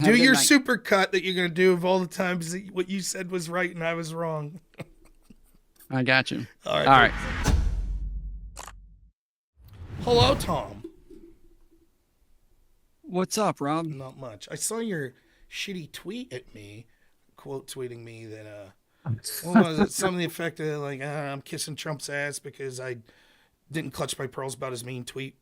Do Have a good your night. super cut that you're going to do of all the times that what you said was right and I was wrong. I got you. All right, All buddy. right. Hello, Tom. What's up, Rob? Not much. I saw your shitty tweet at me, quote tweeting me that, what was it? Something to the effect of, like, I'm kissing Trump's ass because I didn't clutch my pearls about his mean tweet.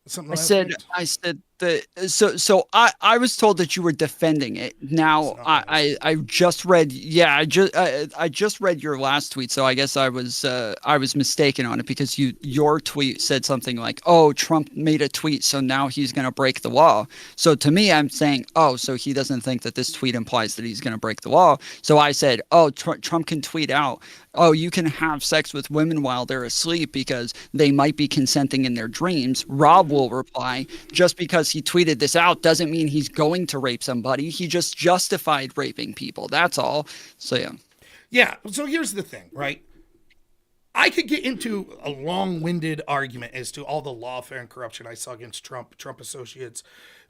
Something I to that said, effect? I said that. So I was told that you were defending it. It's Now not what I said. I just read. Yeah, I just read your last tweet. So I guess I was mistaken on it because your tweet said something like, "Oh, Trump made a tweet, so now he's going to break the law." So to me, I'm saying, "Oh, so he doesn't think that this tweet implies that he's going to break the law." So I said, "Oh, Trump can tweet out, oh, you can have sex with women while they're asleep because they might be consenting in their dreams." Rob will reply, just because he tweeted this out doesn't mean he's going to rape somebody. He just justified raping people. That's all. So, yeah. Yeah, so here's the thing, right? I could get into a long-winded argument as to all the lawfare and corruption I saw against Trump, Trump associates,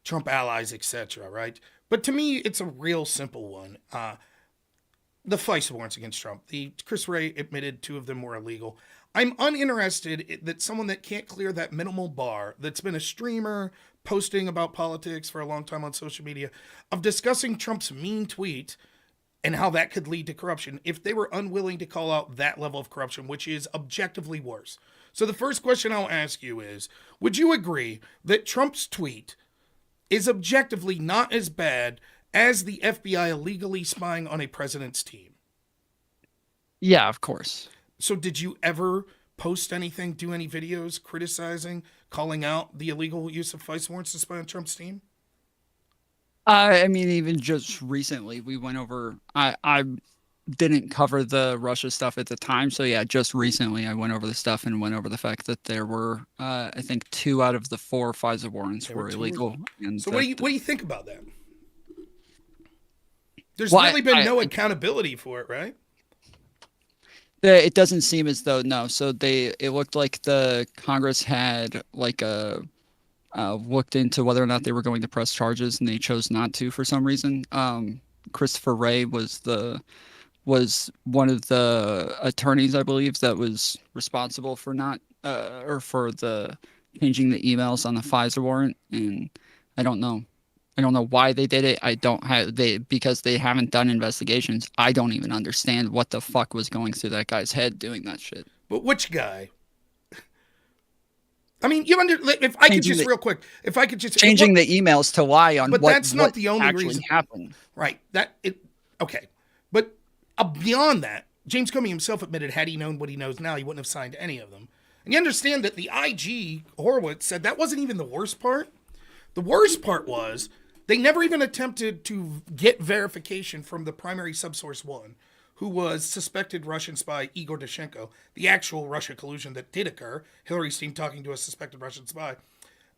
Trump allies, etc. Right? But to me, it's a real simple one. The FISA warrants against Trump. The Chris Wray admitted two of them were illegal. I'm uninterested that someone that can't clear that minimal bar, that's been a streamer posting about politics for a long time on social media, of discussing Trump's mean tweet and how that could lead to corruption, if they were unwilling to call out that level of corruption, which is objectively worse. So the first question I'll ask you is, would you agree that Trump's tweet is objectively not as bad as the FBI illegally spying on a president's team? Yeah, of course. So did you ever post anything, do any videos criticizing, calling out the illegal use of FISA warrants to spy on Trump's team? I mean, even just recently, we went over. I didn't cover the Russia stuff at the time, so yeah, just recently I went over the stuff and went over the fact that there were, I think, 2 out of the 4 FISA warrants There were were two. illegal, and So that. what do you think about that? There's Well, really been no accountability for it, right? it doesn't seem as though, no. So it looked like the Congress had like a looked into whether or not they were going to press charges, and they chose not to for some reason. Christopher Wray was one of the attorneys, I believe, that was responsible for not or for the changing the emails on the FISA warrant, and I don't know. I don't know why they did it. I don't have they because they haven't done investigations. I don't even understand what the fuck was going through that guy's head doing that shit. But which guy? I mean, if I could Changing just the real quick, if I could just changing the emails to lie on but what that's not the only actually reason, happened. right? Okay, but beyond that, James Comey himself admitted had he known what he knows now, he wouldn't have signed any of them. And you understand that the IG Horowitz said that wasn't even the worst part. The worst part was they never even attempted to get verification from the primary subsource one, who was suspected Russian spy Igor Dashchenko, the actual Russia collusion that did occur, Hillary's team talking to a suspected Russian spy.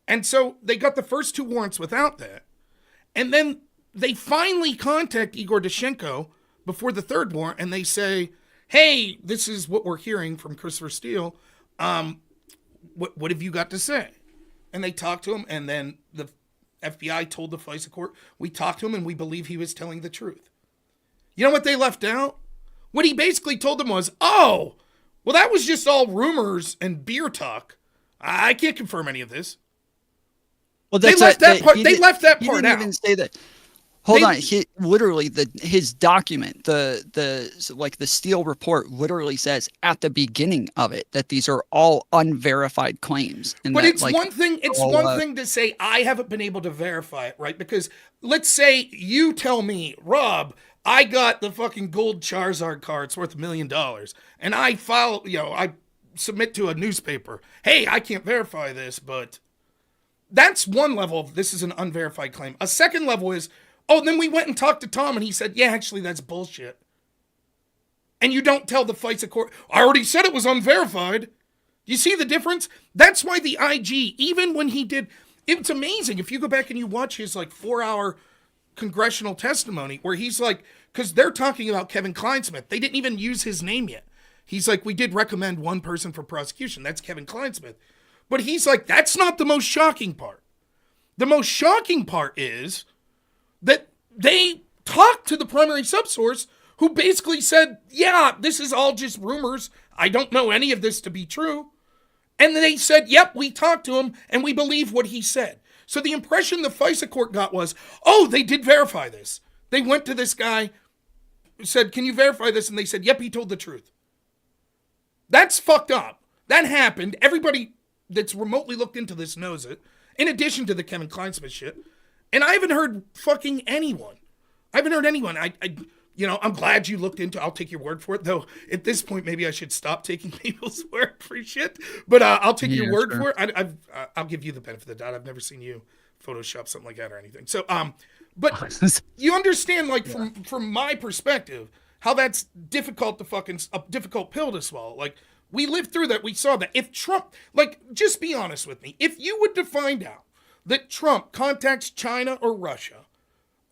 And so they got the first 2 warrants without that. And then they finally contact Igor Dashchenko before the 3rd warrant, and they say, hey, this is what we're hearing from Christopher Steele. What have you got to say? And they talked to him, and then the FBI told the FISA court, we talked to him and we believe he was telling the truth. You know what they left out? What he basically told them was, oh, well, that was just all rumors and beer talk. I can't confirm any of this. Well, They left that part. They left that He part didn't out. even say that. Hold They- on. Literally his document, the Steele report, literally says at the beginning of it that these are all unverified claims. And But that, it's like, one thing. It's all, one thing to say I haven't been able to verify it, right? Because let's say you tell me, Rob, I got the fucking gold Charizard card. It's worth $1 million, and I file. I submit to a newspaper. Hey, I can't verify this, but that's one level of this is an unverified claim. A second level is, oh, then we went and talked to Tom, and he said, yeah, actually, that's bullshit. And you don't tell the FISA court, I already said it was unverified. You see the difference? That's why the IG, even when he did, it's amazing. If you go back and you watch his 4-hour congressional testimony where he's like, because they're talking about Kevin Kleinsmith. They didn't even use his name yet. He's like, we did recommend one person for prosecution. That's Kevin Kleinsmith. But he's like, that's not the most shocking part. The most shocking part is that they talked to the primary subsource who basically said, yeah, this is all just rumors. I don't know any of this to be true. And they said, yep, we talked to him and we believe what he said. So the impression the FISA court got was, oh, they did verify this. They went to this guy, said, can you verify this? And they said, yep, he told the truth. That's fucked up. That happened. Everybody that's remotely looked into this knows it, in addition to the Kevin Kleinsmith shit. And I haven't heard fucking anyone. I haven't heard anyone. I'm glad you looked into. I'll take your word for it, though. At this point, maybe I should stop taking people's word for shit. But I'll take your word for it. I'll give you the benefit of the doubt. I've never seen you Photoshop something like that or anything. So, but you understand, like from my perspective, how that's difficult a difficult pill to swallow. Like we lived through that. We saw that. If Trump, like, just be honest with me. If you were to find out that Trump contacts China or Russia,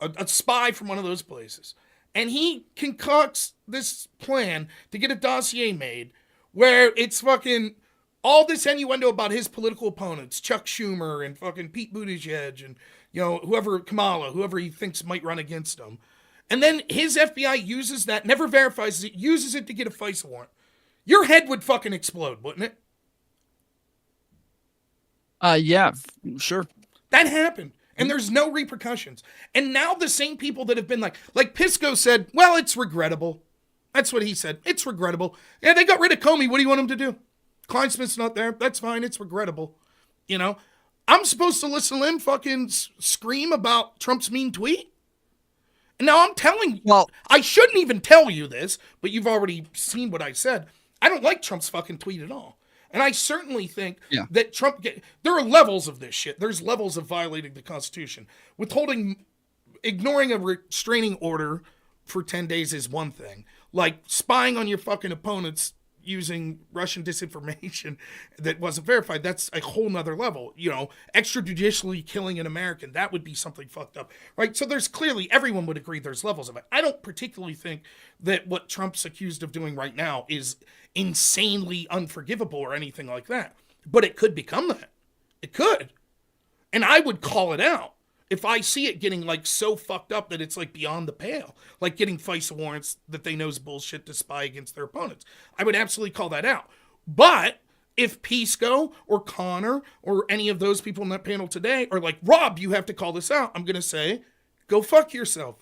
a spy from one of those places, and he concocts this plan to get a dossier made where it's fucking all this innuendo about his political opponents, Chuck Schumer and fucking Pete Buttigieg and, Kamala, whoever he thinks might run against him. And then his FBI uses that, never verifies it, uses it to get a FISA warrant. Your head would fucking explode, wouldn't it? Yeah, sure. That happened. And there's no repercussions. And now the same people that have been like Pisco said, well, it's regrettable. That's what he said. It's regrettable. Yeah, they got rid of Comey. What do you want him to do? Kleinsmith's not there. That's fine. It's regrettable. I'm supposed to listen to him fucking scream about Trump's mean tweet? And now I'm telling you, well, I shouldn't even tell you this, but you've already seen what I said. I don't like Trump's fucking tweet at all. And I certainly think that Trump, there are levels of this shit. There's levels of violating the Constitution. Ignoring a restraining order for 10 days is one thing. Like spying on your fucking opponents using Russian disinformation that wasn't verified, that's a whole nother level. Extrajudicially killing an American, that would be something fucked up, right? So there's clearly, everyone would agree there's levels of it. I don't particularly think that what Trump's accused of doing right now is insanely unforgivable or anything like that. But it could become that. It could. And I would call it out if I see it getting like so fucked up that it's like beyond the pale, like getting FISA warrants that they know is bullshit to spy against their opponents. I would absolutely call that out. But if Pisco or Connor or any of those people in that panel today are like, Rob, you have to call this out, I'm going to say, go fuck yourself.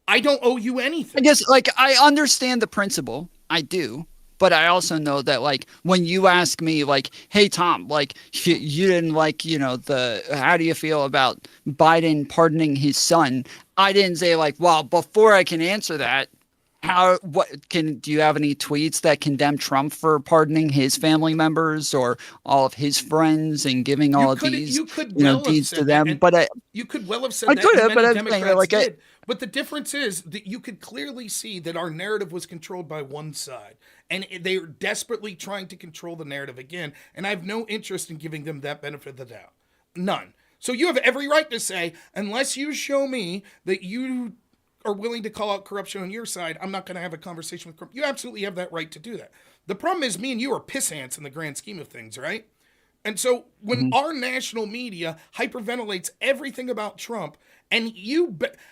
I don't owe you anything. I guess, like, I understand the principle. I do. But I also know that, like, when you ask me, like, hey, Tom, like, you didn't like, how do you feel about Biden pardoning his son? I didn't say, like, well, before I can answer that, do you have any tweets that condemn Trump for pardoning his family members or all of his friends and giving all of these, deeds to them? But you could well have said that. I could have, but I'm saying, like, but the difference is that you could clearly see that our narrative was controlled by one side. And they are desperately trying to control the narrative again. And I have no interest in giving them that benefit of the doubt. None. So you have every right to say, unless you show me that you are willing to call out corruption on your side, I'm not going to have a conversation with corruption. You absolutely have that right to do that. The problem is me and you are piss ants in the grand scheme of things, right? And so when our national media hyperventilates everything about Trump, and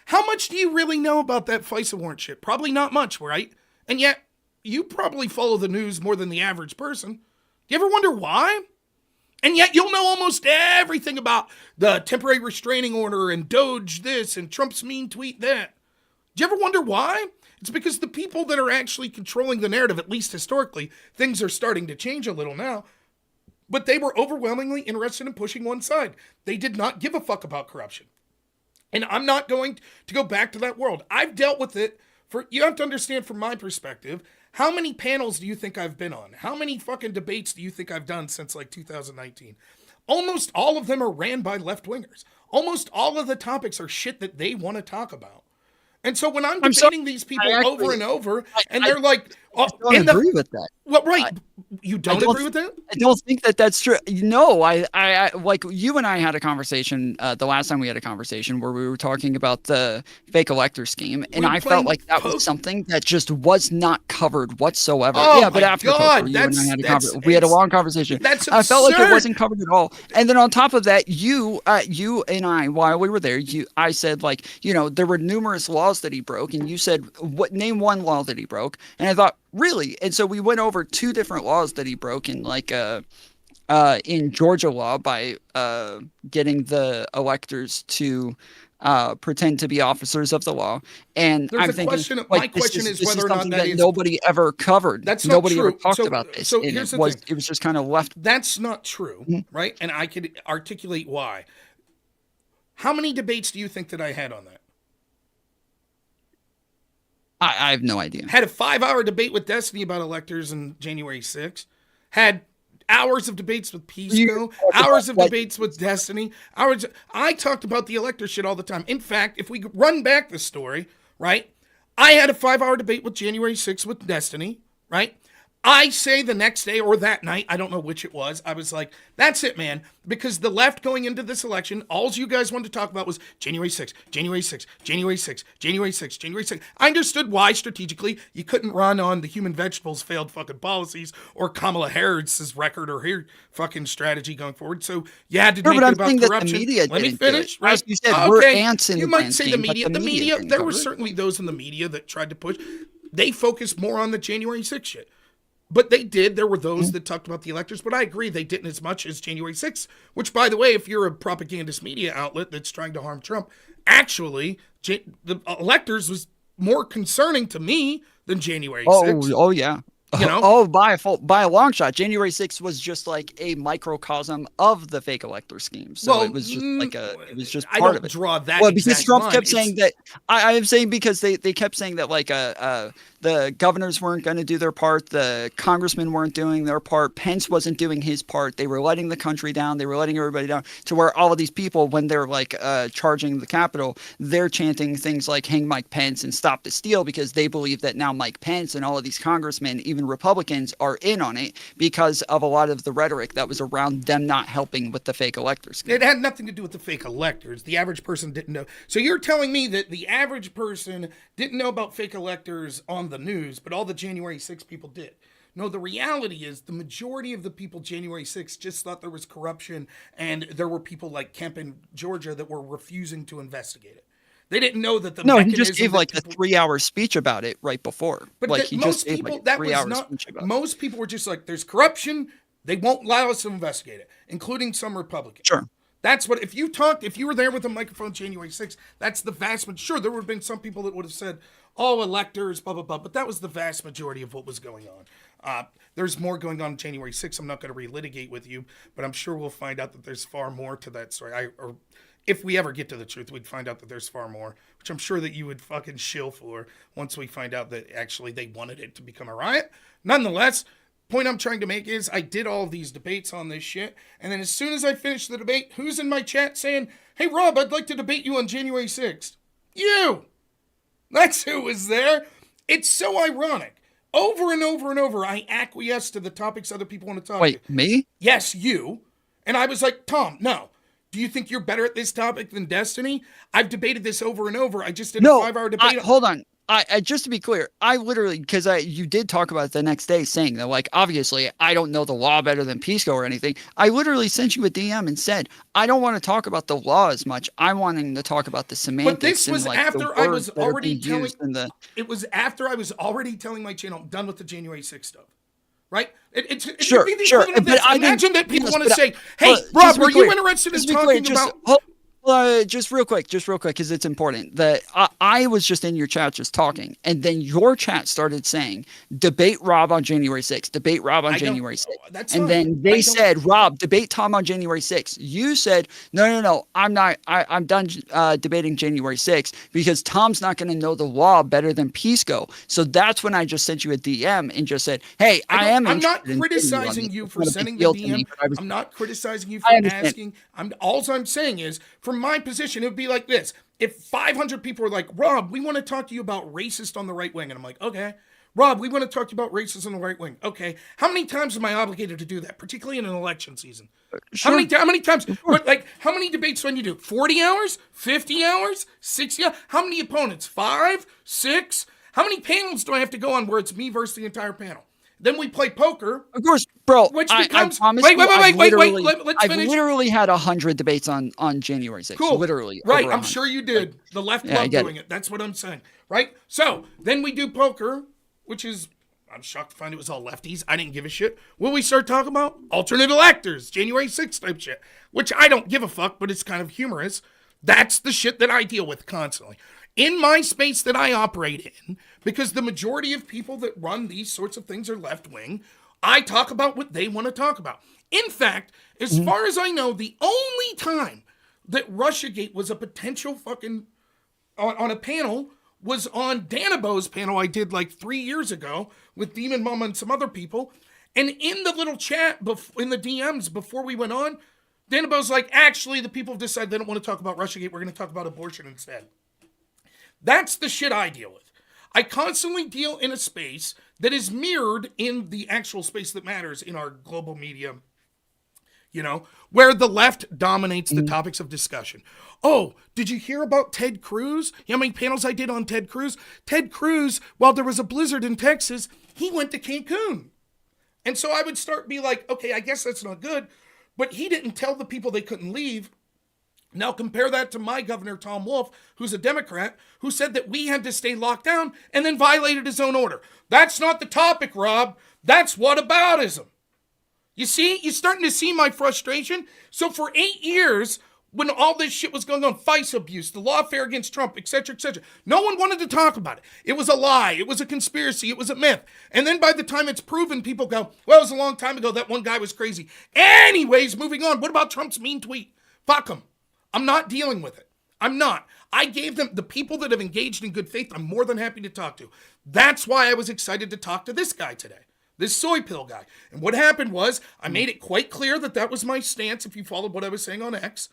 how much do you really know about that FISA warrant shit? Probably not much, right? And yet, you probably follow the news more than the average person. Do you ever wonder why? And yet you'll know almost everything about the temporary restraining order and Doge this and Trump's mean tweet that. Do you ever wonder why? It's because the people that are actually controlling the narrative, at least historically, things are starting to change a little now, but they were overwhelmingly interested in pushing one side. They did not give a fuck about corruption. And I'm not going to go back to that world. I've dealt with it you have to understand from my perspective, how many panels do you think I've been on? How many fucking debates do you think I've done since like 2019? Almost all of them are ran by left-wingers. Almost all of the topics are shit that they want to talk about. And so when I'm debating these people over and over, and they're like, don't agree with that. Well, right. You don't agree with that? I don't think that that's true. No, I like you and I had a conversation the last time we had a conversation where we were talking about the fake elector scheme, and I felt like that was something that just was not covered whatsoever. Oh, yeah, but after God, you and I had we had a long conversation. That's absurd. I felt like it wasn't covered at all. And then on top of that, you and I, while we were there, I said like, there were numerous laws that he broke, and you said, name one law that he broke, and I thought, really? And so we went over 2 different laws that he broke in in Georgia law by getting the electors to pretend to be officers of the law. And I'm thinking, my question is whether or not that is nobody ever covered. That's not nobody true. ever talked about this. So here's the thing. It was just kind of left. That's not true, right? And I could articulate why. How many debates do you think that I had on that? I have no idea. Had a 5-hour debate with Destiny about electors on January 6th. Had hours of debates with Pisco. Hours of debates with Destiny. I talked about the elector shit all the time. In fact, if we run back the story, right? I had a 5-hour debate with January 6th with Destiny, right? I say the next day or that night, I don't know which it was, I was like, that's it, man. Because the left going into this election, all you guys wanted to talk about was January 6th, January 6th, January 6th, January 6th, January 6th. I understood why strategically you couldn't run on the human vegetables failed fucking policies or Kamala Harris's record or her fucking strategy going forward. So you had to make it about corruption. Let me finish, right? As you said, we're ants in you the might say game, the media, there were certainly those in the media that tried to push. They focused more on the January 6th shit. But they did. There were those that talked about the electors, but I agree they didn't as much as January 6th, which, by the way, if you're a propagandist media outlet that's trying to harm Trump, actually, the electors was more concerning to me than January 6th. Oh, yeah. By a long shot. January 6th was just like a microcosm of the fake elector scheme. So it was just it was just part of it. Draw that. Well, because Trump kept saying that. I am saying because they kept saying that the governors weren't going to do their part, the congressmen weren't doing their part, Pence wasn't doing his part. They were letting the country down. They were letting everybody down. To where all of these people, when they're charging the Capitol, they're chanting things like "Hang Mike Pence" and "Stop the Steal" because they believe that now Mike Pence and all of these congressmen, even Republicans, are in on it because of a lot of the rhetoric that was around them not helping with the fake electors. It had nothing to do with the fake electors. The average person didn't know. So you're telling me that the average person didn't know about fake electors on the news, but all the January 6th people did. No, the reality is the majority of the people January 6th just thought there was corruption, and there were people like Kemp in Georgia that were refusing to investigate it. They didn't know that he just gave a 3-hour speech about it right before. But most people were just like, there's corruption. They won't allow us to investigate it, including some Republicans. Sure. That's what, if you were there with a microphone January 6th, that's the vast majority. Sure, there would have been some people that would have said, oh, electors, blah, blah, blah, but that was the vast majority of what was going on. There's more going on January 6th. I'm not going to relitigate with you, but I'm sure we'll find out that there's far more to that story. If we ever get to the truth, we'd find out that there's far more, which I'm sure that you would fucking shill for once we find out that actually they wanted it to become a riot. Nonetheless, point I'm trying to make is I did all of these debates on this shit, and then as soon as I finished the debate, who's in my chat saying, hey, Rob, I'd like to debate you on January 6th? You! That's who was there. It's so ironic. Over and over and over, I acquiesce to the topics other people want to talk to. Wait, me? Yes, you. And I was like, Tom, no. Do you think you're better at this topic than Destiny? I've debated this over and over. I just did a 5-hour debate. Hold on. I just to be clear, I literally, because you did talk about it the next day saying that, obviously, I don't know the law better than Pisco or anything. I literally sent you a DM and said, I don't want to talk about the law as much. I'm wanting to talk about the semantics. But this was after I was already telling, it was after I was already telling my channel, I'm done with the January 6th stuff. Right? It's sure. But imagine that people want to say, hey, Rob, were you interested in talking about... Just real quick, because it's important. That I was just in your chat just talking, and then your chat started saying, debate Rob on January 6th, debate Rob on January 6th. And then they said, Rob, debate Tom on January 6th. You said, no, I'm not, I'm done debating January 6th because Tom's not going to know the law better than Pisco. So that's when I just sent you a DM and just said, hey, I'm not criticizing you for sending the DM. I'm not criticizing you for asking. All I'm saying is, from my position, it would be like this. If 500 people were like, Rob, we want to talk to you about racist on the right wing. And I'm like, okay, Rob, we want to talk about racism in the right wing. Okay. How many times am I obligated to do that, particularly in an election season? Sure. How many times? What, like, how many debates when you do? 40 hours? 50 hours? 60 hours? How many opponents? 5? 6? How many panels do I have to go on where it's me versus the entire panel? Then we play poker. Of course, bro. Which becomes, I promise wait, you, let's finish. I've literally had 100 debates on January 6th. Cool. Literally. Right, I'm sure you did. The left love doing it. That's what I'm saying. Right? So, then we do poker, which is, I'm shocked to find it was all lefties. I didn't give a shit. Will we start talking about alternate electors, January 6th type shit, which I don't give a fuck, but it's kind of humorous. That's the shit that I deal with constantly. In my space that I operate in, because the majority of people that run these sorts of things are left-wing, I talk about what they want to talk about. In fact, as far as I know, the only time that Russiagate was a potential fucking on a panel was on Danabo's panel I did like 3 years ago with Demon Mama and some other people. And in the little chat, in the DMs before we went on, Danabo's like, actually, the people have decided they don't want to talk about Russiagate. We're going to talk about abortion instead. That's the shit I deal with. I constantly deal in a space that is mirrored in the actual space that matters in our global media, you know, where the left dominates the topics of discussion. Oh, did you hear about Ted Cruz? You know how many panels I did on Ted Cruz? Ted Cruz, while there was a blizzard in Texas, he went to Cancun. And so I would be like, okay, I guess that's not good, but he didn't tell the people they couldn't leave. Now compare that to my governor, Tom Wolf, who's a Democrat, who said that we had to stay locked down and then violated his own order. That's not the topic, Rob. That's whataboutism. You see? You're starting to see my frustration? So for 8 years, when all this shit was going on, FISA abuse, the lawfare against Trump, etc., no one wanted to talk about it. It was a lie. It was a conspiracy. It was a myth. And then by the time it's proven, people go, well, it was a long time ago. That one guy was crazy. Anyways, moving on. What about Trump's mean tweet? Fuck him. I'm not dealing with it. I'm not. I gave them, the people that have engaged in good faith, I'm more than happy to talk to. That's why I was excited to talk to this guy today, this soy pill guy. And what happened was, I made it quite clear that that was my stance if you followed what I was saying on X.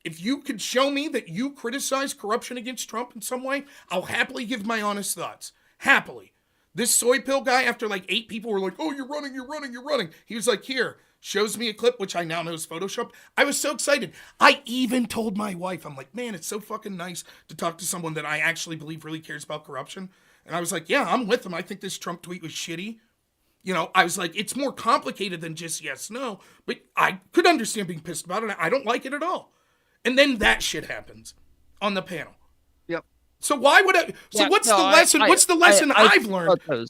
If you could show me that you criticize corruption against Trump in some way, I'll happily give my honest thoughts. Happily. This soy pill guy, after like 8 people were like, oh, you're running. He was like, here. Shows me a clip, which I now know is Photoshopped. I was so excited. I even told my wife, I'm like, man, it's so fucking nice to talk to someone that I actually believe really cares about corruption. And I was like, yeah, I'm with him. I think this Trump tweet was shitty. You know, I was like, it's more complicated than just yes, no. But I could understand being pissed about it. I don't like it at all. And then that shit happens on the panel. Yep. So why would I? So what's the lesson? What's the lesson I've learned?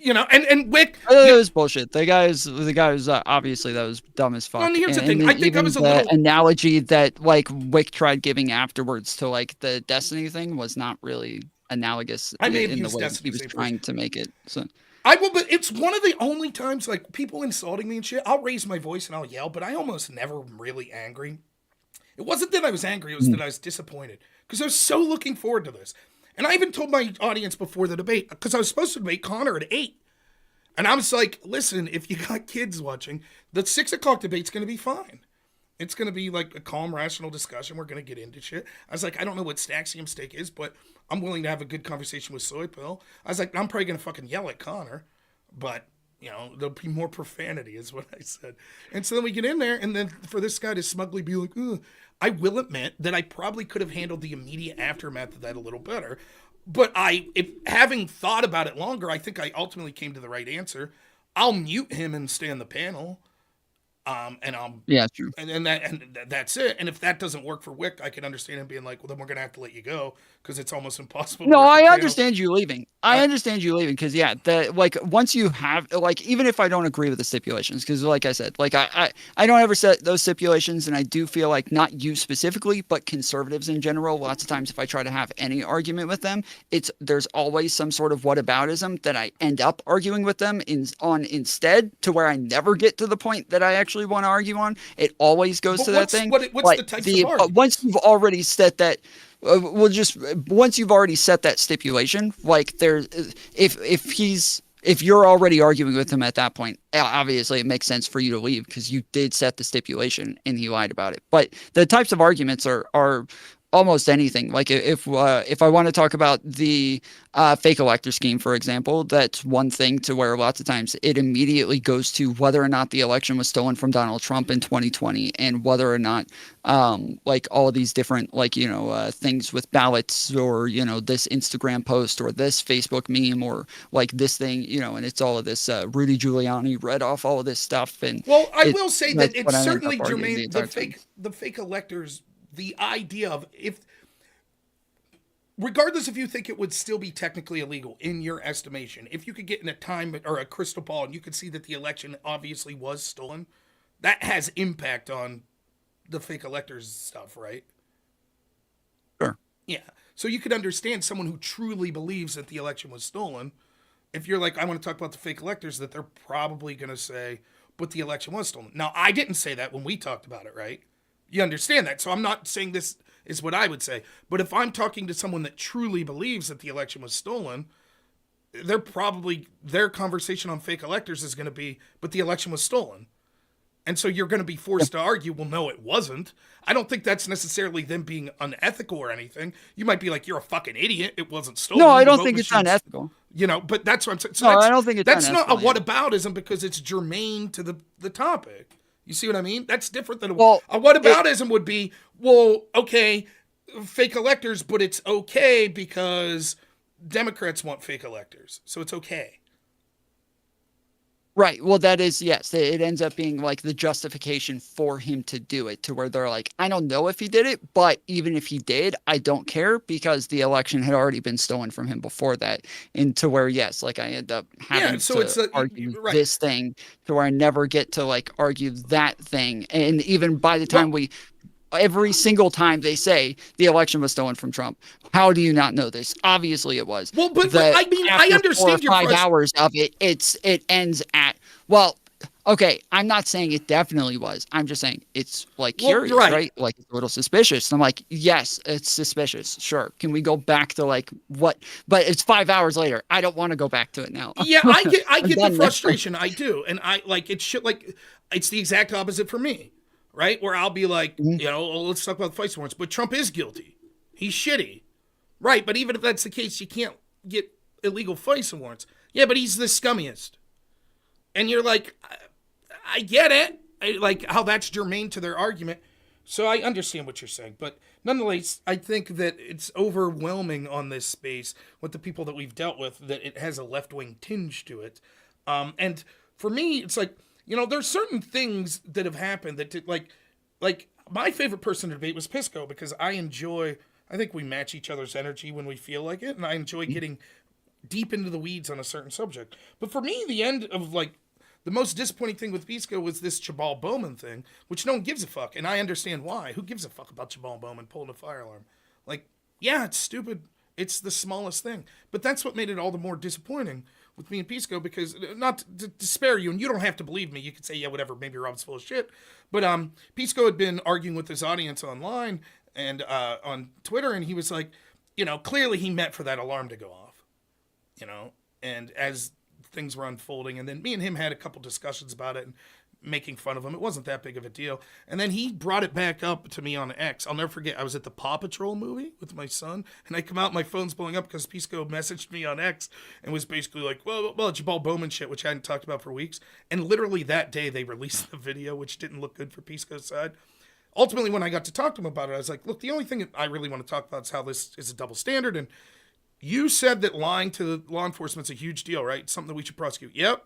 You know, and Wick. It was bullshit. The guy was obviously that was dumb as fuck. Well, and here's the thing. I think I was a little analogy that like Wick tried giving afterwards to like the Destiny thing was not really analogous. I may have in used the way Destiny he was trying to make it. So I will, but it's one of the only times like people insulting me and shit. I'll raise my voice and I'll yell, but I almost never am really angry. It wasn't that I was angry; it was that I was disappointed because I was so looking forward to this. And I even told my audience before the debate because I was supposed to debate Connor at 8. And I was like, listen, if you got kids watching, the 6 o'clock debate's going to be fine. It's going to be like a calm, rational discussion. We're going to get into shit. I was like, I don't know what Staxium steak is, but I'm willing to have a good conversation with Soy Pill. I was like, I'm probably going to fucking yell at Connor, but, you know, there'll be more profanity is what I said. And so then we get in there, and then for this guy to smugly be like, ugh, I will admit that I probably could have handled the immediate aftermath of that a little better. But having thought about it longer, I think I ultimately came to the right answer. I'll mute him and stay on the panel. And true. And that's it. And if that doesn't work for Wick, I can understand him being like, well, then we're gonna have to let you go because it's almost impossible. No, I understand you leaving. I understand you leaving because once you have like even if I don't agree with the stipulations, because like I said, like I don't ever set those stipulations, and I do feel like not you specifically, but conservatives in general. Lots of times, if I try to have any argument with them, there's always some sort of whataboutism that I end up arguing with them instead, to where I never get to the point that I actually want to argue on. It always goes to that thing. What's the types of argument? Once you've already set that, once you've already set that stipulation, like if you're already arguing with him at that point, obviously it makes sense for you to leave because you did set the stipulation and he lied about it. But the types of arguments are almost anything. Like if I want to talk about the fake elector scheme, for example, that's one thing to where lots of times it immediately goes to whether or not the election was stolen from Donald Trump in 2020 and whether or not like all of these different like things with ballots or this Instagram post or this Facebook meme or like this thing and it's all of this Rudy Giuliani read off all of this stuff and Well, I will say that that's it's what I end up certainly arguing germane. entire time. The fake electors, the idea of if, regardless if you think it would still be technically illegal in your estimation, if you could get in a time or a crystal ball and you could see that the election obviously was stolen, that has impact on the fake electors stuff, right? Sure. Yeah. So you could understand someone who truly believes that the election was stolen. If you're like, I want to talk about the fake electors, that they're probably going to say, but the election was stolen. Now, I didn't say that when we talked about it, right? You understand that. So I'm not saying this is what I would say. But if I'm talking to someone that truly believes that the election was stolen, their conversation on fake electors is going to be, but the election was stolen. And so you're going to be forced to argue, well, no, it wasn't. I don't think that's necessarily them being unethical or anything. You might be like, you're a fucking idiot. It wasn't stolen. No, I The don't vote think it's machines- unethical. But that's what I'm saying. So No, I don't think it's that's not a unethical, yeah. whataboutism because it's germane to the topic. You see what I mean? That's different than Well, a whataboutism would be, well, okay, fake electors, but it's okay because Democrats want fake electors. So it's okay. Right. Well, that is, yes, it ends up being like the justification for him to do it to where they're like, I don't know if he did it, but even if he did, I don't care because the election had already been stolen from him before that. And to where, yes, like I end up having so to it's argue right. this thing to where I never get to like argue that thing. And even by the time every single time they say the election was stolen from Trump. How do you not know this? Obviously it was. Well, but I mean, I after understand 4 or your 5 hours of it, it ends at, well, okay, I'm not saying it definitely was. I'm just saying it's like curious, right? Like it's a little suspicious. And I'm like, yes, it's suspicious. Sure. Can we go back to like what? But it's 5 hours later. I don't want to go back to it now. Yeah, I get the frustration. I do. And I like it should like it's the exact opposite for me. Right? Where I'll be like, let's talk about the FISA warrants. But Trump is guilty. He's shitty. Right, but even if that's the case, you can't get illegal FISA warrants. Yeah, but he's the scummiest. And you're like, I get it. Like how that's germane to their argument. So I understand what you're saying. But nonetheless, I think that it's overwhelming on this space with the people that we've dealt with that it has a left-wing tinge to it. And for me, it's like, there's certain things that have happened that like my favorite person to debate was Pisco because I think we match each other's energy when we feel like it. And I enjoy getting deep into the weeds on a certain subject. But for me, the end of like the most disappointing thing with Pisco was this Jabal Bowman thing, which no one gives a fuck. And I understand why. Who gives a fuck about Jabal Bowman pulling a fire alarm? Like, yeah, it's stupid. It's the smallest thing. But that's what made it all the more disappointing with me and Pisco, because not to spare you, and you don't have to believe me. You could say, yeah, whatever, maybe Rob's full of shit. But Pisco had been arguing with his audience online and on Twitter, and he was like, clearly he meant for that alarm to go off, and as things were unfolding, and then me and him had a couple discussions about it and making fun of him. It wasn't that big of a deal. And then he brought it back up to me on X. I'll never forget. I was at the Paw Patrol movie with my son, and I come out, my phone's blowing up because Pisco messaged me on X and was basically like, well, Jabal Bowman shit, which I hadn't talked about for weeks. And literally that day they released the video, which didn't look good for Pisco's side. Ultimately, when I got to talk to him about it, I was like, look, the only thing that I really want to talk about is how this is a double standard. And you said that lying to law enforcement's a huge deal, right? It's something that we should prosecute. Yep.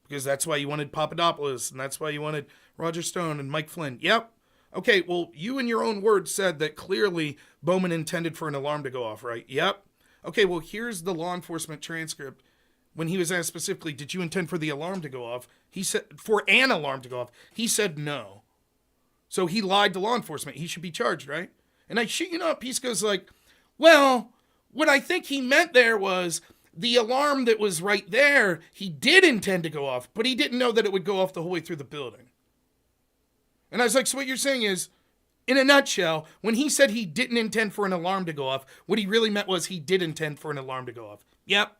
Because that's why you wanted Papadopoulos, and that's why you wanted Roger Stone and Mike Flynn. Yep. Okay, well, you in your own words said that clearly Bowman intended for an alarm to go off, right? Yep. Okay, well, here's the law enforcement transcript. When he was asked specifically, did you intend for the alarm to go off? He said, for an alarm to go off. He said no. So he lied to law enforcement. He should be charged, right? And I shit you not, Pisco's like, well, what I think he meant there was the alarm that was right there, he did intend to go off, but he didn't know that it would go off the whole way through the building. And I was like, so what you're saying is, in a nutshell, when he said he didn't intend for an alarm to go off, what he really meant was he did intend for an alarm to go off. Yep.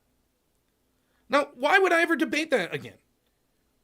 Now, why would I ever debate that again?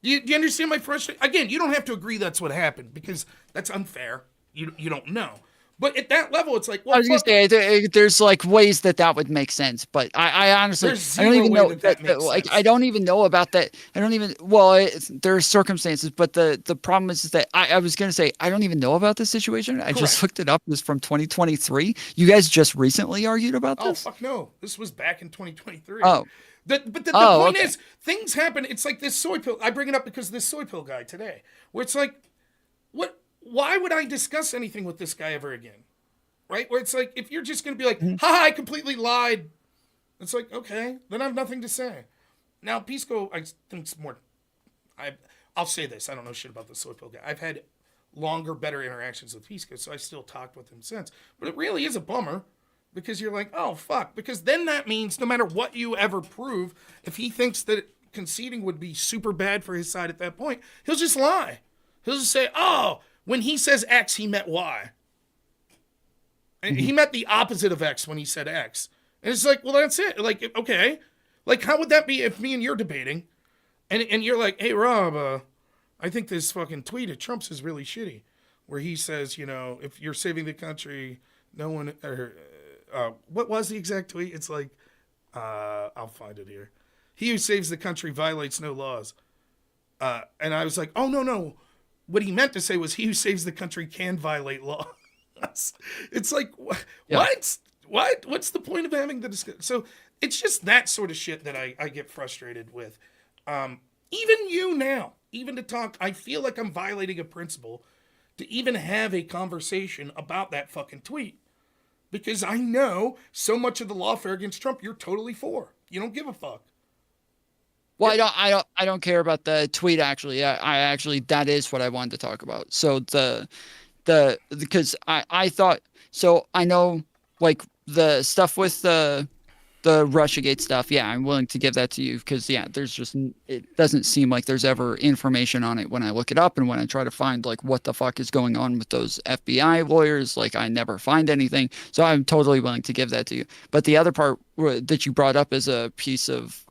Do you understand my frustration? Again, you don't have to agree that's what happened, because that's unfair. You don't know. But at that level, it's like, I well, was gonna fuck. say there's like ways that would make sense, but I honestly There's I don't zero even way know that makes like sense. I don't even know about that. I don't even well there's circumstances, but the problem is that I was gonna say I don't even know about this situation. I just Correct. looked it up. It was from 2023. You guys just recently argued about Oh this? fuck no! This was back in 2023. Oh The oh point okay. is, things happen. It's like this soy pill. I bring it up because of this soy pill guy today, where it's like, what? Why would I discuss anything with this guy ever again? Right? Where it's like, if you're just gonna be like, Mhm. "Ha, I completely lied," it's like, okay, then I have nothing to say. Now, Pisco, I think it's more. I I'll say this. I don't know shit about the soy pill guy. I've had longer, better interactions with Pisco, so I still talked with him since. But it really is a bummer because you're like, oh fuck, because then that means no matter what you ever prove, if he thinks that conceding would be super bad for his side at that point, he'll just lie. He'll just say, oh, when he says X, he meant Y. And Mhm. he meant the opposite of X when he said X. And it's like, well, that's it. Like, okay. Like, how would that be if me and you're debating and you're like, hey, Rob, I think this fucking tweet of Trump's is really shitty, where he says, you know, if you're saving the country, no one, or, what was the exact tweet? It's like, I'll find it here. He who saves the country violates no laws. And I was like, oh, no, no. What he meant to say was he who saves the country can violate laws. It's like, Yeah. what? What? What's the point of having the discussion? So it's just that sort of shit that I get frustrated with. Even you now, even to talk, I feel like I'm violating a principle to even have a conversation about that fucking tweet. Because I know so much of the lawfare against Trump you're totally for. You don't give a fuck. Well, I don't care about the tweet actually. I actually that is what I wanted to talk about. So the because I thought so I know like the stuff with the Russiagate stuff. Yeah, I'm willing to give that to you because yeah, there's just it doesn't seem like there's ever information on it when I look it up and when I try to find like what the fuck is going on with those FBI lawyers, like I never find anything. So I'm totally willing to give that to you. But the other part that you brought up as a piece of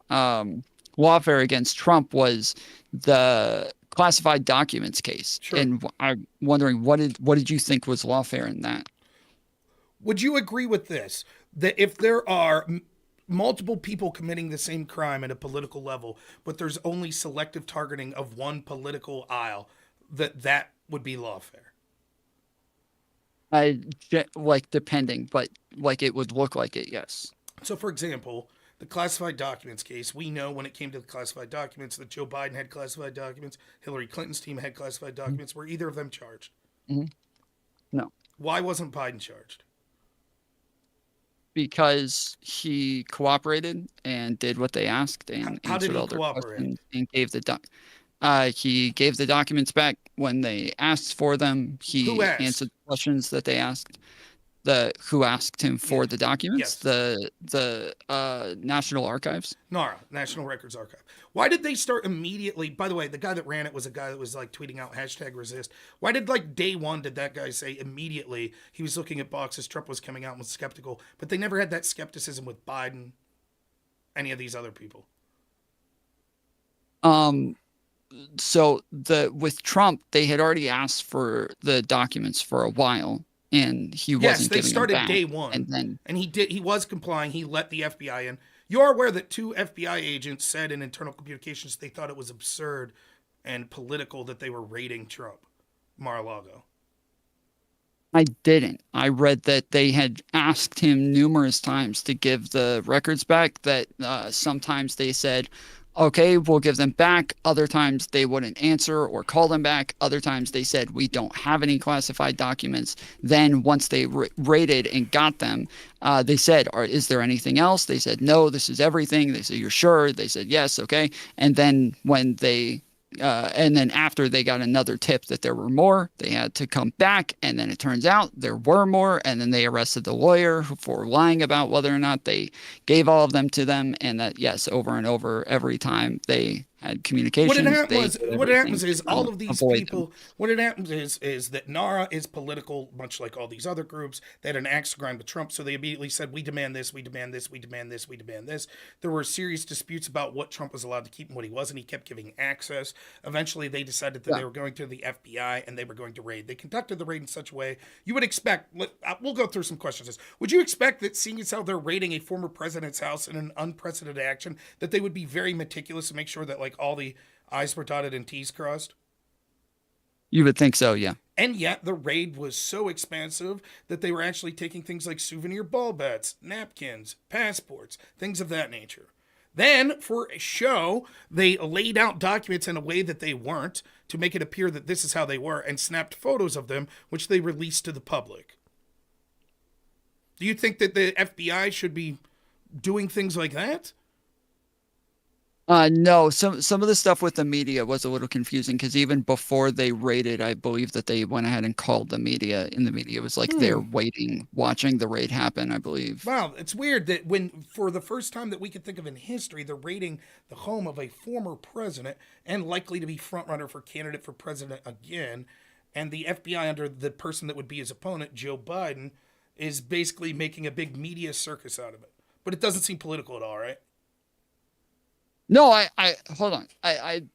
lawfare against Trump was the classified documents case. Sure. And I'm wondering what did you think was lawfare in that? Would you agree with this? That if there are multiple people committing the same crime at a political level, but there's only selective targeting of one political aisle, that would be lawfare? Like depending, but like it would look like it, yes. So, for example, the classified documents case, we know when it came to the classified documents that Joe Biden had classified documents, Hillary Clinton's team had classified documents. Were either of them charged? Mm-hmm. No, Why wasn't Biden charged? because he cooperated and did what they asked and How did answered he all their cooperate? questions and gave the he gave the documents back when they asked for them. Who He answered asked? the questions that they asked. The who asked him Yeah. for the documents? Yes. The National Archives. NARA, National Records Archive. Why did they start immediately? By the way, the guy that ran it was a guy that was like tweeting out hashtag resist. Why did like day one did that guy say immediately he was looking at boxes, Trump was coming out and was skeptical, but they never had that skepticism with Biden, any of these other people? Um, so the with Trump, they had already asked for the documents for a while, and he Yes, wasn't they giving them started back. day And one. then And he was complying. He let the FBI in. You are aware that two FBI agents said in internal communications they thought it was absurd and political that they were raiding Trump, Mar-a-Lago. I didn't. I read that they had asked him numerous times to give the records back. That sometimes they said, "Okay, we'll give them back." Other times they wouldn't answer or call them back. Other times they said, "We don't have any classified documents." Then once they raided and got them, they said, "Is there anything else?" They said, "No, this is everything." They said, "You're sure?" They said, "Yes." Okay. And then when they and then after they got another tip that there were more, they had to come back. And then it turns out there were more. And then they arrested the lawyer for lying about whether or not they gave all of them to them. And that, yes, over and over, every time they had What had communications. happened They was, did what everything happens to is all of these avoid them. people. What had happens is that NARA is political, much like all these other groups. They had an axe to grind with Trump, so they immediately said, "We demand this, we demand this, we demand this, we demand this." There were serious disputes about what Trump was allowed to keep and what he wasn't. He kept giving access. Eventually, they decided that Yeah. they were going to the FBI and they were going to raid. They conducted the raid in such a way you would expect. We'll go through some questions. Would you expect that, seeing as how they're raiding a former president's house in an unprecedented action, that they would be very meticulous to make sure that like all the I's were dotted and T's crossed? You would think so, yeah. And yet the raid was so expansive that they were actually taking things like souvenir ball bats, napkins, passports, things of that nature. Then, for a show, they laid out documents in a way that they weren't to make it appear that this is how they were and snapped photos of them, which they released to the public. Do you think that the FBI should be doing things like that? No, some of the stuff with the media was a little confusing because even before they raided, I believe that they went ahead and called the media, and the media was like they're waiting, watching the raid happen, I believe. Wow, it's weird that when, for the first time that we could think of in history, they're raiding the home of a former president and likely to be frontrunner for candidate for president again, and the FBI under the person that would be his opponent, Joe Biden, is basically making a big media circus out of it. But it doesn't seem political at all, right? No, I hold on.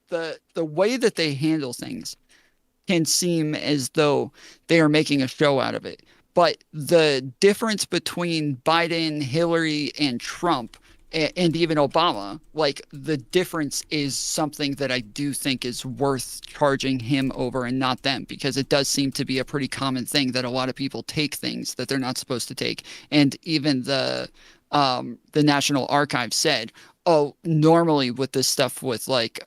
The way that they handle things can seem as though they are making a show out of it. But the difference between Biden, Hillary, and Trump, and even Obama, like the difference is something that I do think is worth charging him over and not them, because it does seem to be a pretty common thing that a lot of people take things that they're not supposed to take. And even the National Archives said, oh, normally with this stuff with like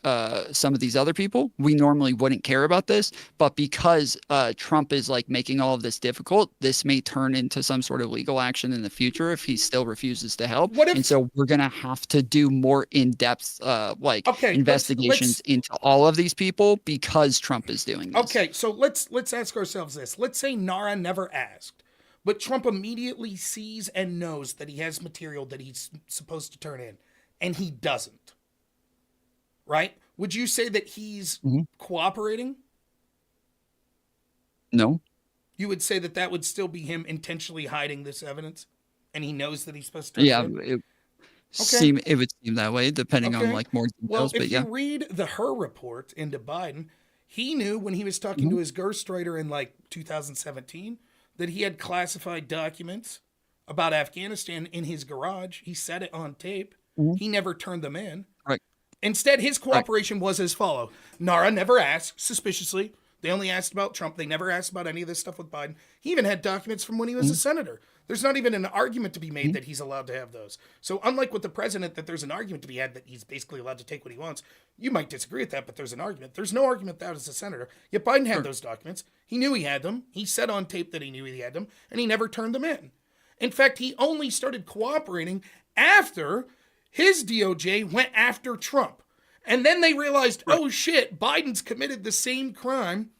some of these other people, we normally wouldn't care about this. But because Trump is like making all of this difficult, this may turn into some sort of legal action in the future if he still refuses to help. What if, And so we're going to have to do more in-depth okay, investigations into all of these people because Trump is doing this. Okay, so let's ask ourselves this. Let's say NARA never asked, but Trump immediately sees and knows that he has material that he's supposed to turn in, and he doesn't. Right? Would you say that he's cooperating? No. You would say that that would still be him intentionally hiding this evidence, and he knows that he's supposed to turn it in? It would seem that way, depending on like more Well, details. But if yeah, you read the Her report into Biden, he knew when he was talking to his ghostwriter in like 2017 that he had classified documents about Afghanistan in his garage. He said it on tape. He never turned them in. right. Instead, his cooperation was as follows. NARA never asked, suspiciously. They only asked about Trump. They never asked about any of this stuff with Biden. He even had documents from when he was a senator. There's not even an argument to be made that he's allowed to have those. So unlike with the president, that there's an argument to be had that he's basically allowed to take what he wants, you might disagree with that, but there's an argument. There's no argument that as a senator. Yet Biden had those documents. He knew he had them. He said on tape that he knew he had them, and he never turned them in. In fact, he only started cooperating after his DOJ went after Trump. And then they realized, oh shit, Biden's committed the same crime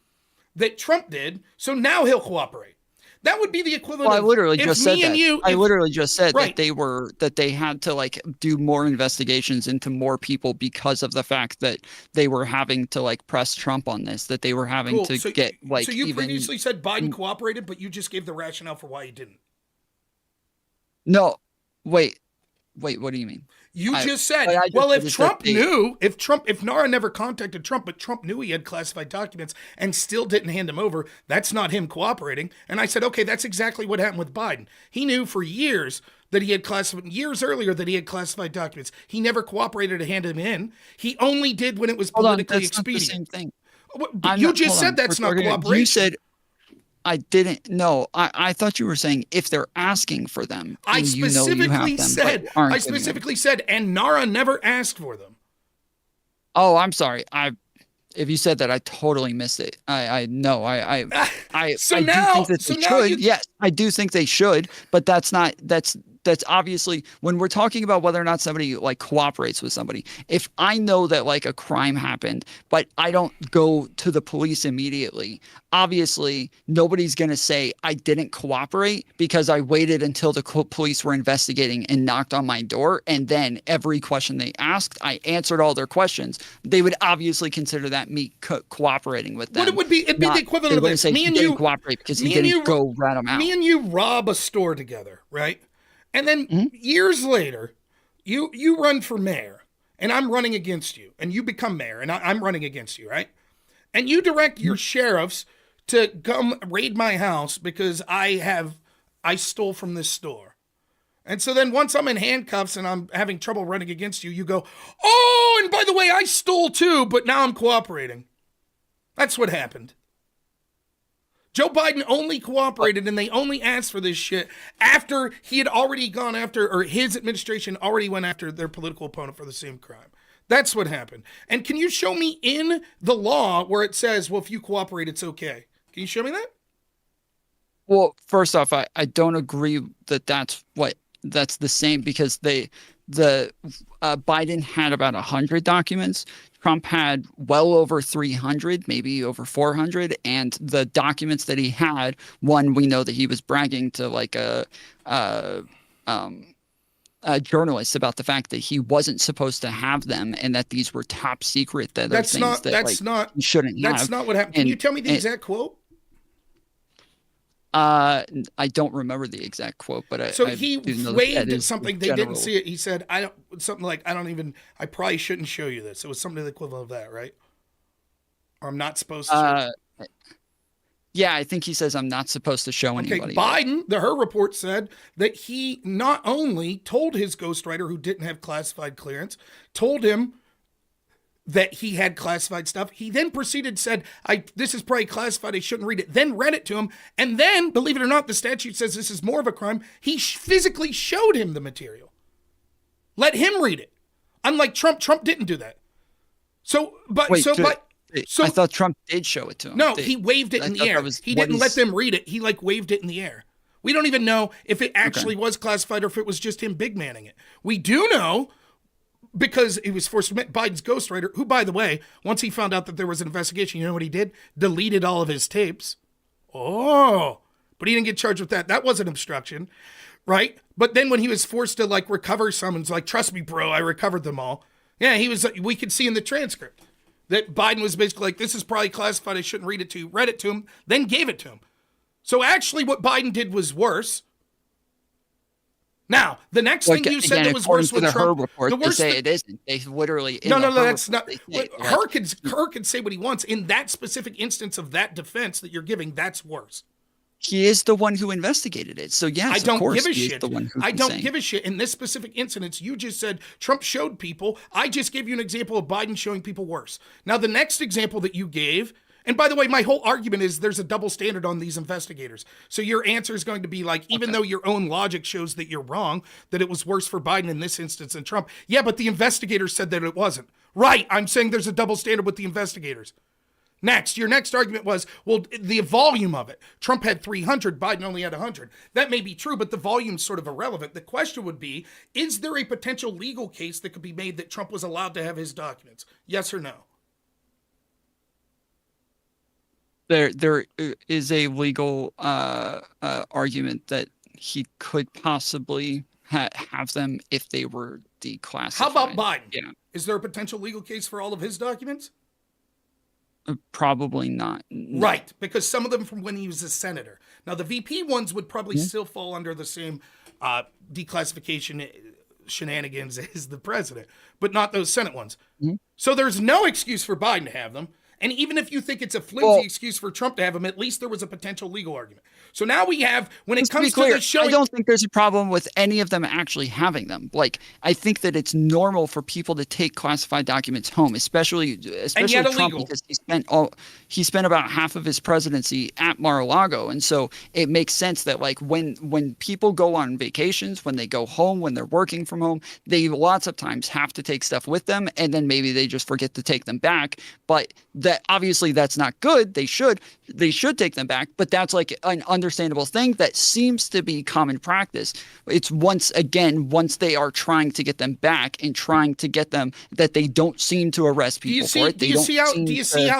that Trump did, so now he'll cooperate. That would be the equivalent Well, I of literally if just me said and that. you. I literally just said Right. that they had to like do more investigations into more people because of the fact that they were having to like press Trump on this, that they were having Cool. to So- get like So you even previously said Biden cooperated, but you just gave the rationale for why he didn't. no, wait, what do you mean? You just said, what I just well, said if is Trump that they- knew, if NARA never contacted Trump, but Trump knew he had classified documents and still didn't hand them over, that's not him cooperating. And I said, okay, that's exactly what happened with Biden. He knew for years that he had classified, years earlier that he had classified documents. He never cooperated to hand them in. He only did when it was Hold on, politically that's not the expedient. same thing. But you just said that's not cooperation. You said I didn't know. I thought you were saying if they're asking for them, I and you know you have specifically them, said, but aren't I giving them. specifically said, and NARA never asked for them. Oh, I'm sorry. If you said that, I totally missed it. So I now- do think that so they now should. Yes, I do think they should, but that's that's obviously when we're talking about whether or not somebody like cooperates with somebody. If I know that like a crime happened, but I don't go to the police immediately, obviously nobody's going to say I didn't cooperate because I waited until the police were investigating and knocked on my door, and then every question they asked, I answered all their questions. They would obviously consider that me cooperating with them. What it would be, it'd be the equivalent of this. Say, me and you cooperate because he didn't go rat him out. Me and you rob a store together, right? And then years later, you run for mayor, and I'm running against you, and you become mayor, and I'm running against you, right? And you direct your sheriffs to come raid my house because I stole from this store. And so then once I'm in handcuffs and I'm having trouble running against you, you go, oh, and by the way, I stole too, but now I'm cooperating. That's what happened. Joe Biden only cooperated and they only asked for this shit after he had already gone after, or his administration already went after their political opponent for the same crime. That's what happened. And can you show me in the law where it says, well, if you cooperate, it's okay? Can you show me that? Well, first off, I don't agree that that's the same, because Biden had about 100 documents. Trump had well over 300, maybe over 400. And the documents that he had, one, we know that he was bragging to like a journalist about the fact that he wasn't supposed to have them and that these were top secret. He shouldn't have. That's not what happened. Can you tell me the exact quote? I don't remember the exact quote, but he waved something. They didn't see it. He said, I probably shouldn't show you this. It was something to the equivalent of that, right? Or I'm not supposed to. Yeah, I think he says I'm not supposed to show anybody. Biden, her report said that he not only told his ghostwriter, who didn't have classified clearance, told him that he had classified stuff. He then proceeded, said, this is probably classified, I shouldn't read it, then read it to him. And then, believe it or not, the statute says this is more of a crime. He physically showed him the material. Let him read it. Unlike Trump didn't do that. I thought Trump did show it to him. No, he waved it in the air. He didn't let them read it. He waved it in the air. We don't even know if it actually was classified or if it was just him big manning it. We do know, because he was forced to admit, Biden's ghostwriter, who, by the way, once he found out that there was an investigation, you know what he did? Deleted all of his tapes. Oh, but he didn't get charged with that. That wasn't obstruction, right? But then when he was forced to recover summons, trust me, bro, I recovered them all. Yeah, we could see in the transcript that Biden was basically like, this is probably classified, I shouldn't read it to you, read it to him, then gave it to him. So actually what Biden did was worse. Now, the next thing you said that was worse with Trump, report, the worst they say it isn't. They literally no, that's not. Her can say what he wants. In that specific instance of that defense that you're giving, that's worse. He is the one who investigated it. So yes, I don't give a shit. I don't give a shit. In this specific incident, you just said Trump showed people. I just gave you an example of Biden showing people worse. Now, the next example that you gave. And by the way, my whole argument is there's a double standard on these investigators. So your answer is going to be even though your own logic shows that you're wrong, that it was worse for Biden in this instance than Trump. Yeah, but the investigators said that it wasn't. Right, I'm saying there's a double standard with the investigators. Next, your next argument was, well, the volume of it. Trump had 300, Biden only had 100. That may be true, but the volume's sort of irrelevant. The question would be, is there a potential legal case that could be made that Trump was allowed to have his documents? Yes or no? There is a legal argument that he could possibly have them if they were declassified. How about Biden? Yeah. Is there a potential legal case for all of his documents? Probably not. Right, because some of them from when he was a senator. Now, the VP ones would probably still fall under the same declassification shenanigans as the president, but not those Senate ones. Mm-hmm. So there's no excuse for Biden to have them. And even if you think it's a flimsy excuse for Trump to have them, at least there was a potential legal argument. So now we have, when it comes to the showing... I don't think there's a problem with any of them actually having them. I think that it's normal for people to take classified documents home, especially Trump, because he spent about half of his presidency at Mar-a-Lago. And so it makes sense that when people go on vacations, when they go home, when they're working from home, they lots of times have to take stuff with them, and then maybe they just forget to take them back. But that obviously that's not good. They should take them back, but that's like an understandable thing that seems to be common practice. It's once they are trying to get them back and trying to get them that they don't seem to arrest people for it. Do you see how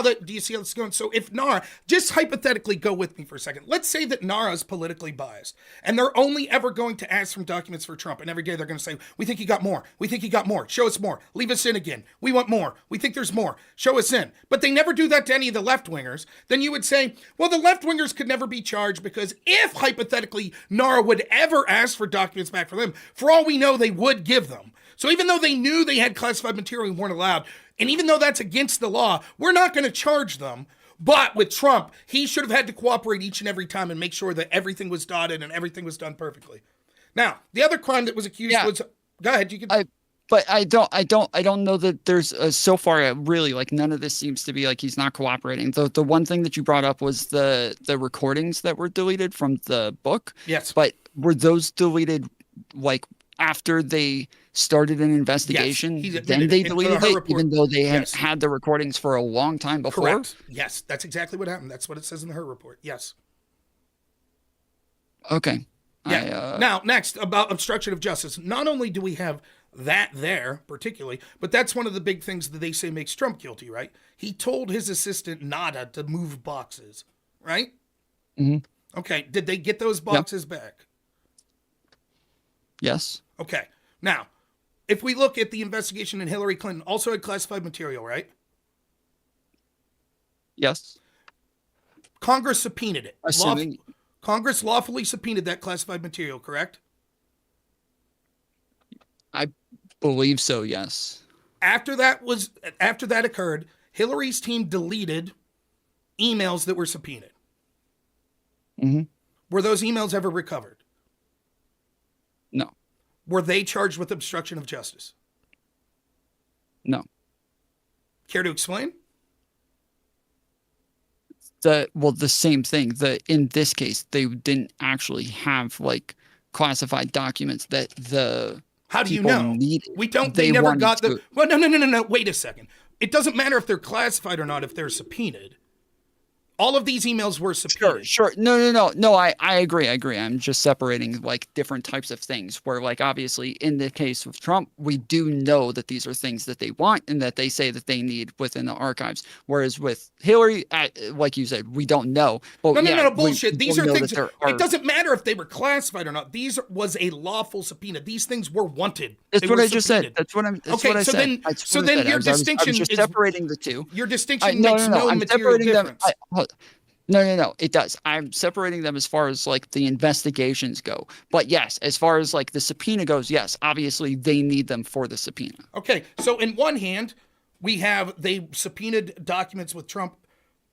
this is going? So if NARA, just hypothetically go with me for a second. Let's say that NARA is politically biased and they're only ever going to ask for documents for Trump, and every day they're going to say, we think he got more. We think he got more. Show us more. Leave us in again. We want more. We think there's more. Show us in. But they never do that to any of the left-wingers. Then you would say, well, the left-wingers could never be charged because if hypothetically NARA would ever ask for documents back for them, for all we know, they would give them. So even though they knew they had classified material and weren't allowed, and even though that's against the law, we're not going to charge them. But with Trump, he should have had to cooperate each and every time and make sure that everything was dotted and everything was done perfectly. Now, the other crime that was accused was, go ahead, you can. But I don't know that there's so far really like none of this seems to be like he's not cooperating. The one thing that you brought up was the recordings that were deleted from the book. Yes. But were those deleted like after they started an investigation? Yes, then they deleted it, report. Even though they had the recordings for a long time before? Correct. Yes, that's exactly what happened. That's what it says in her report. Yes. Okay. Yeah. Now, next, about obstruction of justice. Not only do we have that there, particularly, but that's one of the big things that they say makes Trump guilty, right? He told his assistant, Nada, to move boxes, right? Mm-hmm. Okay. Did they get those boxes back? Yes. Okay. Now, if we look at the investigation in Hillary Clinton, also had classified material, right? Yes. Congress subpoenaed it. Assuming... Congress lawfully subpoenaed that classified material, correct? I believe so, yes. After that occurred, Hillary's team deleted emails that were subpoenaed. Mm-hmm. Were those emails ever recovered? No. Were they charged with obstruction of justice? No. Care to explain? The same thing. In this case, they didn't actually have like classified documents that the How do you know? Needed. We don't. They never got the. Well, no. Wait a second. It doesn't matter if they're classified or not. If they're subpoenaed, all of these emails were subpoenaed. Sure. No. I agree. I'm just separating like different types of things. Where like obviously in the case of Trump, we do know that these are things that they want and that they say that they need within the archives. Whereas with Hillary, like you said, we don't know. But no, bullshit. These are things. It doesn't matter if they were classified or not. These was a lawful subpoena. These things were wanted. That's what I just said. That's what I'm. That's what I said. So then your distinction is separating the two. Your distinction makes no material difference. No, it does. I'm separating them as far as like the investigations go. But yes, as far as like the subpoena goes, yes, obviously they need them for the subpoena. Okay, so in one hand, they subpoenaed documents with Trump.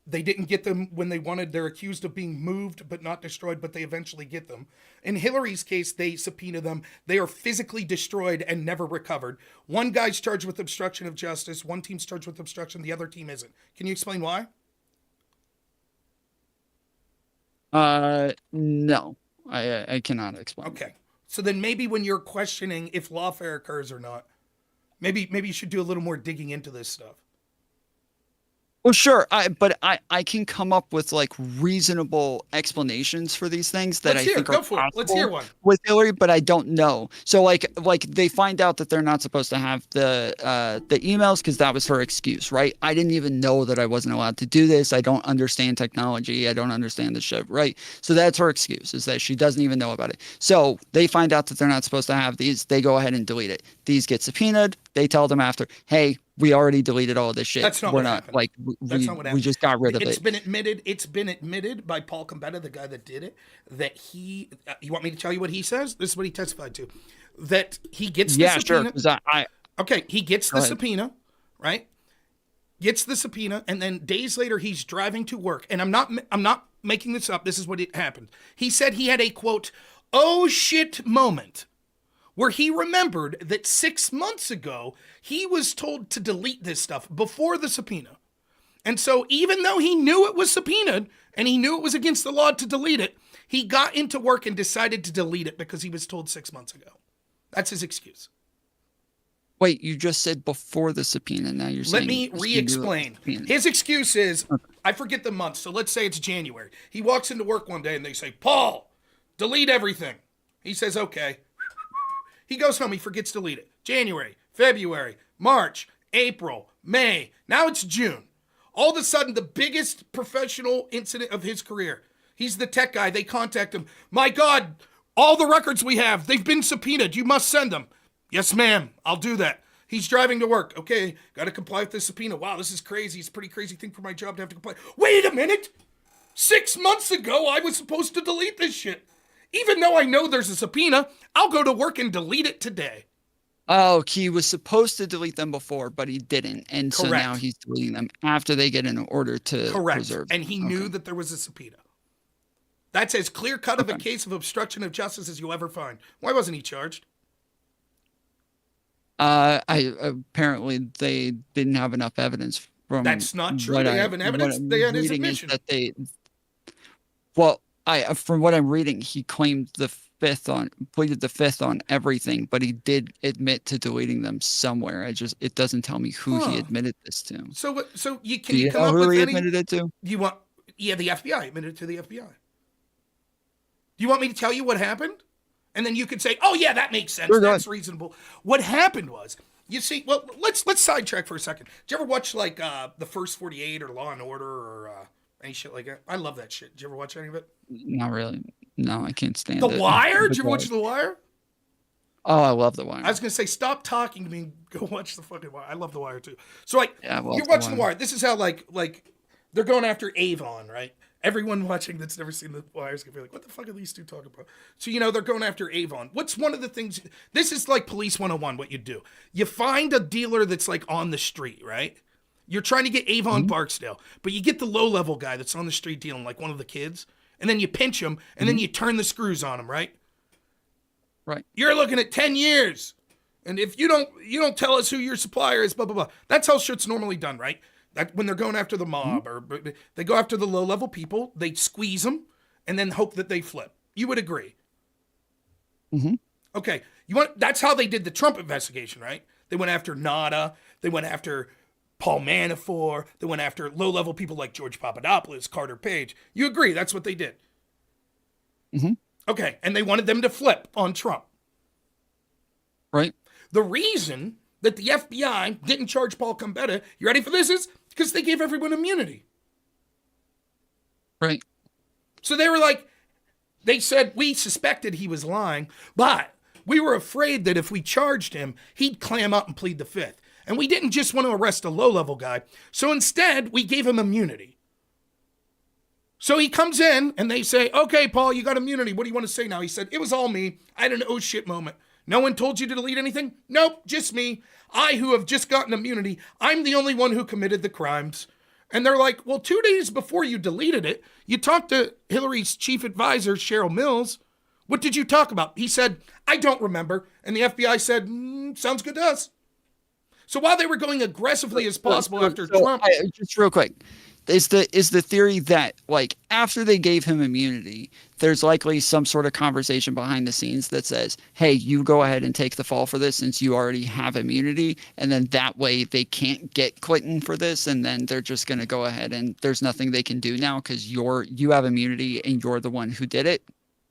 They didn't get them when they wanted. They're accused of being moved but not destroyed, but they eventually get them. In Hillary's case, they subpoena them. They are physically destroyed and never recovered. One guy's charged with obstruction of justice. One team's charged with obstruction. The other team isn't. Can you explain why? No, I cannot explain. Okay. So then maybe when you're questioning if lawfare occurs or not, maybe you should do a little more digging into this stuff. Well, sure, but I can come up with like reasonable explanations for these things that I think are possible. Let's hear one with Hillary, but I don't know. So like they find out that they're not supposed to have the emails because that was her excuse, right? I didn't even know that I wasn't allowed to do this. I don't understand technology. I don't understand the shit, right? So that's her excuse, is that she doesn't even know about it. So they find out that they're not supposed to have these. They go ahead and delete it. These get subpoenaed. They tell them after, hey, we already deleted all of this shit. That's not We're what not happened. like we just got rid of it. It's been admitted by Paul Combetta, the guy that did it, that he. You want me to tell you what he says? This is what he testified to. That he gets the subpoena. Sure. He gets the subpoena, right? Gets the subpoena, and then days later he's driving to work. And I'm not making this up. This is what it happened. He said he had a quote, "oh shit" moment, where he remembered that 6 months ago, he was told to delete this stuff before the subpoena. And so even though he knew it was subpoenaed and he knew it was against the law to delete it, he got into work and decided to delete it because he was told 6 months ago. That's his excuse. Wait, you just said before the subpoena. Now you're Let saying me he's gonna do it with the re-explain. subpoena. His excuse is, Okay. I forget the month, so let's say it's January. He walks into work one day and they say, Paul, delete everything. He says, okay. He goes home, he forgets to delete it. January, February, March, April, May. Now it's June. All of a sudden, the biggest professional incident of his career. He's the tech guy. They contact him. My God, all the records we have, they've been subpoenaed. You must send them. Yes, ma'am. I'll do that. He's driving to work. Okay, got to comply with the subpoena. Wow, this is crazy. It's a pretty crazy thing for my job to have to comply. Wait a minute. 6 months ago, I was supposed to delete this shit. Even though I know there's a subpoena, I'll go to work and delete it today. Oh, he was supposed to delete them before, but he didn't. And so now Correct. he's deleting them after they get an order to Correct. preserve. And he knew that there was a subpoena. That's as clear cut of a case of obstruction of justice as you'll ever find. Why wasn't he charged? I apparently they didn't have enough evidence from That's not true. what They I have an what evidence. I'm They had his reading is admission. that they well, I from what I'm reading, he claimed the fifth on pleaded the fifth on everything, but he did admit to deleting them somewhere. It doesn't tell me who he Huh. admitted this to. So what? So you can Do you you come know up who with he any? admitted it to? You want? Yeah, the FBI admitted it to the FBI. Do you want me to tell you what happened? And then you could say, "Oh yeah, that makes sense. Sure, go That's ahead. reasonable." What happened was, you see, well, let's sidetrack for a second. Did you ever watch like the First 48 or Law and Order or any shit like that? I love that shit. Did you ever watch any of it? Not really. No, I can't stand The it. Wire? But Did you ever watch The Wire? Oh, I love The Wire. I was gonna say, stop talking to me and go watch the fucking Wire. I love The Wire too. So like, Yeah, I love you're The watching The Wire. Wire. This is how like they're going after Avon, right? Everyone watching that's never seen The Wire is gonna be like, what the fuck are these two talking about? So they're going after Avon. What's one of the things? This is like Police 101. What you do? You find a dealer that's like on the street, right? You're trying to get Avon Barksdale, but you get the low level guy that's on the street dealing, like one of the kids, and then you pinch him, and then you turn the screws on him, right? Right. You're looking at 10 years. And if you don't tell us who your supplier is, blah, blah, blah. That's how shit's normally done, right? That when they're going after the mob or they go after the low level people, they squeeze them and then hope that they flip. You would agree. Mm-hmm. Okay. That's how they did the Trump investigation, right? They went after Nada. They went after Paul Manafort. They went after low level people like George Papadopoulos, Carter Page. You agree that's what they did. Mm-hmm. Okay. And they wanted them to flip on Trump. Right. The reason that the FBI didn't charge Paul Gambetta, you ready for this, is because they gave everyone immunity. Right. So they were like, they said, we suspected he was lying, but we were afraid that if we charged him, he'd clam up and plead the fifth. And we didn't just want to arrest a low-level guy. So instead, we gave him immunity. So he comes in and they say, okay, Paul, you got immunity. What do you want to say now? He said, it was all me. I had an oh shit moment. No one told you to delete anything? Nope, just me. I, who have just gotten immunity, I'm the only one who committed the crimes. And they're like, well, 2 days before you deleted it, you talked to Hillary's chief advisor, Cheryl Mills. What did you talk about? He said, I don't remember. And the FBI said, sounds good to us. So while they were going aggressively as possible after Trump. Just real quick. Is the theory that like after they gave him immunity, there's likely some sort of conversation behind the scenes that says, hey, you go ahead and take the fall for this since you already have immunity, and then that way they can't get Clinton for this, and then they're just going to go ahead and there's nothing they can do now because you have immunity and you're the one who did it?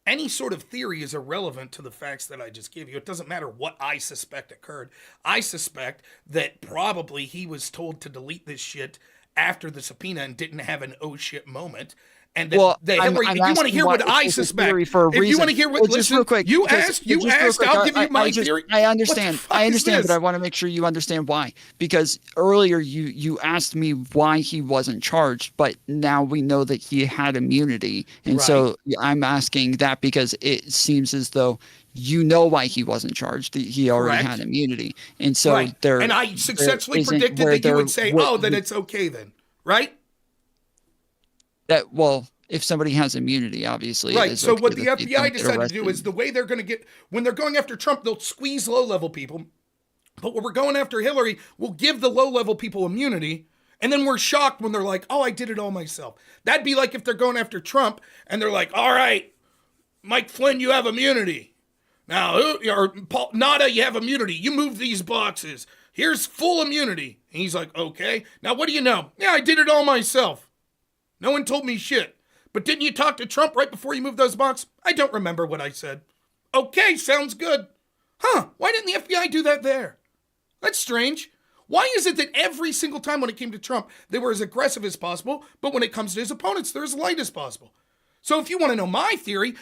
Any sort of theory is irrelevant to the facts that I just gave you. It doesn't matter what I suspect occurred. I suspect that probably he was told to delete this shit after the subpoena and didn't have an oh shit moment. And that Hillary, if you want to hear what I suspect, if you want to hear what, well, listen, real quick, you asked, I'll give you my theory. I understand, but I want to make sure you understand why. Because earlier you asked me why he wasn't charged, but now we know that he had immunity. And so I'm asking that because it seems as though you know why he wasn't charged. He already had immunity. And so and I successfully predicted that you would say, then it's okay then, right? That, well, if somebody has immunity, obviously. Right. So what the FBI decided to do is the way they're going to get, when they're going after Trump, they'll squeeze low-level people. But when we're going after Hillary, we'll give the low-level people immunity. And then we're shocked when they're like, oh, I did it all myself. That'd be like if they're going after Trump and they're like, all right, Mike Flynn, you have immunity. Now, or Paul, Nada, you have immunity. You move these boxes. Here's full immunity. And he's like, okay. Now, what do you know? Yeah, I did it all myself. No one told me shit. But didn't you talk to Trump right before you moved those boxes? I don't remember what I said. Okay, sounds good. Huh, why didn't the FBI do that there? That's strange. Why is it that every single time when it came to Trump, they were as aggressive as possible, but when it comes to his opponents, they're as light as possible? So if you want to know my theory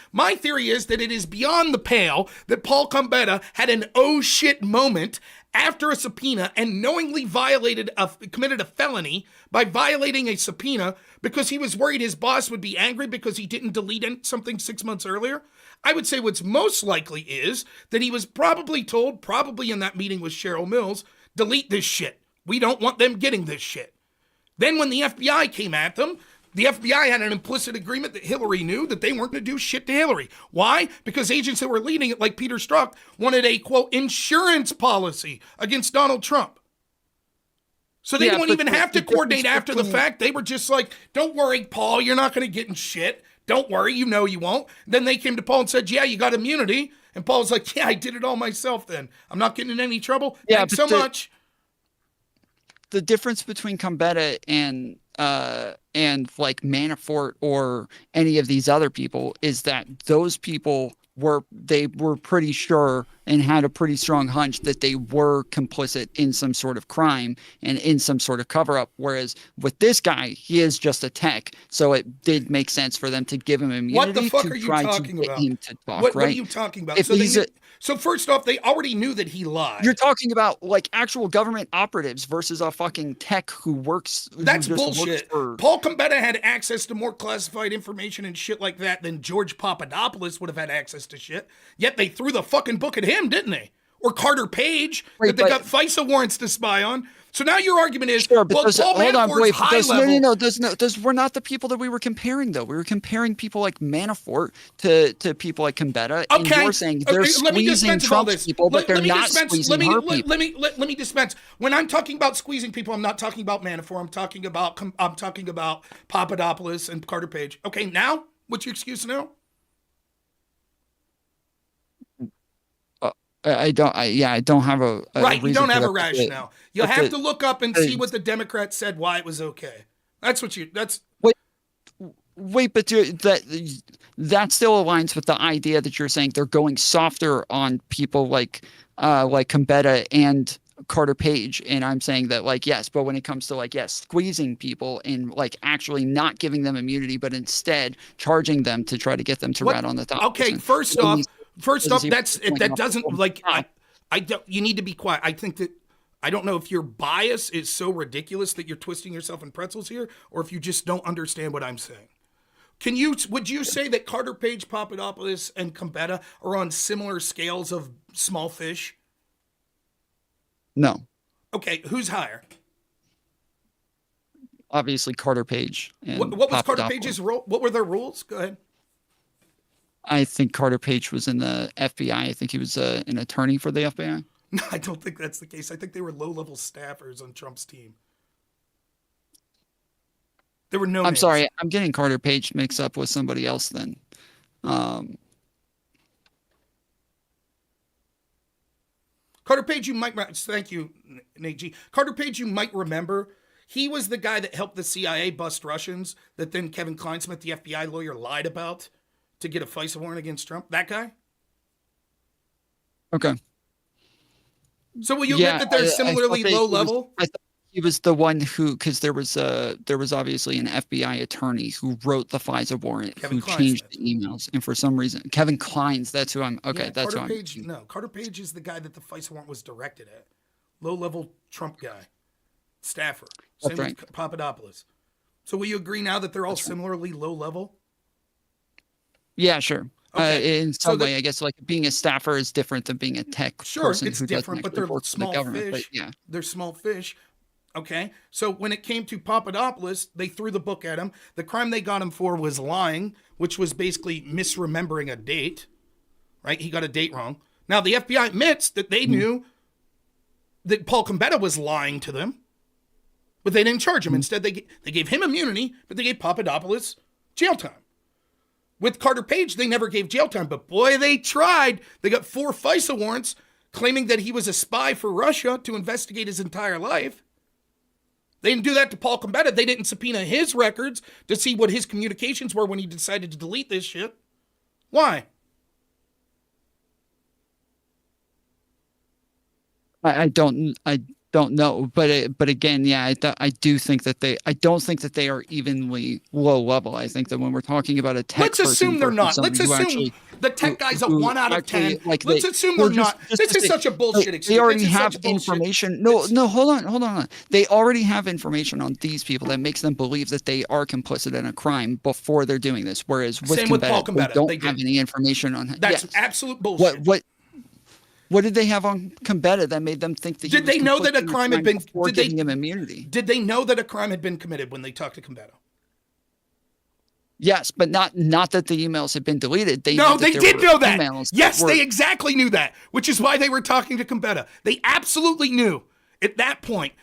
is that it is beyond the pale that Paul Gambetta had an oh shit moment after a subpoena and knowingly committed a felony by violating a subpoena because he was worried his boss would be angry because he didn't delete something 6 months earlier. I would say what's most likely is that he was probably told, probably in that meeting with Cheryl Mills, delete this shit. We don't want them getting this shit. Then when the FBI came at them, the FBI had an implicit agreement that Hillary knew that they weren't going to do shit to Hillary. Why? Because agents that were leading it, like Peter Strzok, wanted a, quote, insurance policy against Donald Trump. So they wouldn't even have to coordinate after the fact. They were just like, don't worry, Paul, you're not going to get in shit. Don't worry, you know you won't. Then they came to Paul and said, yeah, you got immunity. And Paul's like, yeah, I did it all myself then. I'm not getting in any trouble. Yeah, thanks so much. The difference between Gambetta and like Manafort or any of these other people is that those people were pretty sure and had a pretty strong hunch that they were complicit in some sort of crime and in some sort of cover-up. Whereas with this guy, he is just a tech. So it did make sense for them to give him immunity. What the fuck are you talking about? What are you talking about? So first off, they already knew that he lied. You're talking about like actual government operatives versus a fucking tech who works. That's bullshit. Paul Gambetta had access to more classified information and shit like that than George Papadopoulos would have had access to shit. Yet they threw the fucking book at him, didn't they? Or Carter Page, that they got FISA warrants to spy on. So now your argument is, well, Paul Manafort's high level. No, we're not the people that we were comparing, though. We were comparing people like Manafort to people like Gambetta. And you're saying they're squeezing Trump's people, but they're not squeezing her people. Let me dispense. When I'm talking about squeezing people, I'm not talking about Manafort. I'm talking about Papadopoulos and Carter Page. Okay, now? What's your excuse now? I don't have a right. You don't have a rationale. You'll have to look up and see what the Democrats said why it was okay. That's wait, but that still aligns with the idea that you're saying they're going softer on people like Gambetta and Carter Page, and I'm saying that like yes, but when it comes to like squeezing people and like actually not giving them immunity, but instead charging them to try to get them to rat on the top. Okay, first off, that doesn't like I don't. You need to be quiet. I think that I don't know if your bias is so ridiculous that you're twisting yourself in pretzels here, or if you just don't understand what I'm saying. Would you say that Carter Page, Papadopoulos, and Gambetta are on similar scales of small fish? No. Okay, who's higher? Obviously, Carter Page. And what was Carter Page's role? What were their rules? Go ahead. I think Carter Page was in the FBI. I think he was an attorney for the FBI. No, I don't think that's the case. I think they were low-level staffers on Trump's team. There were no names. Sorry. I'm getting Carter Page mixed up with somebody else then. Carter Page, you might... Thank you, Nate G. Carter Page, you might remember... He was the guy that helped the CIA bust Russians that then Kevin Kleinsmith, the FBI lawyer, lied about to get a FISA warrant against Trump. That guy? Okay. So will you admit that they're similarly low level? I thought he was the one who, because there was obviously an FBI attorney who wrote the FISA warrant, who changed the emails, and for some reason, Kevin Klein's. That's who I'm. Okay, that's Carter who I'm. Page, no, Carter Page is the guy that the FISA warrant was directed at. Low level Trump guy, staffer. Same with Papadopoulos. So will you agree now that they're all similarly low level? Yeah, sure. Okay. In some way, I guess like being a staffer is different than being a tech person. It's different, but they're small fish. But yeah. They're small fish. Okay. So when it came to Papadopoulos, they threw the book at him. The crime they got him for was lying, which was basically misremembering a date. Right? He got a date wrong. Now the FBI admits that they knew that Paul Gambetta was lying to them, but they didn't charge him. Instead, they gave him immunity, but they gave Papadopoulos jail time. With Carter Page, they never gave jail time, but boy, they tried. They got 4 FISA warrants claiming that he was a spy for Russia to investigate his entire life. They didn't do that to Paul Gambetta. They didn't subpoena his records to see what his communications were when he decided to delete this shit. Why? I don't know, but again, yeah, I do think that I don't think that they are evenly low level. I think that when we're talking about a tech, let's assume they're not. Let's assume the tech guy's a 1 out of 10. Let's assume they're not. This is such a bullshit excuse. They already have information. No, hold on. They already have information on these people that makes them believe that they are complicit in a crime before they're doing this. Whereas with Paul Gambetta, they don't have any information on him. That's absolute bullshit. What did they have on Gambetta that made them think that? Did they know that a crime had been? Did they give him immunity? Did they know that a crime had been committed when they talked to Gambetta? Yes, but not that the emails had been deleted. They did know that. Yes, they exactly knew that, which is why they were talking to Gambetta. They absolutely knew at that point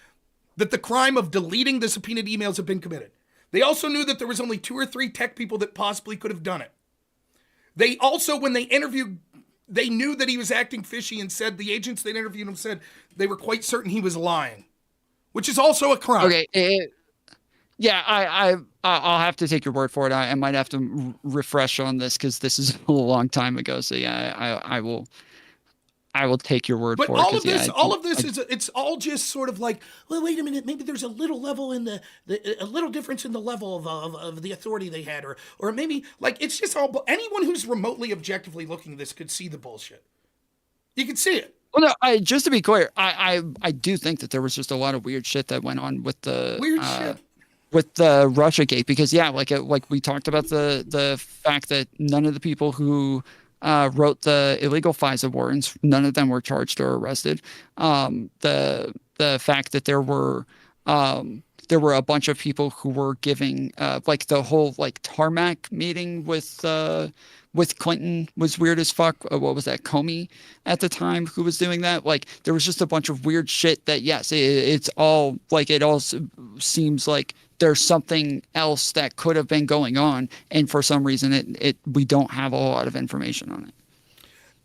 that the crime of deleting the subpoenaed emails had been committed. They also knew that there was only 2 or 3 tech people that possibly could have done it. They also, when they interviewed, they knew that he was acting fishy and said the agents that interviewed him said they were quite certain he was lying, which is also a crime. Okay. Yeah, I'll have to take your word for it. I might have to refresh on this because this is a long time ago. So yeah, I will take your word for it. But all of this is it's all just sort of like, well, wait a minute, maybe there's a little level in a little difference in the level of the authority they had, or maybe like it's just all. Anyone who's remotely objectively looking at this could see the bullshit. You can see it. Well, no, just to be clear, I do think that there was just a lot of weird shit that went on with the shit. With the Russiagate, because yeah, like we talked about the fact that none of the people who wrote the illegal FISA warrants, none of them were charged or arrested. The fact that there were a bunch of people who were giving like the whole like tarmac meeting with Clinton was weird as fuck. What was that, Comey at the time who was doing that? Like there was just a bunch of weird shit that yes, it's all like it all seems like there's something else that could have been going on, and for some reason we don't have a lot of information on it.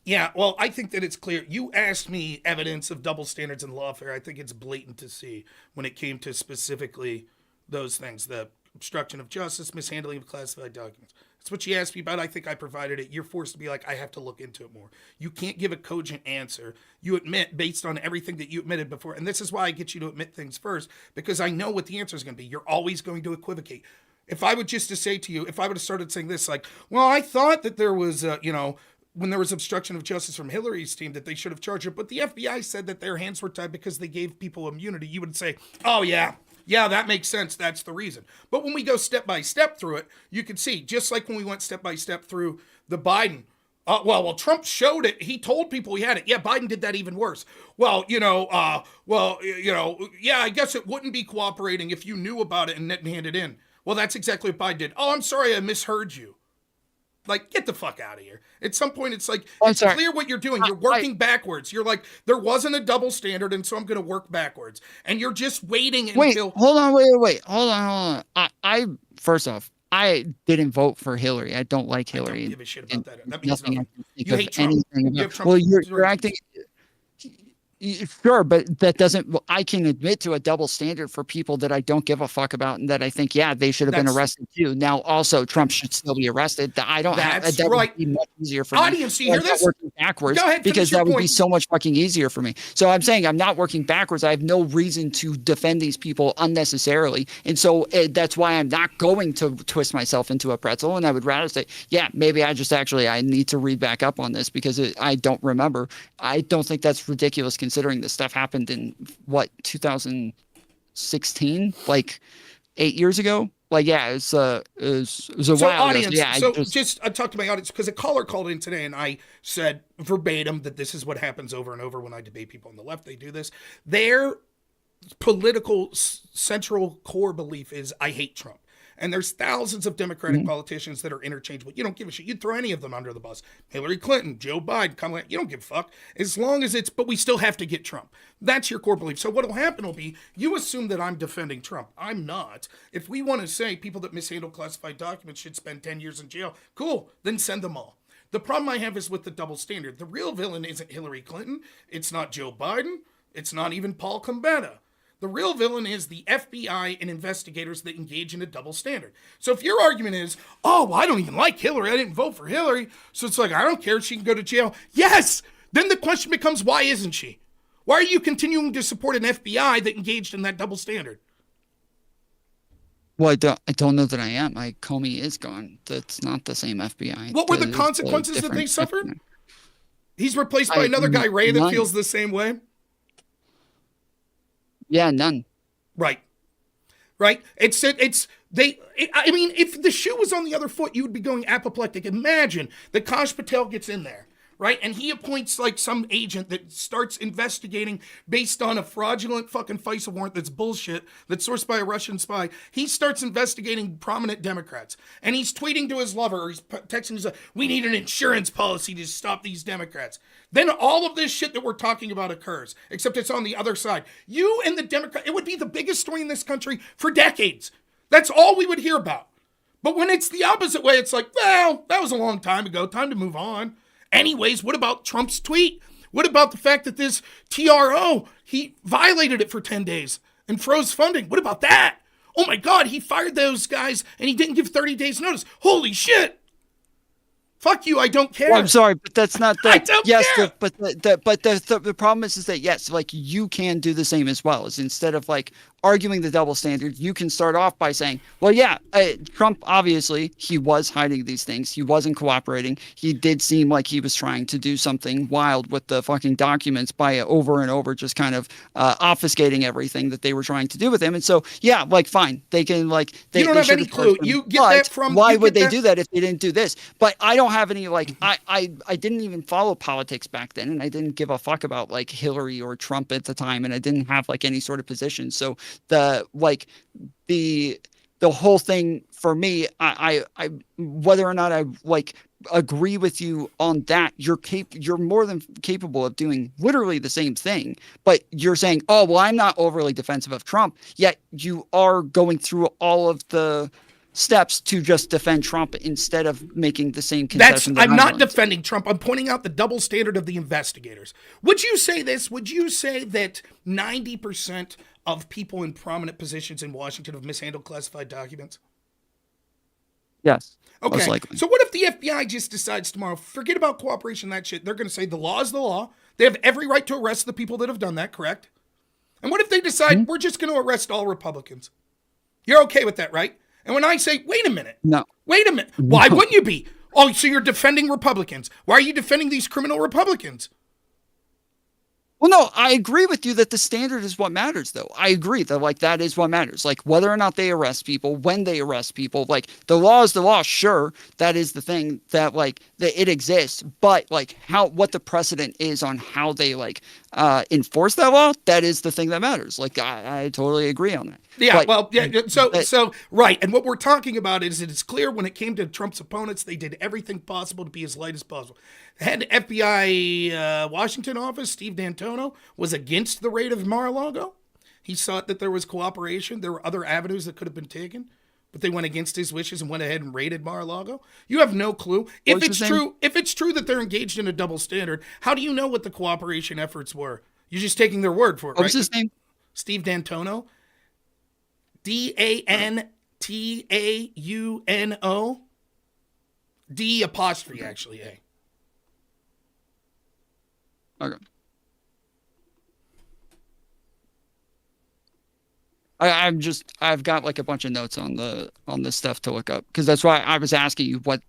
Yeah, well, I think that it's clear. You asked me evidence of double standards in lawfare. I think it's blatant to see when it came to specifically those things, the obstruction of justice, mishandling of classified documents. That's what you asked me about. I think I provided it. You're forced to be like, I have to look into it more. You can't give a cogent answer. You admit based on everything that you admitted before. And this is why I get you to admit things first, because I know what the answer is going to be. You're always going to equivocate. If I would just to say to you, if I would have started saying this, like, well, I thought that there was, when there was obstruction of justice from Hillary's team, that they should have charged her, but the FBI said that their hands were tied because they gave people immunity, you would say, oh, yeah, that makes sense. That's the reason. But when we go step by step through it, you can see, just like when we went step by step through the Biden, well, Trump showed it. He told people he had it. Yeah, Biden did that even worse. Well, yeah, I guess it wouldn't be cooperating if you knew about it and didn't hand it in. Well, that's exactly what Biden did. Oh, I'm sorry, I misheard you. Like, get the fuck out of here. At some point, it's like, it's clear what you're doing. You're working backwards. You're like, there wasn't a double standard, and so I'm going to work backwards. And you're just waiting until... Hold on. I first off, I didn't vote for Hillary. I don't like Hillary. I don't give a shit about that. That means nothing. You hate Trump. Well, you're acting... Sure, but that doesn't. Well, I can admit to a double standard for people that I don't give a fuck about, and that I think, yeah, they should have been arrested too. Now, also, Trump should still be arrested. I don't. That's that right. Would be much easier for Audience, me. you hear this? Working backwards, go ahead, because that would point. be so much fucking easier for me. So I'm saying I'm not working backwards. I have no reason to defend these people unnecessarily, and so that's why I'm not going to twist myself into a pretzel. And I would rather say, yeah, maybe I need to read back up on this because I don't remember. I don't think that's ridiculous considering this stuff happened in 2016, like 8 years ago. Like, yeah, it was a while audience, ago. Yeah, I talked to my audience because a caller called in today and I said verbatim that this is what happens over and over when I debate people on the left. They do this. Their political central core belief is I hate Trump. And there's thousands of Democratic politicians that are interchangeable. You don't give a shit. You'd throw any of them under the bus. Hillary Clinton, Joe Biden, Kamala. You don't give a fuck. As long as it's, but we still have to get Trump. That's your core belief. So what'll happen will be, you assume that I'm defending Trump. I'm not. If we want to say people that mishandle classified documents should spend 10 years in jail, cool, then send them all. The problem I have is with the double standard. The real villain isn't Hillary Clinton. It's not Joe Biden. It's not even Paul Combetta. The real villain is the FBI and investigators that engage in a double standard. So if your argument is, oh, well, I don't even like Hillary, I didn't vote for Hillary, so it's like, I don't care, she can go to jail. Yes! Then the question becomes, why isn't she? Why are you continuing to support an FBI that engaged in that double standard? Well, I don't know that I am. Comey is gone. That's not the same FBI. What were the consequences that they suffered? FBI. He's replaced by another guy, Ray, that feels the same way? Yeah, none. Right. I mean, if the shoe was on the other foot, you would be going apoplectic. Imagine that Kash Patel gets in there, right? And he appoints like some agent that starts investigating based on a fraudulent fucking FISA warrant that's bullshit, that's sourced by a Russian spy. He starts investigating prominent Democrats. And he's tweeting to his lover, or he's texting his lover, we need an insurance policy to stop these Democrats. Then all of this shit that we're talking about occurs, except it's on the other side. You and the Democrat, it would be the biggest story in this country for decades. That's all we would hear about. But when it's the opposite way, it's like, well, that was a long time ago. Time to move on. Anyways, what about Trump's tweet? What about the fact that this TRO, he violated it for 10 days and froze funding? What about that? Oh my God, he fired those guys and he didn't give 30 days notice. Holy shit. Fuck you, I don't care. Well, I'm sorry, but that's not the. I don't care. But the problem is that yes, like you can do the same as well. Is instead of like arguing the double standard, you can start off by saying, well, yeah, Trump obviously he was hiding these things. He wasn't cooperating. He did seem like he was trying to do something wild with the fucking documents by over and over, just kind of obfuscating everything that they were trying to do with him. And so, yeah, like fine, they can like they. You don't have any clue. You get that from. Why would they do that if they didn't do this? But I don't have any like I didn't even follow politics back then, and I didn't give a fuck about like Hillary or Trump at the time, and I didn't have like any sort of position. So the whole thing for me, I whether or not I like agree with you on that, you're more than capable of doing literally the same thing, but you're saying, oh well, I'm not overly defensive of Trump, yet you are going through all of the steps to just defend Trump instead of making the same concession. I'm not defending Trump. I'm pointing out the double standard of the investigators. Would you say this? Would you say that 90% of people in prominent positions in Washington have mishandled classified documents? Yes. Okay. Most likely. So what if the FBI just decides tomorrow, forget about cooperation, that shit. They're going to say the law is the law. They have every right to arrest the people that have done that, correct? And what if they decide we're just going to arrest all Republicans? You're okay with that, right? And when I say, wait a minute. No. Wait a minute. Why wouldn't you be? Oh, so you're defending Republicans. Why are you defending these criminal Republicans? Well, no, I agree with you that the standard is what matters, though. I agree that, like, that is what matters. Like, whether or not they arrest people, when they arrest people, like, the law is the law, sure, that is the thing that, like, that it exists. But, like, what the precedent is on how they, like, enforce that law, that is the thing that matters. Like, I totally agree on that. Yeah, but, well, yeah, so right. And what we're talking about is it's clear when it came to Trump's opponents, they did everything possible to be as light as possible. The head FBI Washington office, Steve D'Antonio, was against the raid of Mar-a-Lago. He thought that there was cooperation. There were other avenues that could have been taken, but they went against his wishes and went ahead and raided Mar-a-Lago. You have no clue. If it's true that they're engaged in a double standard, how do you know what the cooperation efforts were? You're just taking their word for it, right? What's his name? Steve D'Antonio. D'Antauno. D apostrophe, actually, A. Okay. I've got like a bunch of notes on this stuff to look up, because that's why I was asking you what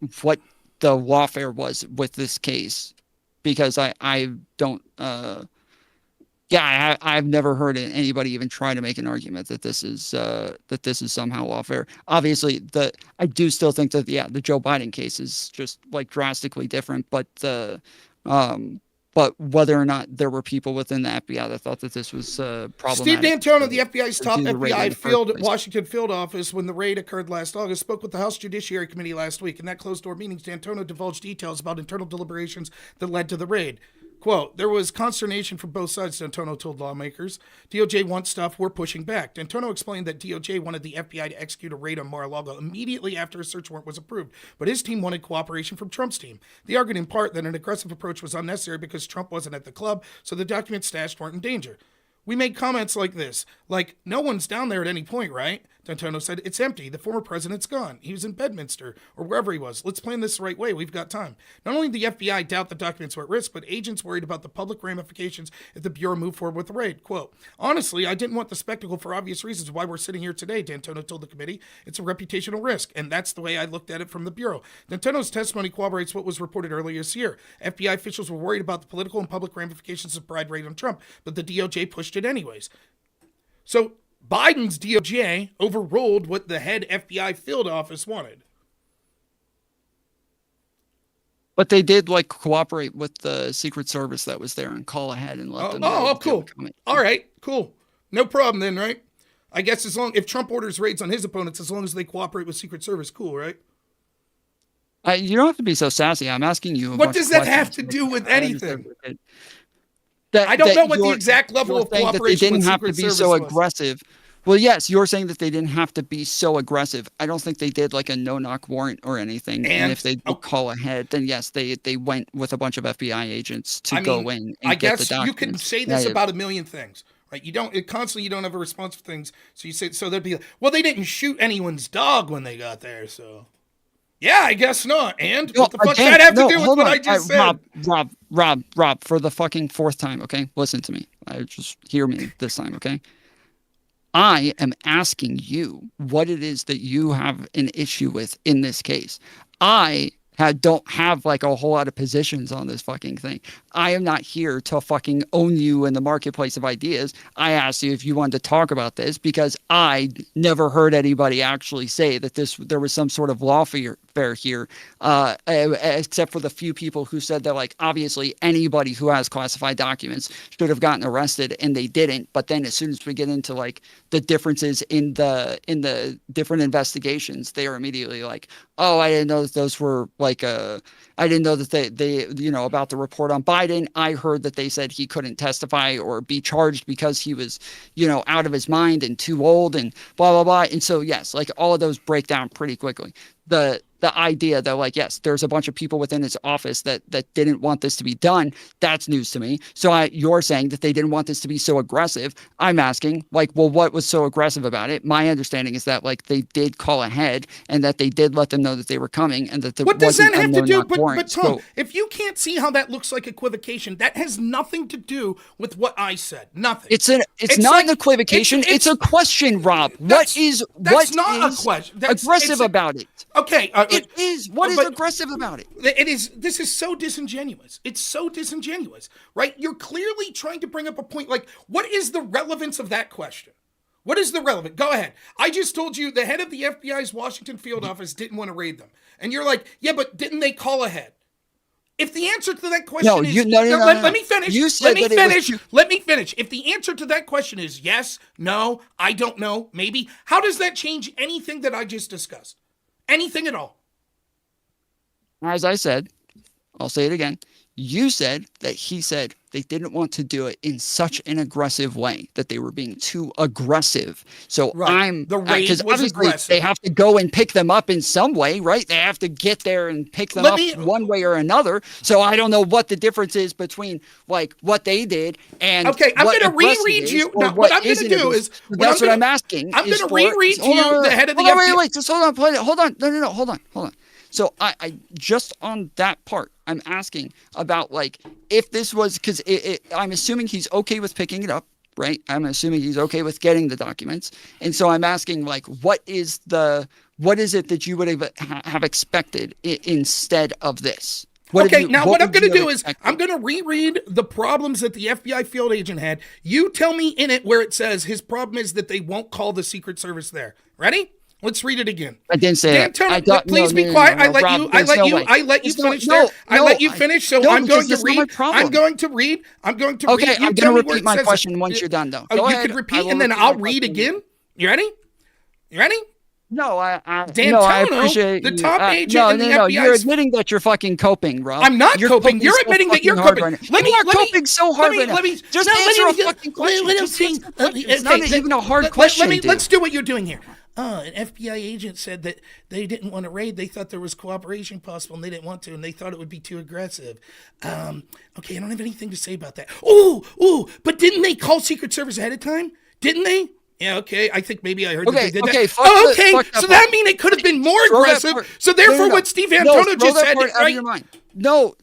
the lawfare was with this case, because I don't I've never heard anybody even try to make an argument that this is somehow lawfare. Obviously, I do still think that the Joe Biden case is just like drastically different, but but whether or not there were people within the FBI that thought that this was problematic. Steve D'Antona, the FBI's top do the raid in FBI the first place. Washington field office when the raid occurred last August, spoke with the House Judiciary Committee last week. In that closed-door meeting, D'Antona divulged details about internal deliberations that led to the raid. Quote, there was consternation from both sides, D'Antona told lawmakers. DOJ wants stuff, we're pushing back. D'Antona explained that DOJ wanted the FBI to execute a raid on Mar-a-Lago immediately after a search warrant was approved, but his team wanted cooperation from Trump's team. They argued in part that an aggressive approach was unnecessary because Trump wasn't at the club, so the documents stashed weren't in danger. We made comments like this, like, no one's down there at any point, right? D'Antona said, it's empty. The former president's gone. He was in Bedminster or wherever he was. Let's plan this the right way. We've got time. Not only did the FBI doubt the documents were at risk, but agents worried about the public ramifications if the Bureau moved forward with the raid. Quote, honestly, I didn't want the spectacle for obvious reasons why we're sitting here today, D'Antona told the committee. It's a reputational risk, and that's the way I looked at it from the Bureau. D'Antona's testimony corroborates what was reported earlier this year. FBI officials were worried about the political and public ramifications of the Pride raid on Trump, but the DOJ pushed it anyways. So Biden's DOJ overruled what the head FBI field office wanted. But they did like cooperate with the Secret Service that was there and call ahead and let them know. Oh, cool. All right, cool. No problem then, right? I guess if Trump orders raids on his opponents, as long as they cooperate with Secret Service, cool, right? You don't have to be so sassy. I'm asking you. What does that have to do with anything? I don't know what the exact level of cooperation with Secret Service was. They didn't have to be so aggressive. Well, yes, you're saying that they didn't have to be so aggressive. I don't think they did like a no-knock warrant or anything. And if they did call ahead, then yes, they went with a bunch of FBI agents to go in and get the documents. I guess you can say this about a million things, right? You don't have a response for things. So you say, so they'd be like, well, they didn't shoot anyone's dog when they got there, so. Yeah, I guess not. And what the fuck does that have to do with what I just said? Rob, for the fucking fourth time, okay? Listen to me. Just hear me this time, okay? I am asking you what it is that you have an issue with in this case. I don't have like a whole lot of positions on this fucking thing. I am not here to fucking own you in the marketplace of ideas. I asked you if you wanted to talk about this because I never heard anybody actually say that there was some sort of lawfare here, except for the few people who said that, like, obviously anybody who has classified documents should have gotten arrested and they didn't. But then as soon as we get into like the differences in the different investigations, they are immediately like, oh, I didn't know that those were like I didn't know that they about the report on Biden. I heard that they said he couldn't testify or be charged because he was, out of his mind and too old and blah, blah, blah. And so, yes, like all of those break down pretty quickly. The idea that, like, yes, there's a bunch of people within his office that didn't want this to be done, that's news to me. So you're saying that they didn't want this to be so aggressive. I'm asking, like, well, what was so aggressive about it? My understanding is that, like, they did call ahead and that they did let them know that they were coming and that there what does that have to do? But Tom, so, if you can't see how that looks like equivocation, that has nothing to do with what I said. Nothing. It's not like, an equivocation. It's a question, Rob. What is a question. Aggressive about it? Okay. It is. What is aggressive about it? It is. This is so disingenuous. It's so disingenuous, right? You're clearly trying to bring up a point. Like, what is the relevance of that question? What is the relevant? Go ahead. I just told you the head of the FBI's Washington field office didn't want to raid them. And you're like, yeah, but didn't they call ahead? If the answer to that question let me finish. Let me finish. If the answer to that question is yes, no, I don't know, maybe, how does that change anything that I just discussed? Anything at all? As I said, I'll say it again. You said that he said they didn't want to do it in such an aggressive way, that they were being too aggressive. So right. The raid was obviously aggressive. They have to go and pick them up in some way, right? They have to get there and pick them up one way or another. So I don't know what the difference is between like what they did and okay. I'm going to reread you. No, what I'm going to do is that's what I'm asking. I'm going to reread you the head of the FBI. Wait, just hold on. Hold on. No. Hold on. So I just on that part, I'm asking about like if this was because I'm assuming he's okay with picking it up, right? I'm assuming he's okay with getting the documents, and so I'm asking like what is it that you would have expected instead of this? What I'm going to do is I'm going to reread the problems that the FBI field agent had. You tell me in it where it says his problem is that they won't call the Secret Service there. Ready? Let's read it again. I didn't say that. D'Antonio, please be quiet. I let you. I let you finish there. I let you finish. So I'm going to read. I'm going to read. I'm going to read. Okay, I'm going to repeat my question once you're done, though. Oh, you could repeat, and then I'll read again. You ready? You ready? No, I appreciate the top agent in the FBI. You're admitting that you're fucking coping, Rob. I'm not coping. You're admitting that you're coping. You're coping so hard right now. Just answer a fucking question. It's not even a hard question. Let's do what you're doing here. An FBI agent said that they didn't want to raid. They thought there was cooperation possible, and they didn't want to, and they thought it would be too aggressive. Okay, I don't have anything to say about that. Ooh, but didn't they call Secret Service ahead of time? Didn't they? Yeah, okay. I think maybe I heard that they did that. Okay. So that means it could have been more aggressive. So therefore, what Steve Antonio just said, right? No.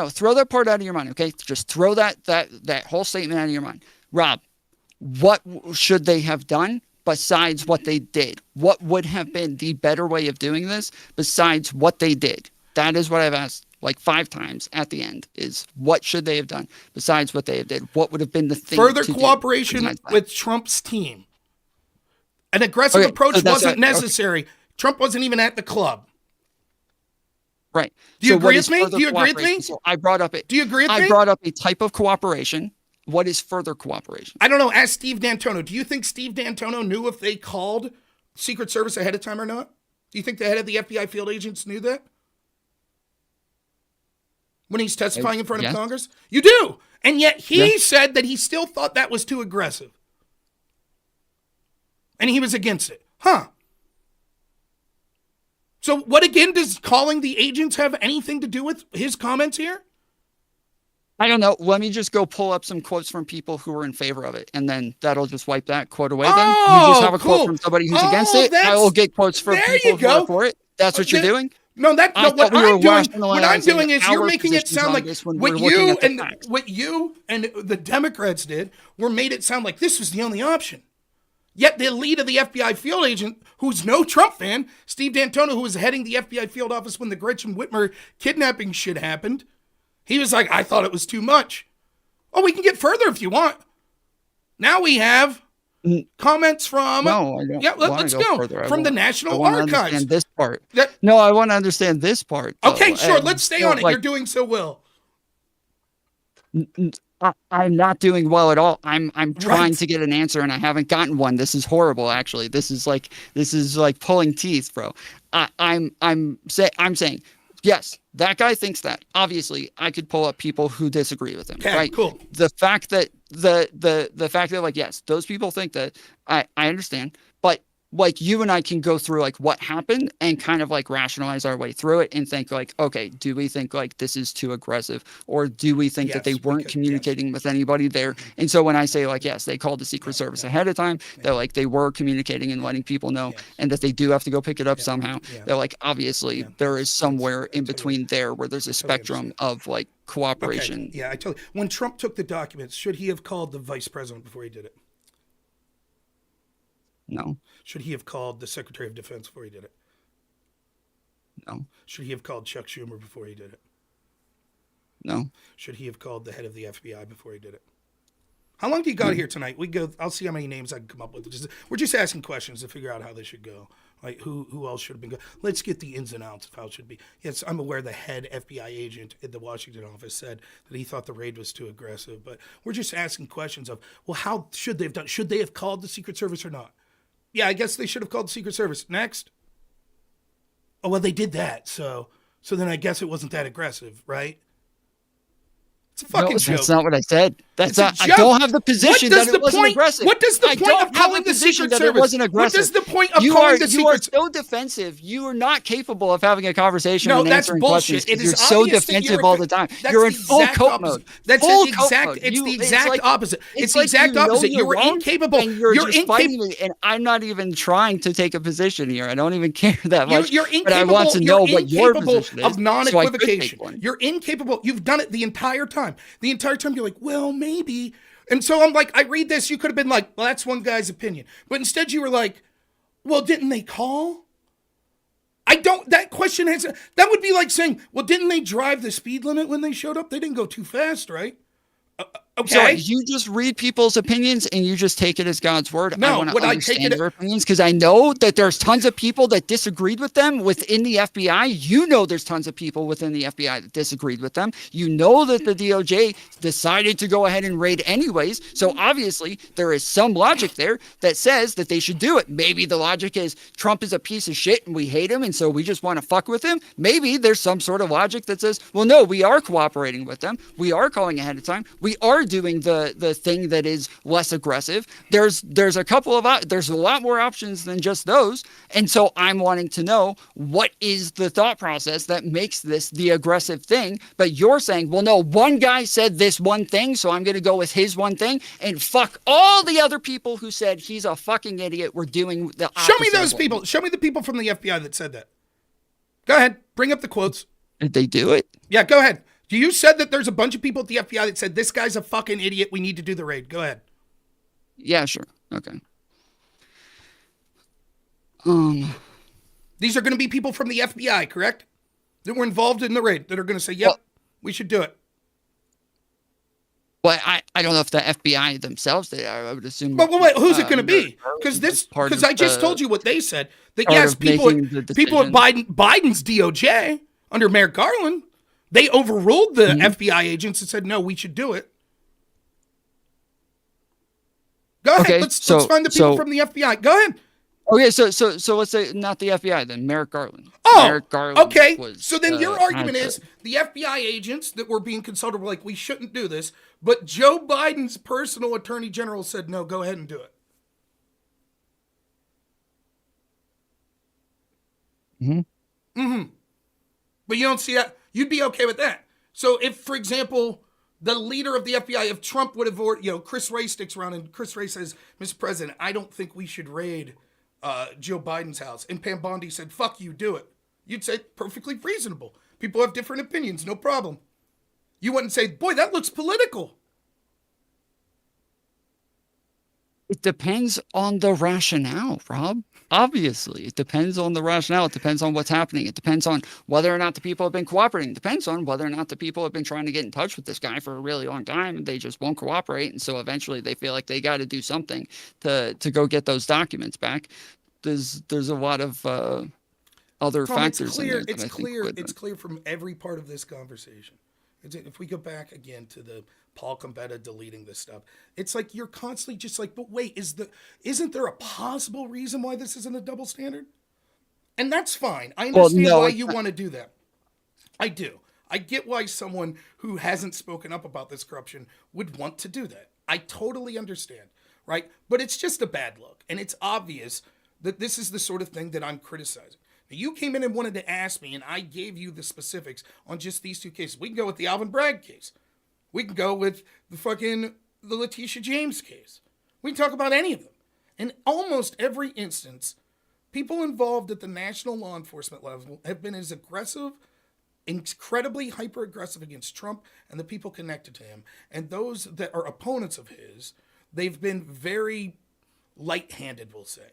Throw that part out of your mind, okay? Just throw that whole statement out of your mind. Rob, what should they have done besides what they did? What would have been the better way of doing this besides what they did? That is what I've asked like 5 times at the end, is what should they have done besides what they did? What would have been the thing further cooperation with Trump's team? An aggressive approach wasn't necessary. Okay. Trump wasn't even at the club. Right. Do you agree with me? Do you agree with me? So I brought up it. Do you agree with me? I brought up a type of cooperation. What is further cooperation? I don't know. Ask Steve D'Antonio. Do you think Steve D'Antonio knew if they called Secret Service ahead of time or not? Do you think the head of the FBI field agents knew that? When he's testifying in front of Congress? You do. And yet he said that he still thought that was too aggressive. And he was against it. Huh. So what, again, does calling the agents have anything to do with his comments here? I don't know. Let me just go pull up some quotes from people who were in favor of it, and then that'll just wipe that quote away then. You just have a quote from somebody who's against it. I will get quotes from people who are for it. That's what you're doing? No, what I'm doing is you're making it sound like what you and the Democrats did were made it sound like this was the only option. Yet the lead of the FBI field agent, who's no Trump fan, Steve D'Antonio, who was heading the FBI field office when the Gretchen Whitmer kidnapping shit happened, he was like, I thought it was too much. Oh, we can get further if you want. Now we have comments from... No, I don't. Yeah, let's go. From the National Archives. I want to understand this part. I want to understand this part. Okay, sure. Let's stay on it. You're doing so well. I'm not doing well at all. I'm trying to get an answer and I haven't gotten one. This is horrible, actually. This is like pulling teeth, bro. I'm saying, yes, that guy thinks that. Obviously, I could pull up people who disagree with him. Okay, right? Cool. The fact that the fact that, like, yes, those people think that, I understand, but like you and I can go through like what happened and kind of like rationalize our way through it and think like, okay, do we think like this is too aggressive, or do we think that they weren't communicating with anybody there? And so when I say like, yes, they called the Secret Service ahead of time, they're like, they were communicating and letting people know, and that they do have to go pick it up somehow. They're like, obviously there is somewhere in between there where there's a spectrum of like cooperation. Okay. Yeah, I told you. When Trump took the documents, should he have called the vice president before he did it? No. Should he have called the Secretary of Defense before he did it? No. Should he have called Chuck Schumer before he did it? No. Should he have called the head of the FBI before he did it? How long do you got here tonight? I'll see how many names I can come up with. We're just asking questions to figure out how this should go. Like who else should have been good? Let's get the ins and outs of how it should be. Yes, I'm aware the head FBI agent at the Washington office said that he thought the raid was too aggressive, but we're just asking questions of, well, how should they have done? Should they have called the Secret Service or not? Yeah, I guess they should have called the Secret Service. Next. Oh, well, they did that. So then I guess it wasn't that aggressive, right? It's a fucking joke. That's not what I said. I don't have the position that it wasn't aggressive. What does the point of calling the Secret Service? What does the point of calling the Secret Service? You are so defensive. You are not capable of having a conversation and answering questions. You're so defensive all the time. You're in full cope mode. That's the exact opposite. It's the exact opposite. You're incapable. You're incapable. And I'm not even trying to take a position here. I don't even care that much. But I want to know what your position is. Of non-equivocation. You're incapable. You've done it the entire time. The entire time you're like, well, maybe. And so I'm like, I read this, you could have been like, well, that's one guy's opinion. But instead you were like, well, didn't they call? That question that would be like saying, well, didn't they drive the speed limit when they showed up? They didn't go too fast, right? Okay. you just read people's opinions and you just take it as God's word. No, I want what to I take understand it- their opinions because I know that there's tons of people that disagreed with them within the FBI. You know, there's tons of people within the FBI that disagreed with them. You know that the DOJ decided to go ahead and raid anyways. So obviously there is some logic there that says that they should do it. Maybe the logic is Trump is a piece of shit and we hate him and so we just want to fuck with him. Maybe there's some sort of logic that says, well, no, we are cooperating with them. We are calling ahead of time. We are doing the thing that is less aggressive. There's a couple of there's a lot more options than just those. And so I'm wanting to know what is the thought process that makes this the aggressive thing. But you're saying, well, no, one guy said this one thing, so I'm going to go with his one thing and fuck all the other people who said he's a fucking idiot. We're doing the opposite. Show me those people. Show me the people from the FBI that said that. Go ahead. Bring up the quotes. Did they do it? Yeah, go ahead. You said that there's a bunch of people at the FBI that said this guy's a fucking idiot. We need to do the raid. Go ahead. Yeah, sure. Okay. These are going to be people from the FBI, correct? That were involved in the raid that are going to say, yep, we should do it. Well, I don't know if the FBI themselves did. I would assume. But wait, who's it going to be? Because I just told you what they said. That yes, people at Biden's DOJ under Merrick Garland, they overruled the FBI agents and said, no, we should do it. Go ahead. Okay, Let's find the people from the FBI. Go ahead. Okay, so let's say not the FBI then, Merrick Garland. Oh, Merrick Garland okay. Was, so then your argument is the FBI agents that were being consulted were like, we shouldn't do this, but Joe Biden's personal attorney general said, no, go ahead and do it. But you don't see that. You'd be okay with that. So if, for example, the leader of the FBI, if Trump would have, Chris Wray sticks around and Chris Wray says, Mr. President, I don't think we should raid Joe Biden's house. And Pam Bondi said, fuck you, do it. You'd say, perfectly reasonable. People have different opinions, no problem. You wouldn't say, boy, that looks political. It depends on the rationale, Rob. Obviously, it depends on the rationale. It depends on what's happening. It depends on whether or not the people have been cooperating. It depends on whether or not the people have been trying to get in touch with this guy for a really long time and they just won't cooperate. And so eventually they feel like they got to do something to go get those documents back. There's a lot of other factors. It's clear from every part of this conversation. If we go back again to the Paul Combetta deleting this stuff, it's like you're constantly just like, but wait, isn't there a possible reason why this isn't a double standard? And that's fine. I understand why you want to do that. I do. I get why someone who hasn't spoken up about this corruption would want to do that. I totally understand, right? But it's just a bad look. And it's obvious that this is the sort of thing that I'm criticizing. Now, you came in and wanted to ask me, and I gave you the specifics on just these two cases. We can go with the Alvin Bragg case. We can go with the Letitia James case. We can talk about any of them. In almost every instance, people involved at the national law enforcement level have been as aggressive, incredibly hyper-aggressive against Trump and the people connected to him. And those that are opponents of his, they've been very light-handed, we'll say.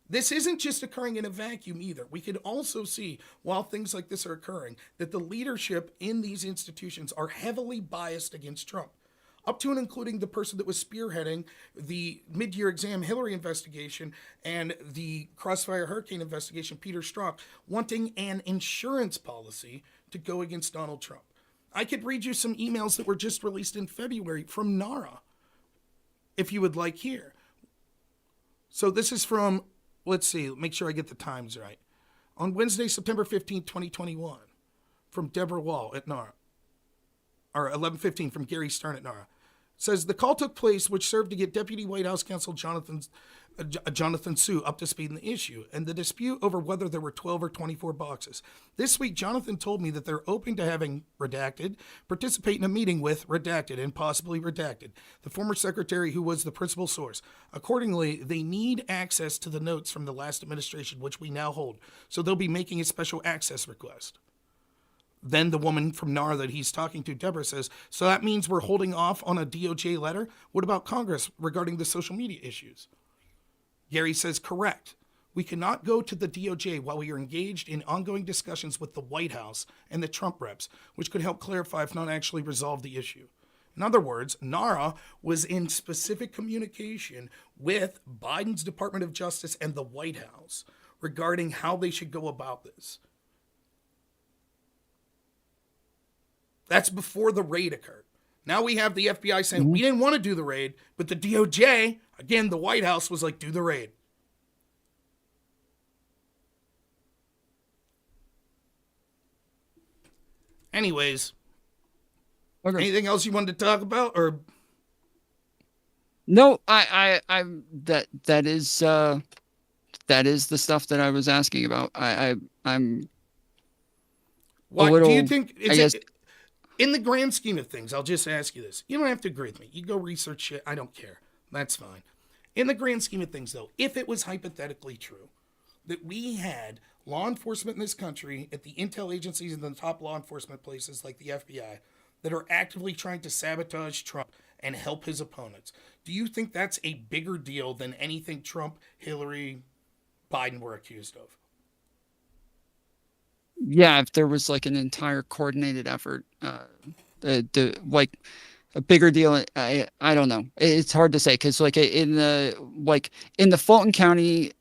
This isn't just occurring in a vacuum either. We could also see, while things like this are occurring, that the leadership in these institutions are heavily biased against Trump, up to and including the person that was spearheading the mid-year exam Hillary investigation and the Crossfire Hurricane investigation, Peter Strzok, wanting an insurance policy to go against Donald Trump. I could read you some emails that were just released in February from NARA, if you would like here. So this is from... Let's see, make sure I get the times right. On Wednesday, September 15th, 2021, from Deborah Wall at NARA, or 11:15 from Gary Stern at NARA, says the call took place, which served to get Deputy White House Counsel Jonathan Sue up to speed in the issue, and the dispute over whether there were 12 or 24 boxes. This week, Jonathan told me that they're open to having Redacted participate in a meeting with Redacted and possibly Redacted, the former secretary who was the principal source. Accordingly, they need access to the notes from the last administration, which we now hold, so they'll be making a special access request. Then the woman from NARA that he's talking to, Deborah, says, so that means we're holding off on a DOJ letter? What about Congress regarding the social media issues? Gary says, correct. We cannot go to the DOJ while we are engaged in ongoing discussions with the White House and the Trump reps, which could help clarify if not actually resolve the issue. In other words, NARA was in specific communication with Biden's Department of Justice and the White House regarding how they should go about this. That's before the raid occurred. Now we have the FBI saying, we didn't want to do the raid, but the DOJ, again, the White House was like, do the raid. Anyways, Okay. anything else you wanted to talk about? Or No, that is the stuff that I was asking about. I'm what little, do you think? I guess, In the grand scheme of things, I'll just ask you this. You don't have to agree with me. You go research shit. I don't care. That's fine. In the grand scheme of things, though, if it was hypothetically true that we had law enforcement in this country at the intel agencies and the top law enforcement places like the FBI that are actively trying to sabotage Trump and help his opponents, do you think that's a bigger deal than anything Trump, Hillary, Biden were accused of? yeah, if there was like an entire coordinated effort, like a bigger deal. I don't know. It's hard to say because in the Fulton County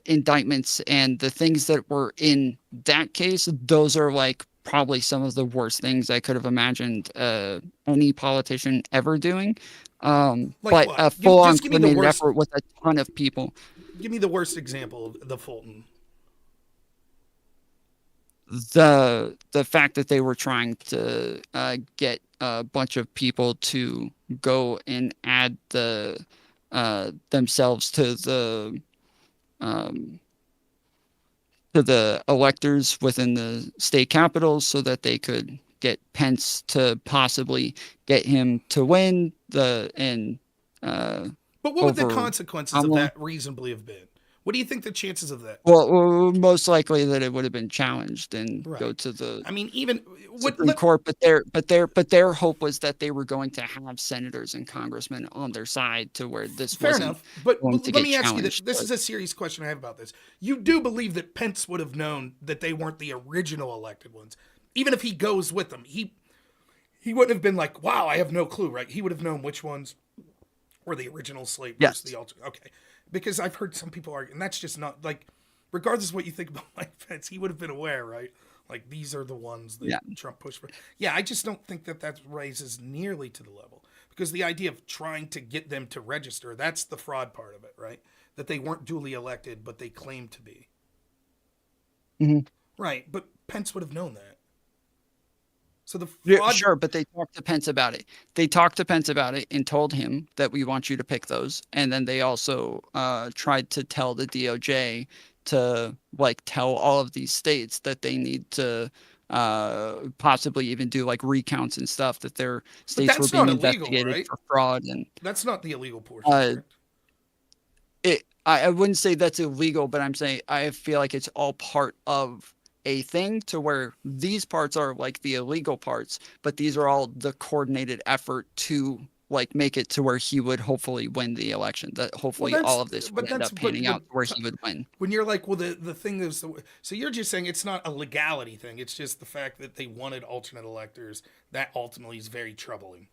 indictments and the things that were in that case, those are like probably some of the worst things I could have imagined any politician ever doing. Like but what? a full-on Just give me the coordinated worst. effort with a ton of people. Give me the worst example of the Fulton. The fact that they were trying to get a bunch of people to go and add themselves um, to the electors within the state capitals so that they could get Pence to possibly get him to win But what would the over consequences of Kamala. that reasonably have been? What do you think the chances of that? Well, most likely that it would have been challenged and go Right. to the I mean, even Supreme Court, but their hope was that they were going to have senators and congressmen on their side to where this fair wasn't enough. But going to let get me ask you this. challenged. This But is a serious question I have about this. You do believe that Pence would have known that they weren't the original elected ones, even if he goes with them. He wouldn't have been like, "Wow, I have no clue." Right? He would have known which ones were the original slate versus yes, the alternate. Okay, because I've heard some people argue, and that's just not like, regardless of what you think about Mike Pence, he would have been aware, right? Like these are the ones that yeah, Trump pushed for. Yeah, I just don't think that raises nearly to the level because the idea of trying to get them to register, that's the fraud part of it, right? That they weren't duly elected, but they claimed to be. hmm Right, but Pence would have known that. So the yeah, fraud. sure. But they talked to Pence about it. They talked to Pence about it and told him that we want you to pick those. And then they also tried to tell the DOJ to like tell all of these states that they need to possibly even do like recounts and stuff that their But states were that's not being illegal, investigated right? for fraud and That's not the illegal portion, uh, correct? I wouldn't say that's illegal, but I'm saying I feel like it's all part of a thing to where these parts are like the illegal parts, but these are all the coordinated effort to like make it to where he would hopefully win the election. That Well, hopefully all that's of this but would end that's up panning but out to where he would win. when you're like, well, the thing is, so you're just saying it's not a legality thing. It's just the fact that they wanted alternate electors that ultimately is very troubling.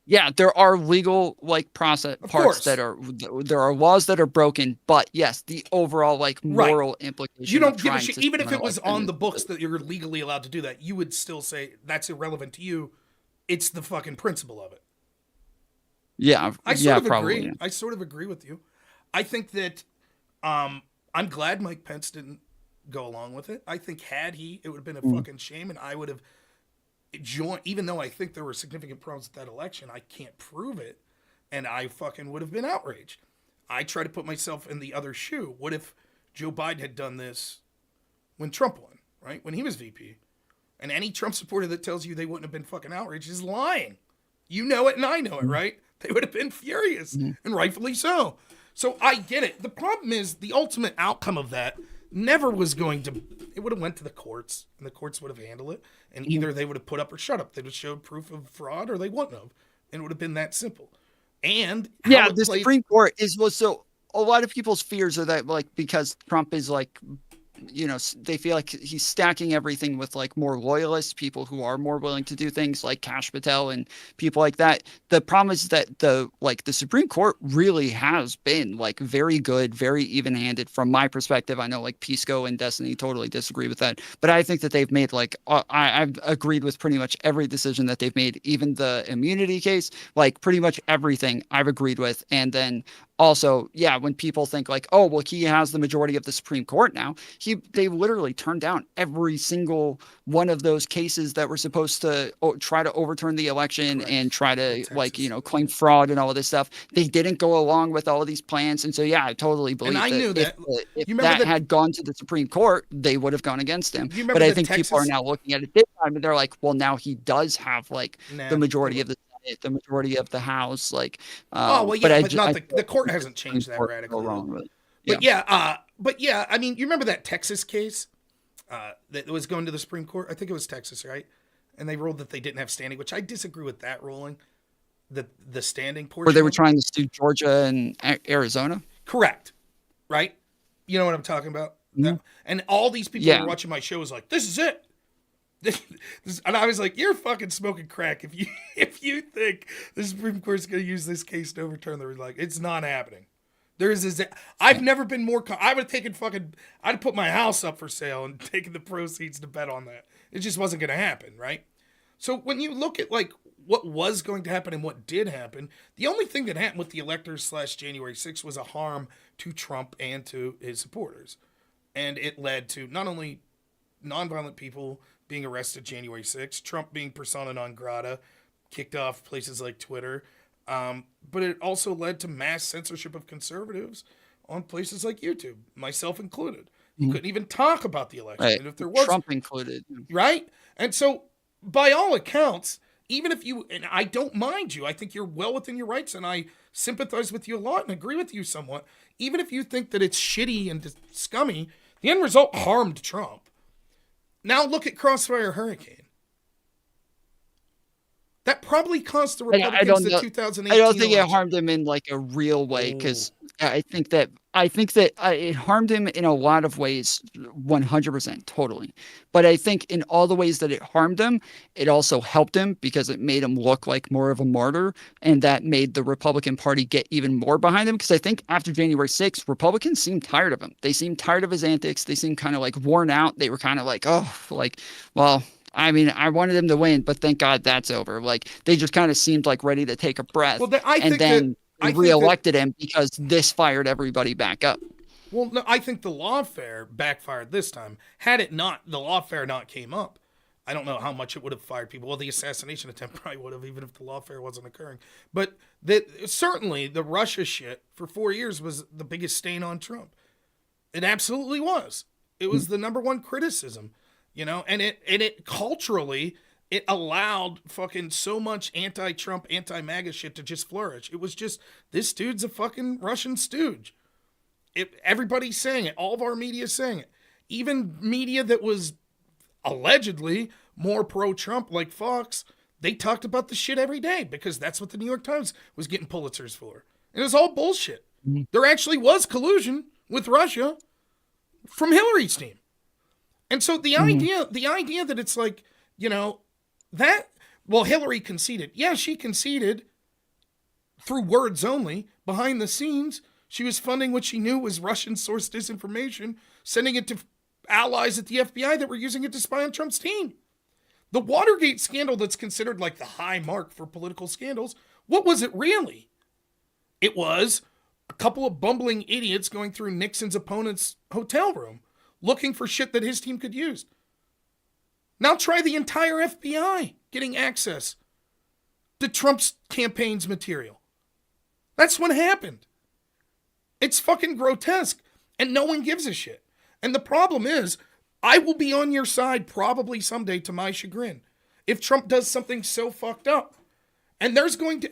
Yeah, there are legal like process Of parts course, there are laws that are broken, but yes, the overall like right. moral You implication of don't give a trying shit. to Even steal if an it was election on the is books that you're legally allowed to do that, you would still say that's irrelevant to you. It's the fucking principle of it. yeah, I sort yeah, of probably. agree. Yeah. I sort of agree with you. I think that I'm glad Mike Pence didn't go along with it. I think had he, it would have been a Mm. fucking shame, and I would have joined. Even though I think there were significant problems with that election, I can't prove it, and I fucking would have been outraged. I try to put myself in the other shoe. What if Joe Biden had done this when Trump won, right? When he was VP, and any Trump supporter that tells you they wouldn't have been fucking outraged is lying. You know it, and I know it, right? They would have been furious, Mhm. and rightfully so. So I get it. The problem is the ultimate outcome of that never was going to. It would have went to the courts, and the courts would have handled it, and either they would have put up or shut up. They would have showed proof of fraud, or they wouldn't have, and it would have been that simple. And how Yeah, it the played. Supreme Court is well, so a lot of people's fears are that like because Trump is like they feel like he's stacking everything with like more loyalists, people who are more willing to do things like Kash Patel and people like that. The problem is that the Supreme Court really has been like very good, very even-handed from my perspective. I know like Pisco and Destiny totally disagree with that, but I think that they've made like I've agreed with pretty much every decision that they've made, even the immunity case, like pretty much everything I've agreed with. And then also, yeah, when people think like, oh, well, he has the majority of the Supreme Court now, they literally turned down every single one of those cases that were supposed to try to overturn the election. Correct. And try to claim fraud and all of this stuff. They didn't go along with all of these plans. And so, yeah, I totally believe and I knew that if that had gone to the Supreme Court, they would have gone against him. But I think people are now looking at it this time and they're like, well, now he does have like the majority of the the majority of the House, like. The court hasn't changed that radically. But yeah, I mean, you remember that Texas case that was going to the Supreme Court? I think it was Texas, right? And they ruled that they didn't have standing, which I disagree with that ruling. The standing portion. Where they were trying to sue Georgia and Arizona. Correct, right? You know what I'm talking about. Mm-hmm. And all these people who were watching my show was like, "This is it." And I was like, "You're fucking smoking crack if you think the Supreme Court's going to use this case to overturn the like, it's not happening." I've never been more. I would have taken I'd put my house up for sale and taken the proceeds to bet on that. It just wasn't going to happen, right? So when you look at like what was going to happen and what did happen, the only thing that happened with the electors / January 6th was a harm to Trump and to his supporters, and it led to not only nonviolent people being arrested January 6th, Trump being persona non grata, kicked off places like Twitter. But it also led to mass censorship of conservatives on places like YouTube, myself included. You couldn't even talk about the election. Right. And if there was Trump included. Right? And so by all accounts, even if and I don't mind you, I think you're well within your rights and I sympathize with you a lot and agree with you somewhat. Even if you think that it's shitty and scummy, the end result harmed Trump. Now look at Crossfire Hurricane. That probably cost the Republicans the 2018 I don't think election. It harmed him in like a real way because I think that it harmed him in a lot of ways, 100%, totally. But I think in all the ways that it harmed him, it also helped him because it made him look like more of a martyr, and that made the Republican Party get even more behind him. Because I think after January 6th, Republicans seemed tired of him. They seemed tired of his antics. They seemed kind of like worn out. They were kind of like, well. I mean, I wanted him to win, but thank God that's over. Like, they just kind of seemed like ready to take a breath. I reelected him because this fired everybody back up. Well, no, I think the lawfare backfired this time. Had it not, the lawfare not came up, I don't know how much it would have fired people. Well, the assassination attempt probably would have, even if the lawfare wasn't occurring. But certainly the Russia shit for 4 years was the biggest stain on Trump. It absolutely was. It was the number one criticism. And it culturally, it allowed fucking so much anti-Trump, anti-MAGA shit to just flourish. It was just, this dude's a fucking Russian stooge. Everybody's saying it. All of our media is saying it. Even media that was allegedly more pro-Trump, like Fox, they talked about the shit every day because that's what the New York Times was getting Pulitzers for. And it was all bullshit. Mm-hmm. There actually was collusion with Russia from Hillary's team. And so the idea that it's like, Hillary conceded. Yeah, she conceded through words only. Behind the scenes, she was funding what she knew was Russian source disinformation, sending it to allies at the FBI that were using it to spy on Trump's team. The Watergate scandal that's considered like the high mark for political scandals, what was it really? It was a couple of bumbling idiots going through Nixon's opponent's hotel room, looking for shit that his team could use. Now try the entire FBI getting access to Trump's campaign's material. That's what happened. It's fucking grotesque, and no one gives a shit. And the problem is, I will be on your side probably someday to my chagrin if Trump does something so fucked up. And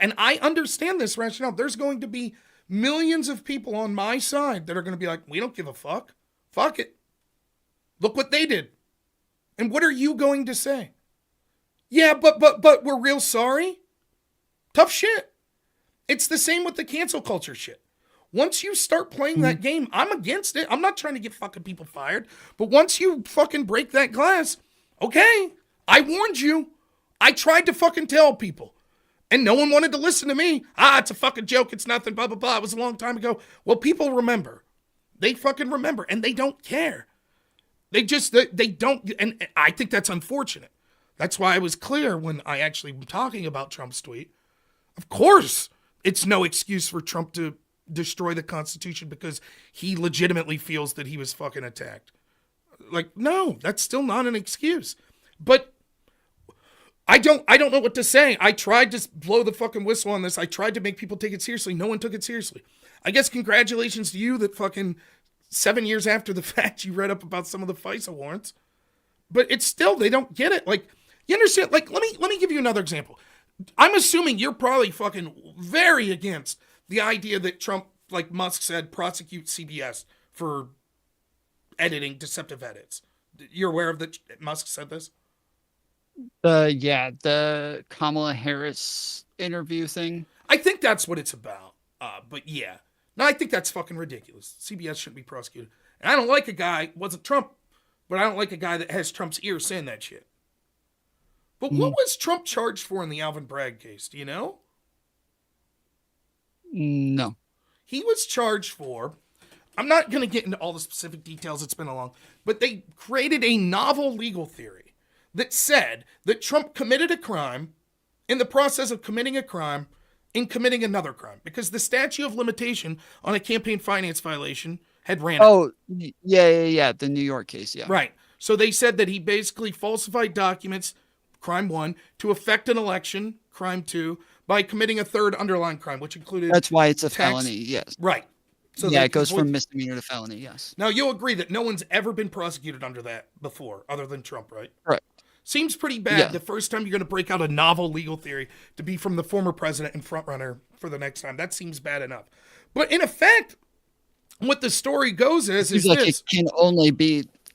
and I understand this rationale, there's going to be millions of people on my side that are going to be like, we don't give a fuck. Fuck it. Look what they did. And what are you going to say? Yeah, but we're real sorry. Tough shit. It's the same with the cancel culture shit. Once you start playing that game, I'm against it. I'm not trying to get fucking people fired. But once you fucking break that glass, okay, I warned you. I tried to fucking tell people. And no one wanted to listen to me. It's a fucking joke. It's nothing, blah, blah, blah. It was a long time ago. Well, people remember. They fucking remember. And they don't care. They don't. And I think that's unfortunate. That's why I was clear when I actually was talking about Trump's tweet. Of course, it's no excuse for Trump to destroy the Constitution because he legitimately feels that he was fucking attacked. Like, no, that's still not an excuse. But I don't know what to say. I tried to blow the fucking whistle on this. I tried to make people take it seriously. No one took it seriously. I guess congratulations to you that fucking 7 years after the fact you read up about some of the FISA warrants. But it's still, they don't get it. Like, you understand? Like, let me give you another example. I'm assuming you're probably fucking very against the idea that Trump, like Musk said, prosecute CBS for editing deceptive edits. You're aware of that Musk said this? The Kamala Harris interview thing. I think that's what it's about. But yeah. No, I think that's fucking ridiculous. CBS shouldn't be prosecuted. And I don't like a guy, wasn't Trump, but I don't like a guy that has Trump's ear saying that shit. But what was Trump charged for in the Alvin Bragg case? Do you know? No. He was charged for, I'm not going to get into all the specific details, it's been a long, but they created a novel legal theory that said that Trump committed a crime in the process of committing a crime in committing another crime because the statute of limitation on a campaign finance violation had ran out. Oh, yeah. The New York case, yeah. Right. So they said that he basically falsified documents, crime 1, to affect an election, crime 2, by committing a third underlying crime, which included That's why it's a tax. felony, yes. Right. So yeah, it goes from misdemeanor to felony, yes. Now, you'll agree that no one's ever been prosecuted under that before, other than Trump, right? Right. Seems pretty bad the first time you're going to break out a novel legal theory to be from the former president and frontrunner for the next time. That seems bad enough. But in effect, what the story goes is like this.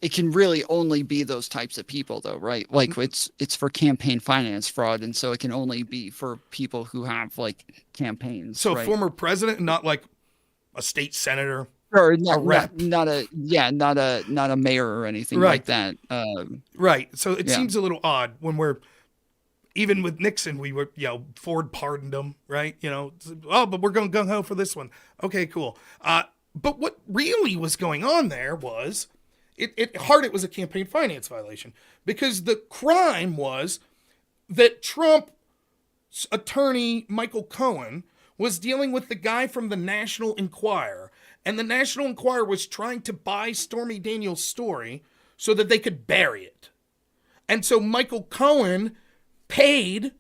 It can really only be those types of people, though, right? Like it's for campaign finance fraud, and so it can only be for people who have like campaigns. So right? Former president, not like a state senator, or a rep, not a mayor or anything like that. Right. So it seems a little odd when we're even with Nixon, we were Ford pardoned him, right? But we're going gung ho for this one. Okay, cool. But what really was going on there was. It was a campaign finance violation because the crime was that Trump's attorney, Michael Cohen, was dealing with the guy from the National Enquirer. And the National Enquirer was trying to buy Stormy Daniels' story so that they could bury it. And so Michael Cohen paid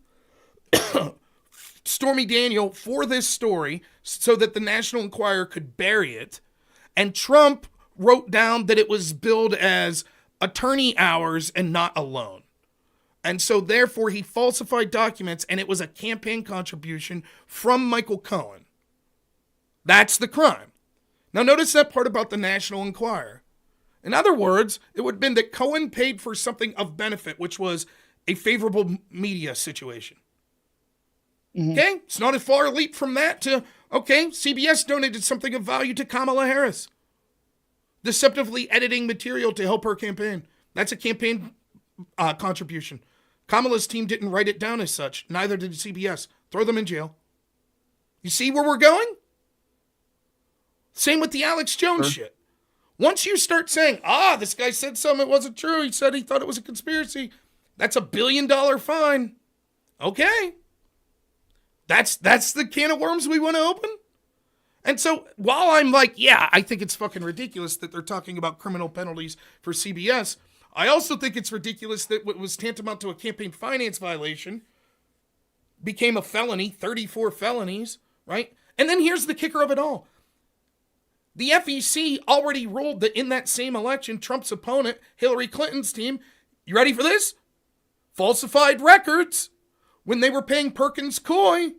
Stormy Daniels for this story so that the National Enquirer could bury it. And Trump wrote down that it was billed as attorney hours and not a loan. And so therefore he falsified documents and it was a campaign contribution from Michael Cohen. That's the crime. Now notice that part about the National Enquirer. In other words, it would have been that Cohen paid for something of benefit, which was a favorable media situation. Mm-hmm. Okay, it's not a far leap from that to, CBS donated something of value to Kamala Harris. Deceptively editing material to help her campaign. That's a campaign contribution. Kamala's team didn't write it down as such. Neither did CBS. Throw them in jail. You see where we're going? Same with the Alex Jones shit. Once you start saying, this guy said something, it wasn't true. He said he thought it was a conspiracy. That's $1 billion fine. Okay. That's the can of worms we want to open? And so while I'm like, I think it's fucking ridiculous that they're talking about criminal penalties for CBS, I also think it's ridiculous that what was tantamount to a campaign finance violation became a felony, 34 felonies, right? And then here's the kicker of it all. The FEC already ruled that in that same election, Trump's opponent, Hillary Clinton's team, you ready for this? Falsified records when they were paying Perkins Coie.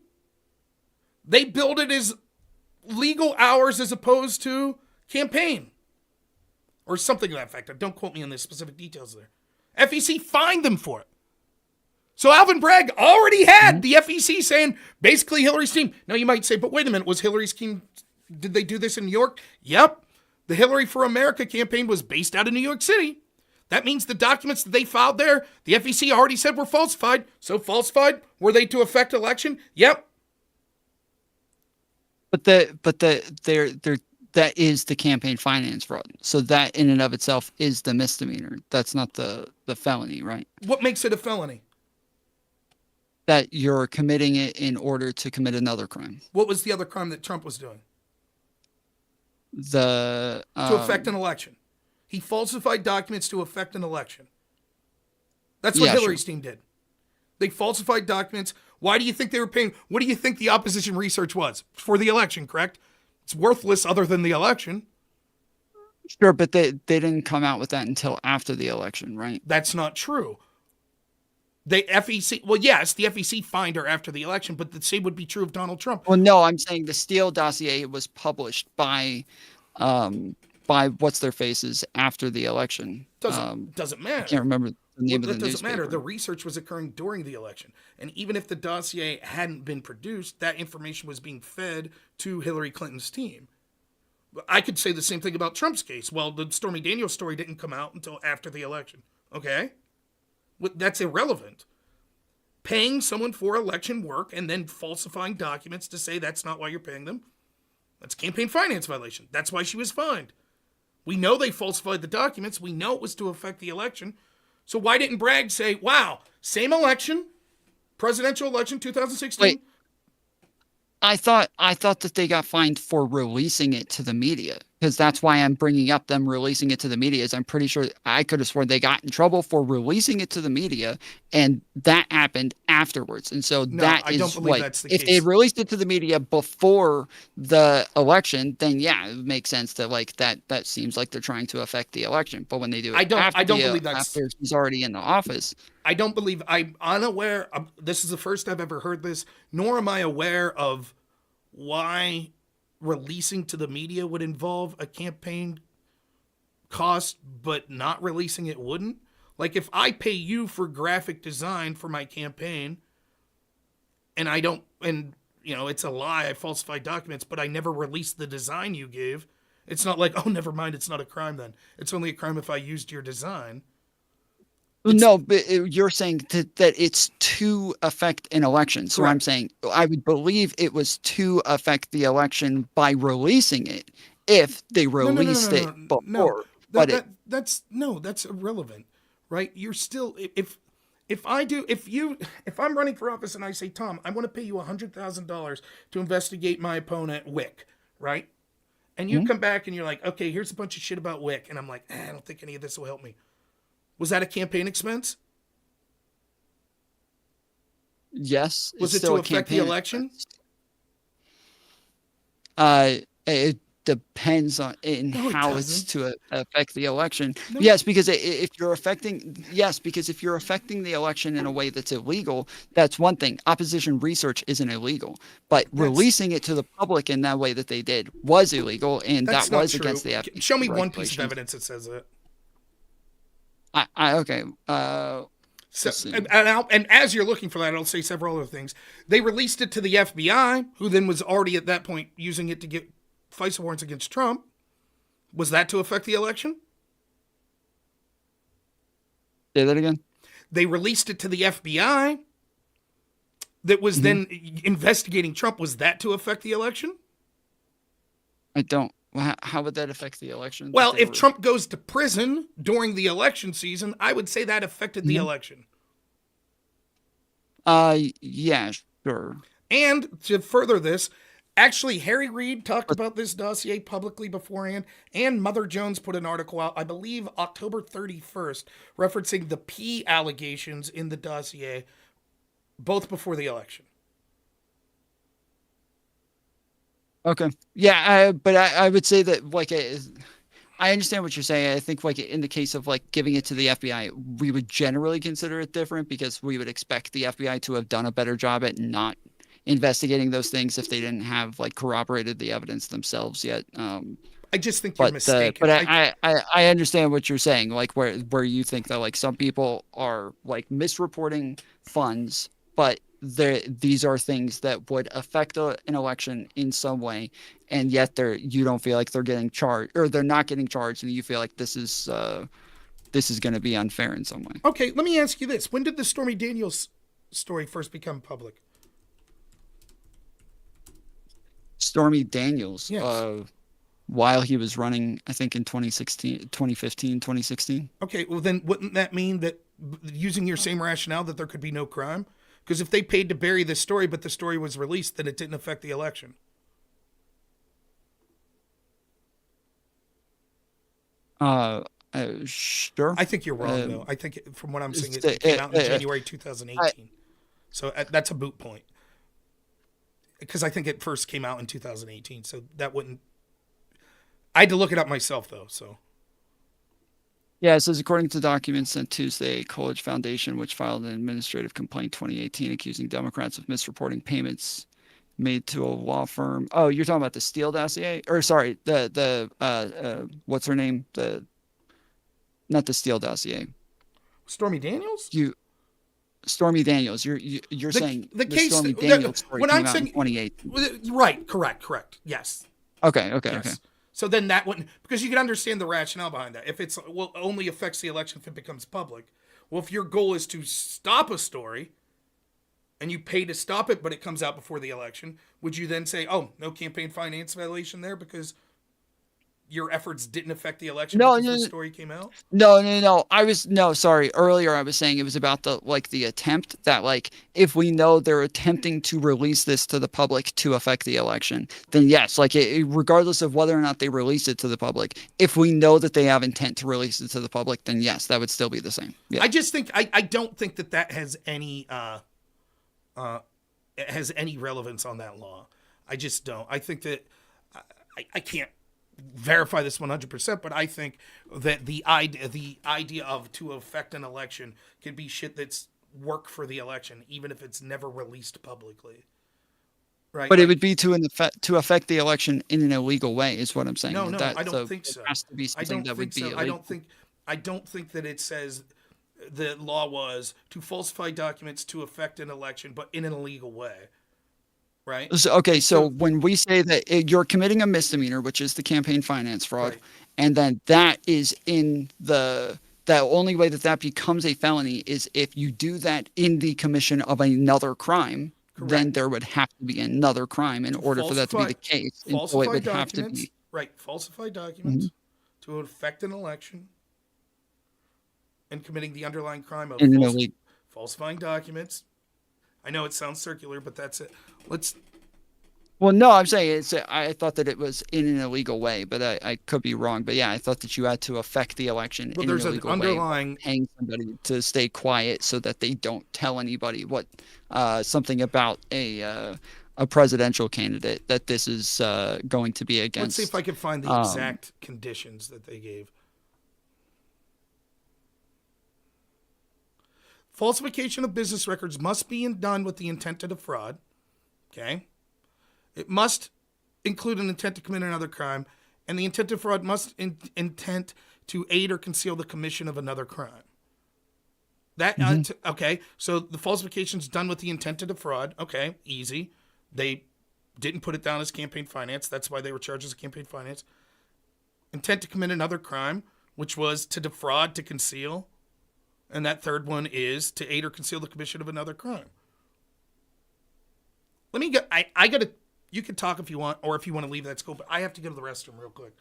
They billed it as legal hours as opposed to campaign or something to that effect. Don't quote me on the specific details there. FEC fined them for it. So Alvin Bragg already had the FEC saying basically Hillary's team. Now you might say, but wait a minute, was Hillary's team Did they do this in New York? Yep. The Hillary for America campaign was based out of New York City. That means the documents that they filed there, the FEC already said were falsified. So falsified, were they to affect election? Yep. But that is the campaign finance fraud. So that in and of itself is the misdemeanor. That's not the felony, right? What makes it a felony? That you're committing it in order to commit another crime. What was the other crime that Trump was doing? To affect an election. He falsified documents to affect an election. That's what Hillary's team did. They falsified documents. Why do you think they were paying? What do you think the opposition research was? For the election, correct? It's worthless other than the election. Sure, but they didn't come out with that until after the election, right? That's not true. The FEC, well, yes, the FEC fined her after the election, but the same would be true of Donald Trump. Well, no, I'm saying the Steele dossier was published by what's their faces after the election. Doesn't matter. I can't remember the name of the That doesn't newspaper. matter. The research was occurring during the election. And even if the dossier hadn't been produced, that information was being fed to Hillary Clinton's team. I could say the same thing about Trump's case. Well, the Stormy Daniels story didn't come out until after the election. Okay? That's irrelevant. Paying someone for election work and then falsifying documents to say that's not why you're paying them, that's campaign finance violation. That's why she was fined. We know they falsified the documents. We know it was to affect the election. So why didn't Bragg say, wow, same election, presidential election 2016? Wait. I thought that they got fined for releasing it to the media, because that's why I'm bringing up them releasing it to the media. Is I'm pretty sure I could have sworn they got in trouble for releasing it to the media, and that happened afterwards. And so I don't believe that's the case. If they had released it to the media before the election, then yeah, it makes sense that that seems like they're trying to affect the election. But when they do it after he's already in the office. I'm unaware. This is the first I've ever heard this, nor am I aware of why releasing to the media would involve a campaign cost, but not releasing it wouldn't. Like if I pay you for graphic design for my campaign and it's a lie, I falsified documents, but I never released the design you gave. It's not like, oh, never mind, it's not a crime then. It's only a crime if I used your design. No, but you're saying that it's to affect an election. So correct. I'm saying I would believe it was to affect the election by releasing it if they released it before. That's irrelevant, right? You're still if I'm running for office and I say, Tom, I want to pay you $100,000 to investigate my opponent Wick, right? And you come back and you're like, okay, here's a bunch of shit about Wick, and I'm like, I don't think any of this will help me. Was that a campaign expense? Yes. Was it to affect the election? It depends on how it's to affect the election. No. Yes, because if you're affecting the election in a way that's illegal, that's one thing. Opposition research isn't illegal, but releasing it to the public in that way that they did was illegal, and that was against the FISA. Show me one piece of evidence that says that. Okay. And as you're looking for that, I'll say several other things. They released it to the FBI, who then was already at that point using it to get FISA warrants against Trump. Was that to affect the election? Say that again. They released it to the FBI that was then investigating Trump. Was that to affect the election? I don't. How would that affect the election? Well, if Trump goes to prison during the election season, I would say that affected the election. Yeah, sure. And to further this, actually, Harry Reid talked about this dossier publicly beforehand, and Mother Jones put an article out, I believe October 31st, referencing the P allegations in the dossier, both before the election. Okay. Yeah, but I would say that, I understand what you're saying. I think, in the case of, giving it to the FBI, we would generally consider it different because we would expect the FBI to have done a better job at not investigating those things if they didn't have, corroborated the evidence themselves yet. I just think you're mistaken. But I understand what you're saying, where you think that, some people are, misreporting funds, but these are things that would affect an election in some way, and yet you don't feel like they're getting charged, or they're not getting charged, and you feel like this is going to be unfair in some way. Okay, let me ask you this: when did the Stormy Daniels story first become public? Stormy Daniels, Yes. while he was running, I think in 2016, 2015, 2016. Okay, well then wouldn't that mean that using your same rationale that there could be no crime? Because if they paid to bury this story, but the story was released, then it didn't affect the election. Sure. I think you're wrong, though. I think, from what I'm seeing, it came out in January 2018. So that's a moot point. Because I think it first came out in 2018. So that wouldn't. I had to look it up myself, though. So. Yeah, it says according to documents sent Tuesday, Coolidge Foundation, which filed an administrative complaint 2018 accusing Democrats of misreporting payments made to a law firm. Oh, you're talking about the Steele dossier? Or sorry, what's her name? Not the Steele dossier. Stormy Daniels? Stormy Daniels. You're saying the case Stormy Daniels story when came I'm out saying in 2018. Right, correct. Yes. Okay. Yes. So then that wouldn't, because you can understand the rationale behind that. If it's only affects the election if it becomes public. Well, if your goal is to stop a story and you pay to stop it, but it comes out before the election, would you then say, "Oh, no campaign finance violation there because your efforts didn't affect the election because the story came out"? No. Sorry. Earlier I was saying it was about the attempt that, like, if we know they're attempting to release this to the public to affect the election, then yes, like regardless of whether or not they release it to the public, if we know that they have intent to release it to the public, then yes, that would still be the same. Yeah. I just think I don't think that has any relevance on that law. I just don't. I think that I can't verify this 100%, but I think that the idea of to affect an election can be shit that's work for the election, even if it's never released publicly. Right? But it would be to affect the election in an illegal way, is what I'm saying. No, I don't think so. It has to be something that would be illegal. I don't think that it says the law was to falsify documents to affect an election, but in an illegal way. Right. So when we say that you're committing a misdemeanor, which is the campaign finance fraud, right, and then that is the only way that becomes a felony is if you do that in the commission of another crime. Correct. Then there would have to be another crime in order for that to be the case. And so it would have to be falsify documents to affect an election and committing the underlying crime of falsifying documents. I know it sounds circular, but that's it. Well, no, I'm saying I thought that it was in an illegal way, but I could be wrong. But yeah, I thought that you had to affect the election in an illegal way, paying somebody to stay quiet so that they don't tell anybody something about a presidential candidate that this is going to be against. Let's see if I can find the exact conditions that they gave. Falsification of business records must be done with the intent to defraud. Okay. It must include an intent to commit another crime, and the intent to defraud must intent to aid or conceal the commission of another crime. Okay. So the falsification is done with the intent to defraud. Okay. Easy. They didn't put it down as campaign finance. That's why they were charged as campaign finance. Intent to commit another crime, which was to defraud, to conceal. And that third one is to aid or conceal the commission of another crime. Let me go. I got to. You can talk if you want, or if you want to leave, that's cool. But I have to go to the restroom real quick.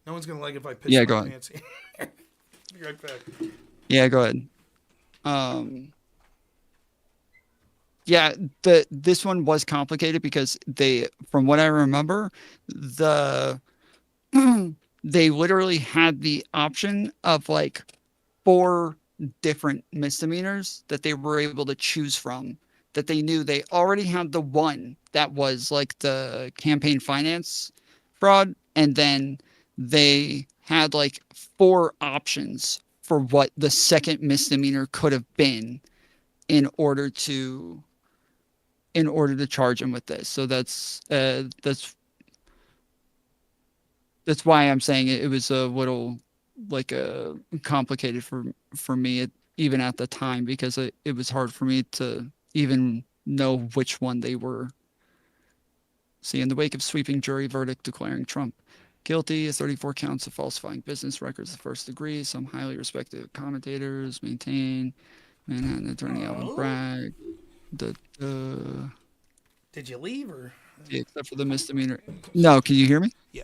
No one's gonna like it if I piss my pants. Be right back. Yeah, go ahead. Yeah, this one was complicated because from what I remember, they literally had the option of like 4 different misdemeanors that they were able to choose from, that they knew they already had the one that was like the campaign finance fraud, and then they had like 4 options for what the second misdemeanor could have been in order to charge him with this. So that's why I'm saying it was a little like complicated for me even at the time, because it was hard for me to even know which one they were. See, in the wake of sweeping jury verdict declaring Trump guilty of 34 counts of falsifying business records of the first degree, some highly respected commentators maintain Manhattan attorney Alvin Bragg. Did you leave or? Except for the misdemeanor. No, can you hear me? Yeah.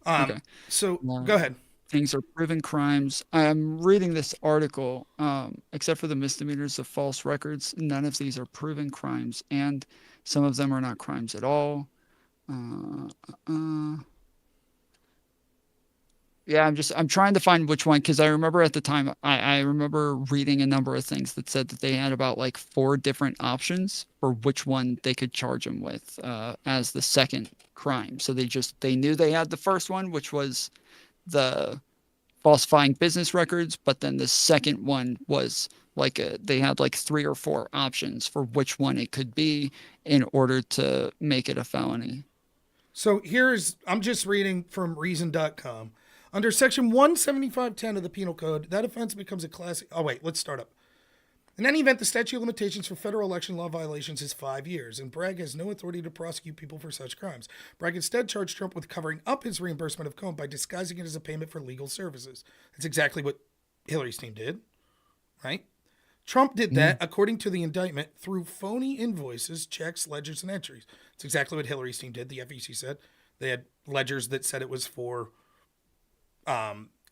Okay. So go ahead. Things are proven crimes. I'm reading this article. Except for the misdemeanors of false records, none of these are proven crimes, and some of them are not crimes at all. Yeah, I'm trying to find which one, because I remember at the time I remember reading a number of things that said that they had about like 4 different options for which one they could charge him with as the second crime. So they knew they had the first one, which was the falsifying business records, but then the second one was like they had like 3 or 4 options for which one it could be in order to make it a felony. So I'm just reading from reason.com. Under section 175.10 of the Penal Code, that offense becomes a classic. Oh, wait, let's start up. In any event, the statute of limitations for federal election law violations is 5 years, and Bragg has no authority to prosecute people for such crimes. Bragg instead charged Trump with covering up his reimbursement of Cohn by disguising it as a payment for legal services. That's exactly what Hillary's team did, right? Trump did that, according to the indictment, through phony invoices, checks, ledgers, and entries. That's exactly what Hillary's team did, the FEC said. They had ledgers that said it was for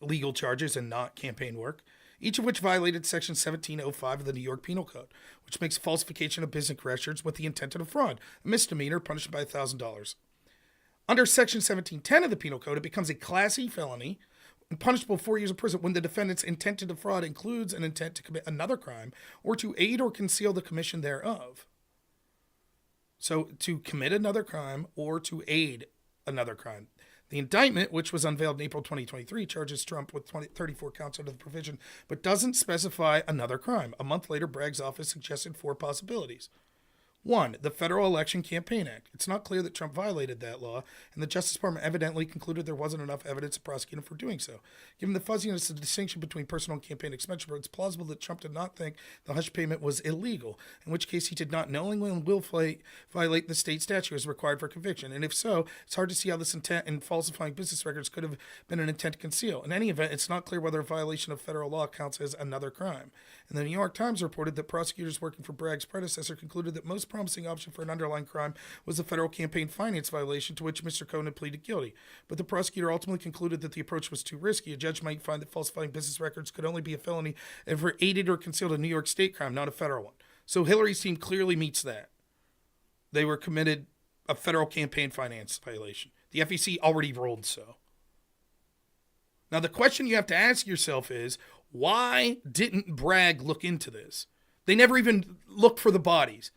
legal charges and not campaign work, each of which violated Section 1705 of the New York Penal Code, which makes falsification of business records with the intent to defraud a misdemeanor punished by $1,000. Under Section 1710 of the Penal Code, it becomes a Class E felony and punishable 4 years of prison when the defendant's intent to defraud includes an intent to commit another crime or to aid or conceal the commission thereof. So to commit another crime or to aid another crime. The indictment, which was unveiled in April 2023, charges Trump with 34 counts under the provision, but doesn't specify another crime. A month later, Bragg's office suggested 4 possibilities. 1, the Federal Election Campaign Act. It's not clear that Trump violated that law, and the Justice Department evidently concluded there wasn't enough evidence to prosecute him for doing so. Given the fuzziness of the distinction between personal and campaign expenditure, it's plausible that Trump did not think the hush payment was illegal, in which case he did not knowingly and willfully violate the state statute as required for conviction. And if so, it's hard to see how this intent in falsifying business records could have been an intent to conceal. In any event, it's not clear whether a violation of federal law counts as another crime. And the New York Times reported that prosecutors working for Bragg's predecessor concluded that most promising option for an underlying crime was a federal campaign finance violation to which Mr. Cohn had pleaded guilty. But the prosecutor ultimately concluded that the approach was too risky. A judge might find that falsifying business records could only be a felony if it aided or concealed a New York state crime, not a federal one. So Hillary's team clearly meets that. They were committed a federal campaign finance violation. The FEC already ruled so. Now the question you have to ask yourself is, why didn't Bragg look into this? They never even looked for the bodies.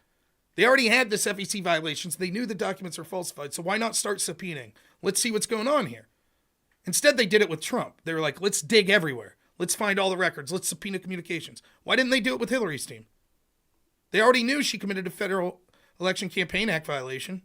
They already had this FEC violations. They knew the documents were falsified, so why not start subpoenaing? Let's see what's going on here. Instead, they did it with Trump. They were like, let's dig everywhere. Let's find all the records. Let's subpoena communications. Why didn't they do it with Hillary's team? They already knew she committed a Federal Election Campaign Act violation.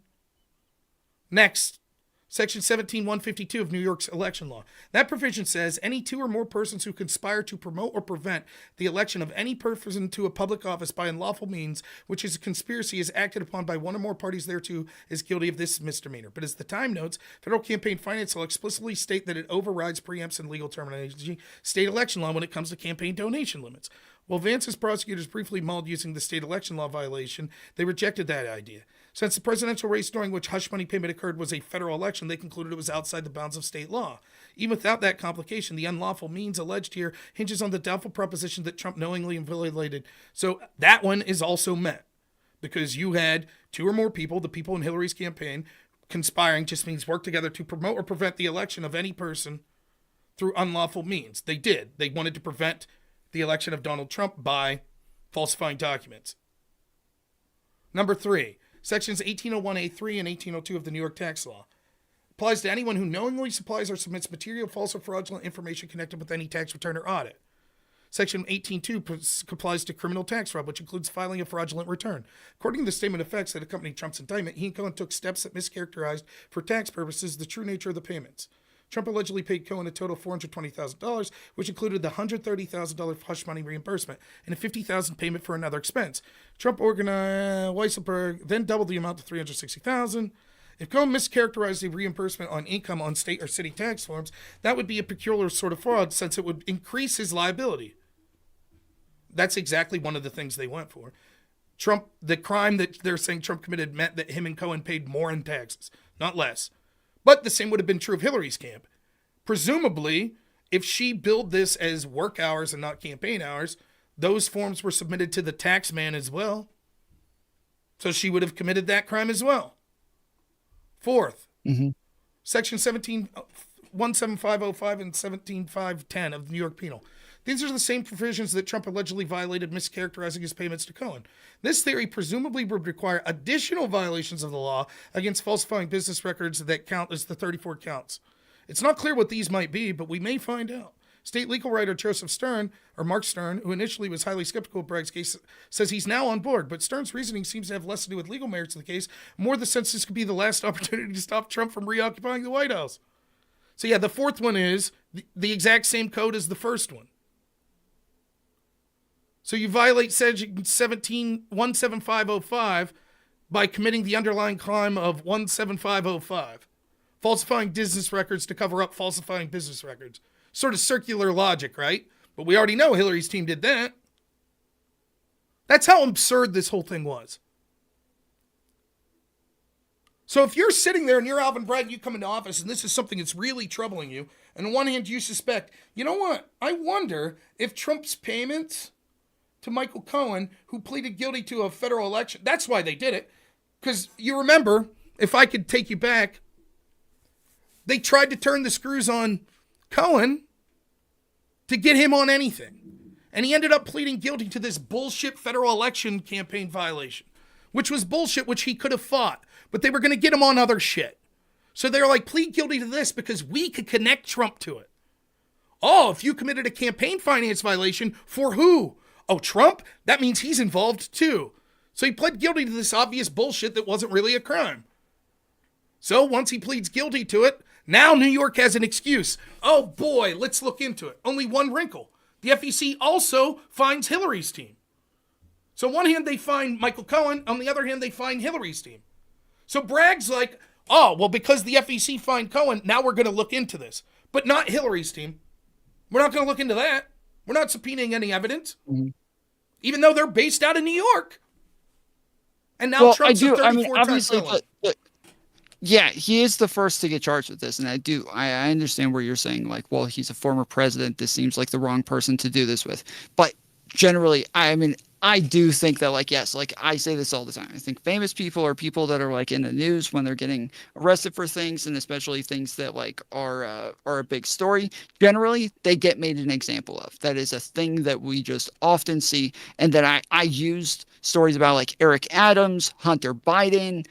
Next, Section 17152 of New York's election law. That provision says any 2 or more persons who conspire to promote or prevent the election of any person to a public office by unlawful means, which is a conspiracy, is acted upon by 1 or more parties thereto, is guilty of this misdemeanor. But as the Time notes, federal campaign finance law explicitly state that it overrides, preempts, and legal terminology state election law when it comes to campaign donation limits. While Vance's prosecutors briefly mulled using the state election law violation, they rejected that idea. Since the presidential race during which hush money payment occurred was a federal election, they concluded it was outside the bounds of state law. Even without that complication, the unlawful means alleged here hinges on the doubtful proposition that Trump knowingly violated. So that one is also met, because you had 2 or more people, the people in Hillary's campaign, conspiring just means work together to promote or prevent the election of any person through unlawful means. They did. They wanted to prevent the election of Donald Trump by falsifying documents. Number 3. Sections 1801A3 and 1802 of the New York tax law applies to anyone who knowingly supplies or submits material, false, or fraudulent information connected with any tax return or audit. Section 18.2 applies to criminal tax fraud, which includes filing a fraudulent return. According to the statement of facts that accompanied Trump's indictment, he and Cohen took steps that mischaracterized, for tax purposes, the true nature of the payments. Trump allegedly paid Cohen a total of $420,000, which included the $130,000 hush money reimbursement and a $50,000 payment for another expense. Trump organized Weisselberg then doubled the amount to $360,000. If Cohen mischaracterized the reimbursement on income on state or city tax forms, that would be a peculiar sort of fraud since it would increase his liability. That's exactly one of the things they went for. Trump, the crime that they're saying Trump committed meant that him and Cohen paid more in taxes, not less. But the same would have been true of Hillary's camp. Presumably, if she billed this as work hours and not campaign hours, those forms were submitted to the tax man as well. So she would have committed that crime as well. Fourth, Section 17505 and 17510 of the New York Penal. These are the same provisions that Trump allegedly violated, mischaracterizing his payments to Cohen. This theory presumably would require additional violations of the law against falsifying business records that count as the 34 counts. It's not clear what these might be, but we may find out. State legal writer Joseph Stern, or Mark Stern, who initially was highly skeptical of Bragg's case, says he's now on board, but Stern's reasoning seems to have less to do with legal merits of the case, more the sense this could be the last opportunity to stop Trump from reoccupying the White House. So yeah, the fourth one is the exact same code as the first one. So you violate Section 17505 by committing the underlying crime of 17505, falsifying business records to cover up falsifying business records. Sort of circular logic, right? But we already know Hillary's team did that. That's how absurd this whole thing was. So if you're sitting there and you're Alvin Bragg, you come into office and this is something that's really troubling you, and on one hand you suspect, you know what? I wonder if Trump's payments to Michael Cohen, who pleaded guilty to a federal election. That's why they did it. Because you remember, if I could take you back, they tried to turn the screws on Cohen to get him on anything. And he ended up pleading guilty to this bullshit federal election campaign violation, which was bullshit, which he could have fought. But they were going to get him on other shit. So they're like, plead guilty to this because we could connect Trump to it. Oh, if you committed a campaign finance violation, for who? Oh, Trump? That means he's involved too. So he pled guilty to this obvious bullshit that wasn't really a crime. So once he pleads guilty to it, now New York has an excuse. Oh boy, let's look into it. Only one wrinkle. The FEC also finds Hillary's team. So on one hand, they find Michael Cohen. On the other hand, they find Hillary's team. So Bragg's like, oh, well, because the FEC fined Cohen, now we're going to look into this. But not Hillary's team. We're not going to look into that. We're not subpoenaing any evidence, even though they're based out of New York. And now Trump's a 34-time felon. Yeah, he is the first to get charged with this, and I understand where you're saying, like, well, he's a former president. This seems like the wrong person to do this with. But generally, I mean, I do think that, like, yes, like I say this all the time. I think famous people are people that are like in the news when they're getting arrested for things, and especially things that like are a big story. Generally, they get made an example of. That is a thing that we just often see, and that I used stories about like Eric Adams, Hunter Biden,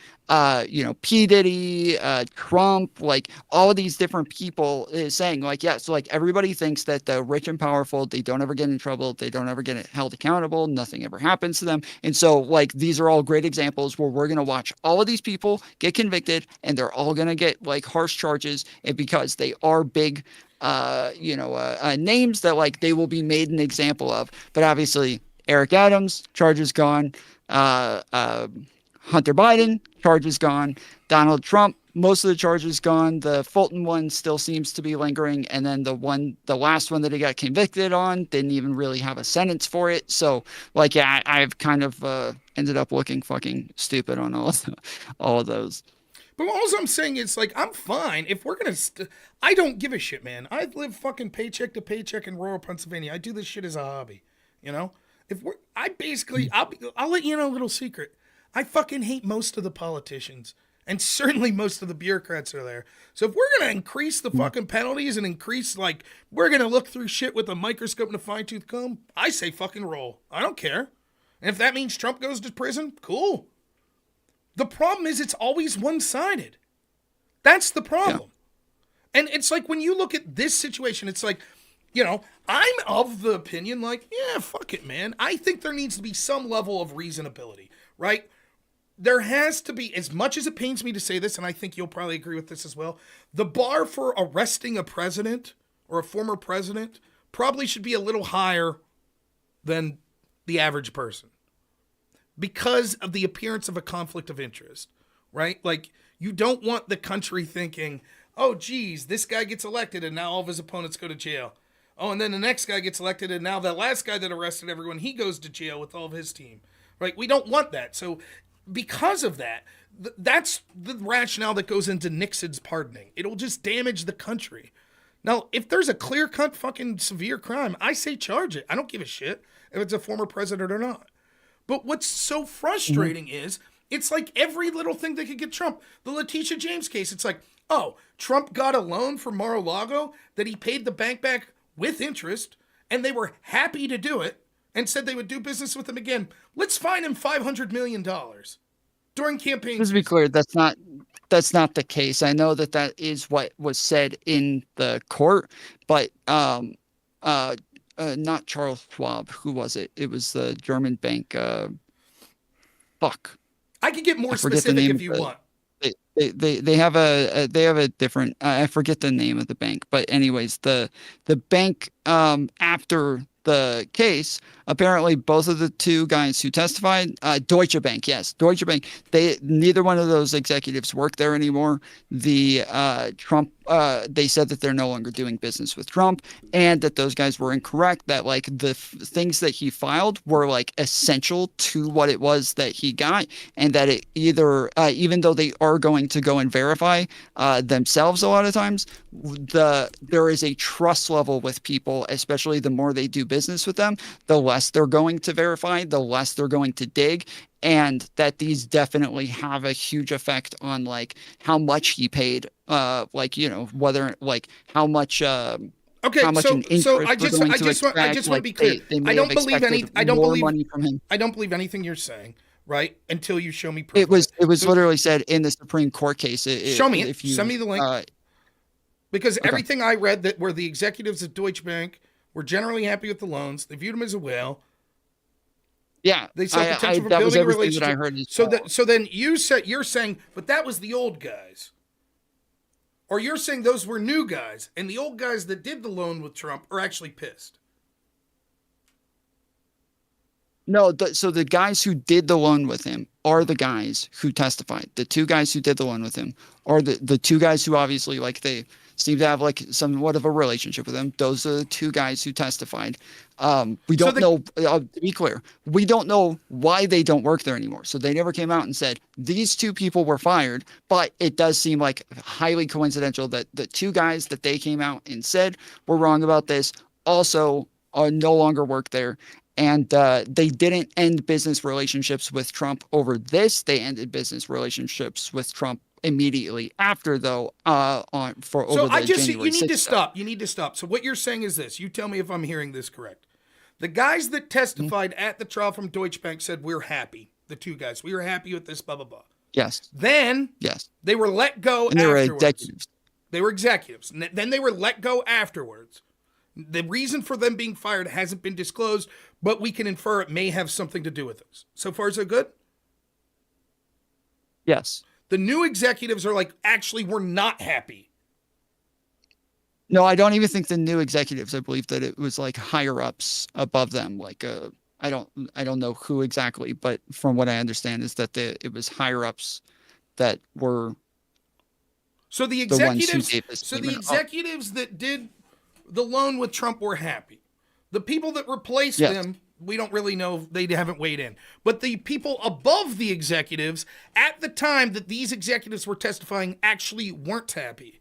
P. Diddy, Trump, like all of these different people is saying like, yeah, so like everybody thinks that the rich and powerful, they don't ever get in trouble. They don't ever get held accountable. Nothing ever happens to them. And so like, these are all great examples where we're going to watch all of these people get convicted and they're all going to get like harsh charges, and because they are big, names that like they will be made an example of. But obviously Eric Adams, charges gone. Hunter Biden, charges gone. Donald Trump, most of the charges gone. The Fulton one still seems to be lingering. And then the last one that he got convicted on didn't even really have a sentence for it. So like, yeah, I've kind of ended up looking fucking stupid on all of those. But all I'm saying is, like, I'm fine if we're going to... I don't give a shit, man. I live fucking paycheck to paycheck in rural Pennsylvania. I do this shit as a hobby, you know? I'll let you know a little secret. I fucking hate most of the politicians, and certainly most of the bureaucrats are there. So if we're going to increase the fucking penalties and increase, like, we're going to look through shit with a microscope and a fine-tooth comb, I say fucking roll. I don't care. And if that means Trump goes to prison, cool. The problem is it's always one-sided. That's the problem. Yeah. And it's like when you look at this situation, it's like, you know, I'm of the opinion like, yeah, fuck it, man. I think there needs to be some level of reasonability, right? there has to be, as much as it pains me to say this, and I think you'll probably agree with this as well, the bar for arresting a president or a former president probably should be a little higher than the average person because of the appearance of a conflict of interest, right? Like, you don't want the country thinking, oh, geez, this guy gets elected and now all of his opponents go to jail. Oh, and then the next guy gets elected and now the last guy that arrested everyone, he goes to jail with all of his team, right? We don't want that. So because of that, that's the rationale that goes into Nixon's pardoning. It'll just damage the country. Now, if there's a clear-cut fucking severe crime, I say charge it. I don't give a shit if it's a former president or not. But what's so frustrating is it's like every little thing that could get Trump. The Letitia James case, it's like, oh, Trump got a loan from Mar-a-Lago that he paid the bank back with interest, and they were happy to do it and said they would do business with him again. Let's fine him $500 million during campaign. Just to be clear, that's not the case. I know that is what was said in the court, but not Charles Schwab. Who was it? It was the German bank. Fuck. I could get more specific if you want. They have a different. I forget the name of the bank, but anyways, the bank after the case, apparently both of the two guys who testified, Deutsche Bank, yes, Deutsche Bank, neither one of those executives work there anymore. The Trump, they said that they're no longer doing business with Trump, and that those guys were incorrect, that like the things that he filed were like essential to what it was that he got, and that it either, even though they are going to go and verify themselves a lot of times, there is a trust level with people, especially the more they do business with them, the less they're going to verify, the less they're going to dig, and that these definitely have a huge effect on like how much he paid, like, you know, whether like how much okay, how much so I just want to be clear. I don't believe anything you're saying, right? Until you show me proof. It was literally said in the Supreme Court case. Show me it. Send me the link. Because everything I read that where the executives of Deutsche Bank were generally happy with the loans, they viewed them as a whale. Yeah, they saw potential for building a relationship. So then you're saying, but that was the old guys, or you're saying those were new guys, and the old guys that did the loan with Trump are actually pissed. No, so the guys who did the loan with him are the guys who testified. The two guys who did the loan with him are the two guys who obviously like they seem to have like somewhat of a relationship with him. Those are the two guys who testified. We don't know, to be clear, we don't know why they don't work there anymore. So they never came out and said these two people were fired, but it does seem like highly coincidental that the two guys that they came out and said were wrong about this also are no longer work there. And they didn't end business relationships with Trump over this. They ended business relationships with Trump immediately after, though. You need to stop. You need to stop. So what you're saying is this. You tell me if I'm hearing this correct. The guys that testified at the trial from Deutsche Bank said we're happy. The two guys, we were happy with this. Blah blah blah. Yes. Then they were let go. And afterwards. They were executives. They were executives. And then they were let go afterwards. The reason for them being fired hasn't been disclosed, but we can infer it may have something to do with this. So far, so good? Yes. The new executives are like, actually, we're not happy. No, I don't even think the new executives. I believe that it was like higher ups above them. Like, I don't know who exactly, but from what I understand is that it was higher ups that were. So the executives that did the loan with Trump were happy. The people that replaced them, we don't really know. They haven't weighed in. But the people above the executives at the time that these executives were testifying actually weren't happy.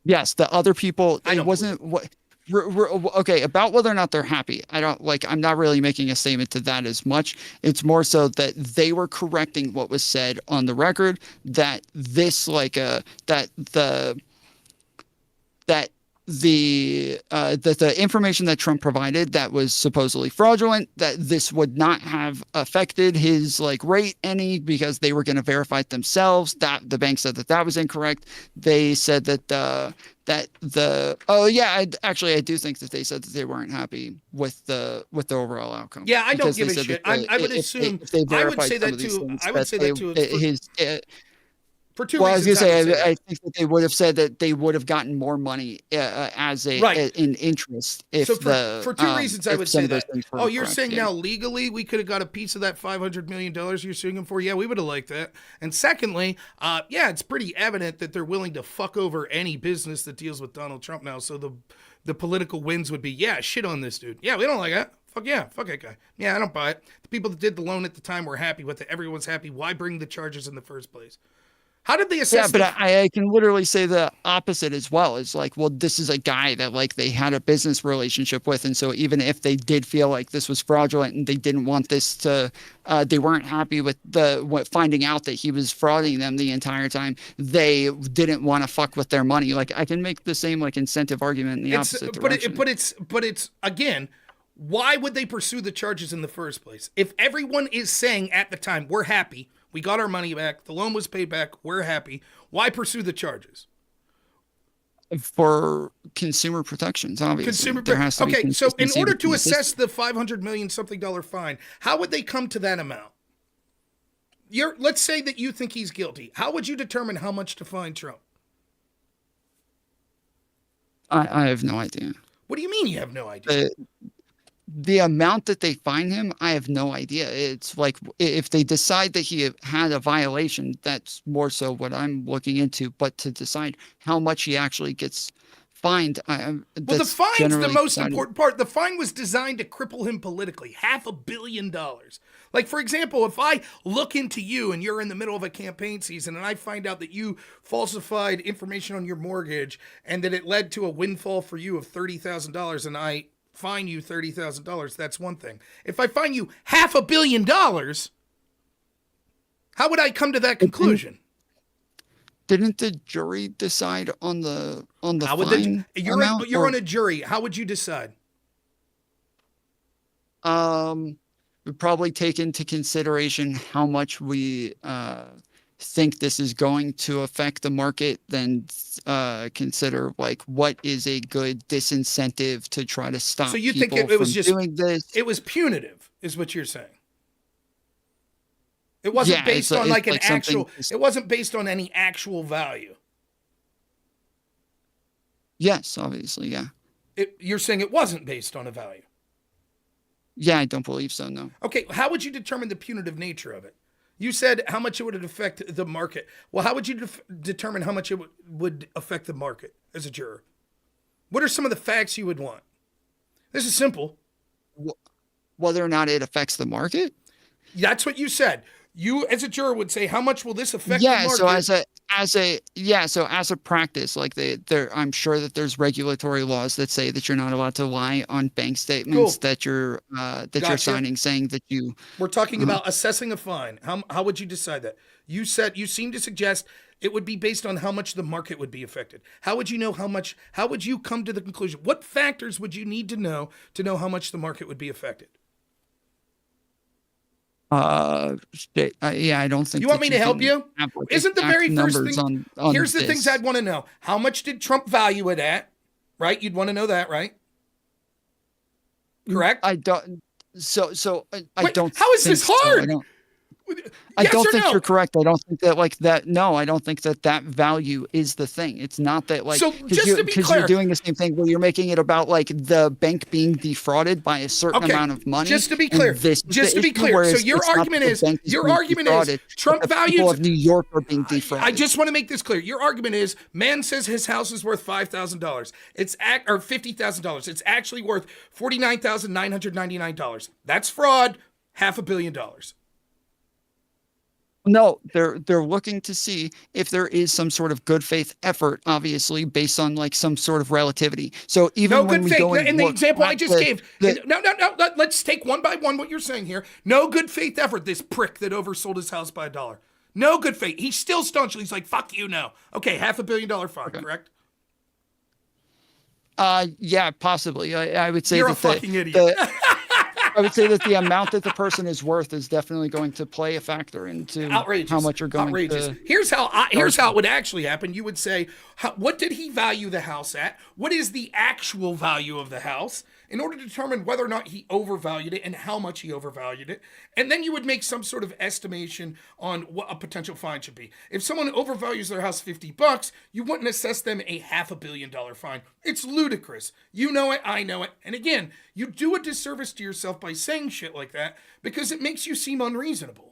Yes, the other people, it wasn't what. Okay, about whether or not they're happy. I'm not really making a statement to that as much. It's more so that they were correcting what was said on the record, that this that the information that Trump provided that was supposedly fraudulent, that this would not have affected his like rate any because they were going to verify it themselves. That the bank said that that was incorrect. They said that I do think that they said that they weren't happy with the overall outcome. Yeah, I don't Because give they a said shit. that I would if assume. they I would verified say some that of these too. things, I would that say they, that too. his For two well, I was gonna reasons, I would say say, I that. think that they would have said that they would have gotten more money as Right. in interest So for two reasons, I if would some say of those that. things Oh, were you're correct. saying Yeah. now legally we could have got a piece of that $500 million you're suing him for? Yeah, we would have liked that. And secondly, yeah, it's pretty evident that they're willing to fuck over any business that deals with Donald Trump now. So the political wins would be, yeah, shit on this dude. Yeah, we don't like that. Fuck yeah, fuck that guy. Yeah, I don't buy it. The people that did the loan at the time were happy with it. Everyone's happy. Why bring the charges in the first place? How did they Yeah, assess but I can literally say the opposite as well. It's like, well, this is a guy that like they had a business relationship with, and so even if they did feel like this was fraudulent and they didn't want this to, they weren't happy with finding out that he was frauding them the entire time. They didn't want to fuck with their money. Like I can make the same like incentive argument in the opposite direction. But it's again, why would they pursue the charges in the first place? If everyone is saying at the time, we're happy, we got our money back, the loan was paid back, we're happy, why pursue the charges? For consumer protections, obviously. There has to be okay, so in consistency order between to the assess system. the $500 million something dollar fine, how would they come to that amount? Let's say that you think he's guilty. How would you determine how much to fine Trump? I have no idea. What do you mean you have no idea? The amount that they fine him, I have no idea. It's like if they decide that he had a violation, that's more so what I'm looking into. But to decide how much he actually gets fined, Well, the fine's the generally most decided. important part. The fine was designed to cripple him politically. $500 million. Like, for example, if I look into you and you're in the middle of a campaign season and I find out that you falsified information on your mortgage and that it led to a windfall for you of $30,000 and I fine you $30,000, that's one thing. If I fine you $500 million, how would I come to that conclusion? Didn't the jury decide on the How would fine you're amount? on a jury. How would you decide? We probably take into consideration how much we think this is going to affect the market, then consider like what is a good disincentive to try to stop So you people think it was from just doing this. it was punitive, is what you're saying? It wasn't Yeah, based it's on like an like something- actual. It wasn't based on any actual value. Yes, obviously, yeah. You're saying it wasn't based on a value. Yeah, I don't believe so, no. Okay, how would you determine the punitive nature of it? You said how much it would affect the market. Well, how would you determine how much it would affect the market as a juror? What are some of the facts you would want? This is simple. Whether or not it affects the market? That's what you said. You, as a juror, would say, how much will this affect the Yeah, market? so as a practice, like I'm sure that there's regulatory laws that say that you're not allowed to lie on bank statements that you're Gotcha. signing, saying that you. We're talking about assessing a fine. How would you decide that? You seem to suggest it would be based on how much the market would be affected. How would you know how much? How would you come to the conclusion? What factors would you need to know how much the market would be affected? Yeah, I don't think You want that me to help can you? have, like, Isn't the exact very first numbers thing? on Here's the this. things I'd want to know. How much did Trump value it at? Right? You'd want to know that, right? Correct? I don't. I Wait, don't. how is think this so. hard? I Yes don't or think no? you're correct. I don't think that like that. No, I don't think that value is the thing. It's not that like So, just to be because clear- you're doing the same thing where you're making it about like the bank being defrauded by a certain Okay, amount of money. just to be and clear, this is just the to be issue, clear, so whereas your it's not argument that the is- bank your being argument is defrauded, Trump but the values- people of New York are being defrauded. I just want to make this clear. Your argument is man says his house is worth $5,000. Or $50,000. It's actually worth $49,999. That's fraud. $500 million. No, they're looking to see if there is some sort of good faith effort, obviously based on like some sort of relativity. So even No when good we faith. go and In the look example I at just the- gave. the- No. Let's take one by one what you're saying here. No good faith effort. This prick that oversold his house by $1. No good faith. He's still staunchly. He's like, fuck you, no. Okay, $500 million fine, correct? Yeah, possibly. I would say You're a that fucking idiot. I would say that the amount that the person is worth is definitely going to play a factor into Outrageous. how much you're going Outrageous. to. Here's how it would actually happen. You would say, what did he value the house at? What is the actual value of the house? In order to determine whether or not he overvalued it and how much he overvalued it. And then you would make some sort of estimation on what a potential fine should be. If someone overvalues their house $50, you wouldn't assess them a $500 million fine. It's ludicrous. You know it, I know it. And again, you do a disservice to yourself by saying shit like that because it makes you seem unreasonable.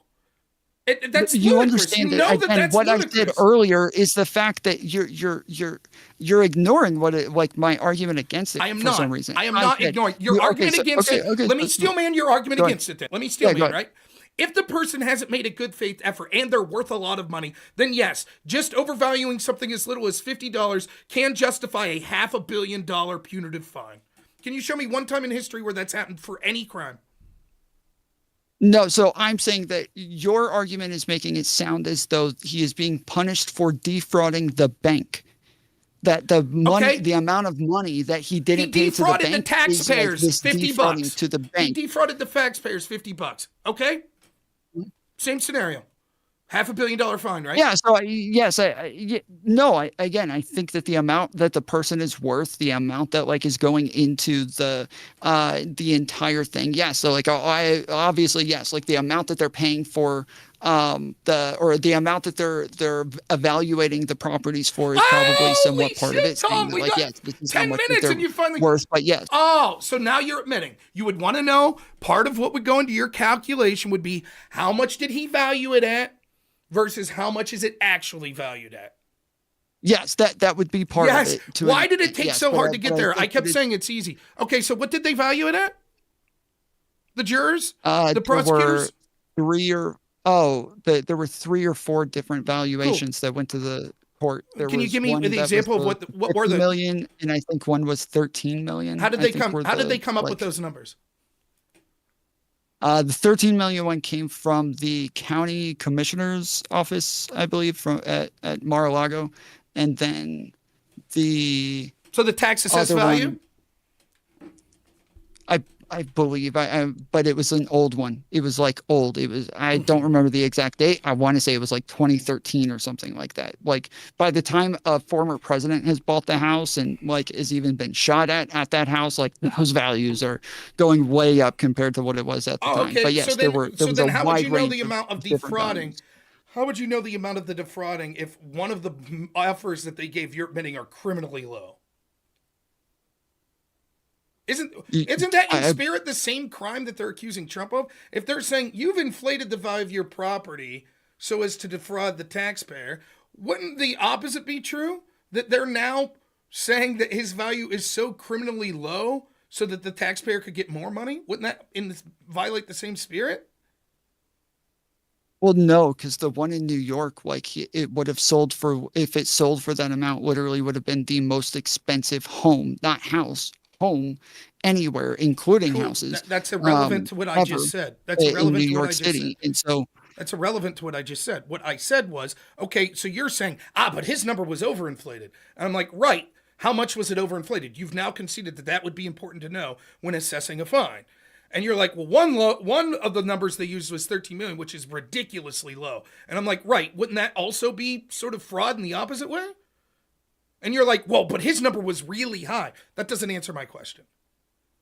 That's you ludicrous. understand You it. know Again, that's what ludicrous. I said earlier is the fact that you're ignoring like my argument against it. I am for not. some reason. I am not ignoring your argument against it. Let me steel man your argument against it then. Let me steel man, right? If the person hasn't made a good faith effort and they're worth a lot of money, then yes, just overvaluing something as little as $50 can justify a $500 million punitive fine. Can you show me one time in history where that's happened for any crime? No, so I'm saying that your argument is making it sound as though he is being punished for defrauding the bank. That the money, the amount of money that he didn't pay to the bank, he defrauded the taxpayers $50 to the bank. He defrauded the taxpayers $50. Okay, same scenario. $500 million fine, right? Yeah. So yes, again, I think that the amount that the person is worth, the amount that like is going into the entire thing. Yeah. So like I obviously yes, like the amount that they're paying for the amount that they're evaluating the properties for is probably somewhat part of it. Tom, we like, got yes, this is 10 how much minutes and you finally worth, but yes. Oh, so now you're admitting you would want to know part of what would go into your calculation would be how much did he value it at versus how much is it actually valued at? Yes, that would be part of it. Why did it take so hard to get there? I kept saying it's easy. Okay, so what did they value it at? The jurors? The prosecutors? There were 3 or 4 different valuations that went to the court. Can you give me the example of what were the million, and I think one was 13 million. How did they come up with those numbers? The 13 million one came from the county commissioner's office, I believe, from at Mar-a-Lago, and then the tax assessed value. I believe, but it was an old one. It was like old. I don't remember the exact date. I want to say it was like 2013 or something like that. Like by the time a former president has bought the house and like has even been shot at that house, like those values are going way up compared to what it was at the time. But yes, there was a wide range. So then how would you know the amount of defrauding? How would you know the amount of the defrauding if one of the offers that they gave you're admitting are criminally low? Isn't that in spirit the same crime that they're accusing Trump of? If they're saying you've inflated the value of your property so as to defraud the taxpayer, wouldn't the opposite be true? That they're now saying that his value is so criminally low so that the taxpayer could get more money? Wouldn't that violate the same spirit? Well, no, because the one in New York, like it would have sold for, if it sold for that amount, literally would have been the most expensive home, not house. Home anywhere, including houses. That's irrelevant to what I just said. That's irrelevant in New to York what I just City. said. And so that's irrelevant to what I just said. What I said was, okay, so you're saying, but his number was overinflated. And I'm like, right. How much was it overinflated? You've now conceded that would be important to know when assessing a fine. And you're like, well, one of the numbers they used was 13 million, which is ridiculously low. And I'm like, right. Wouldn't that also be sort of fraud in the opposite way? And you're like, well, but his number was really high. That doesn't answer my question.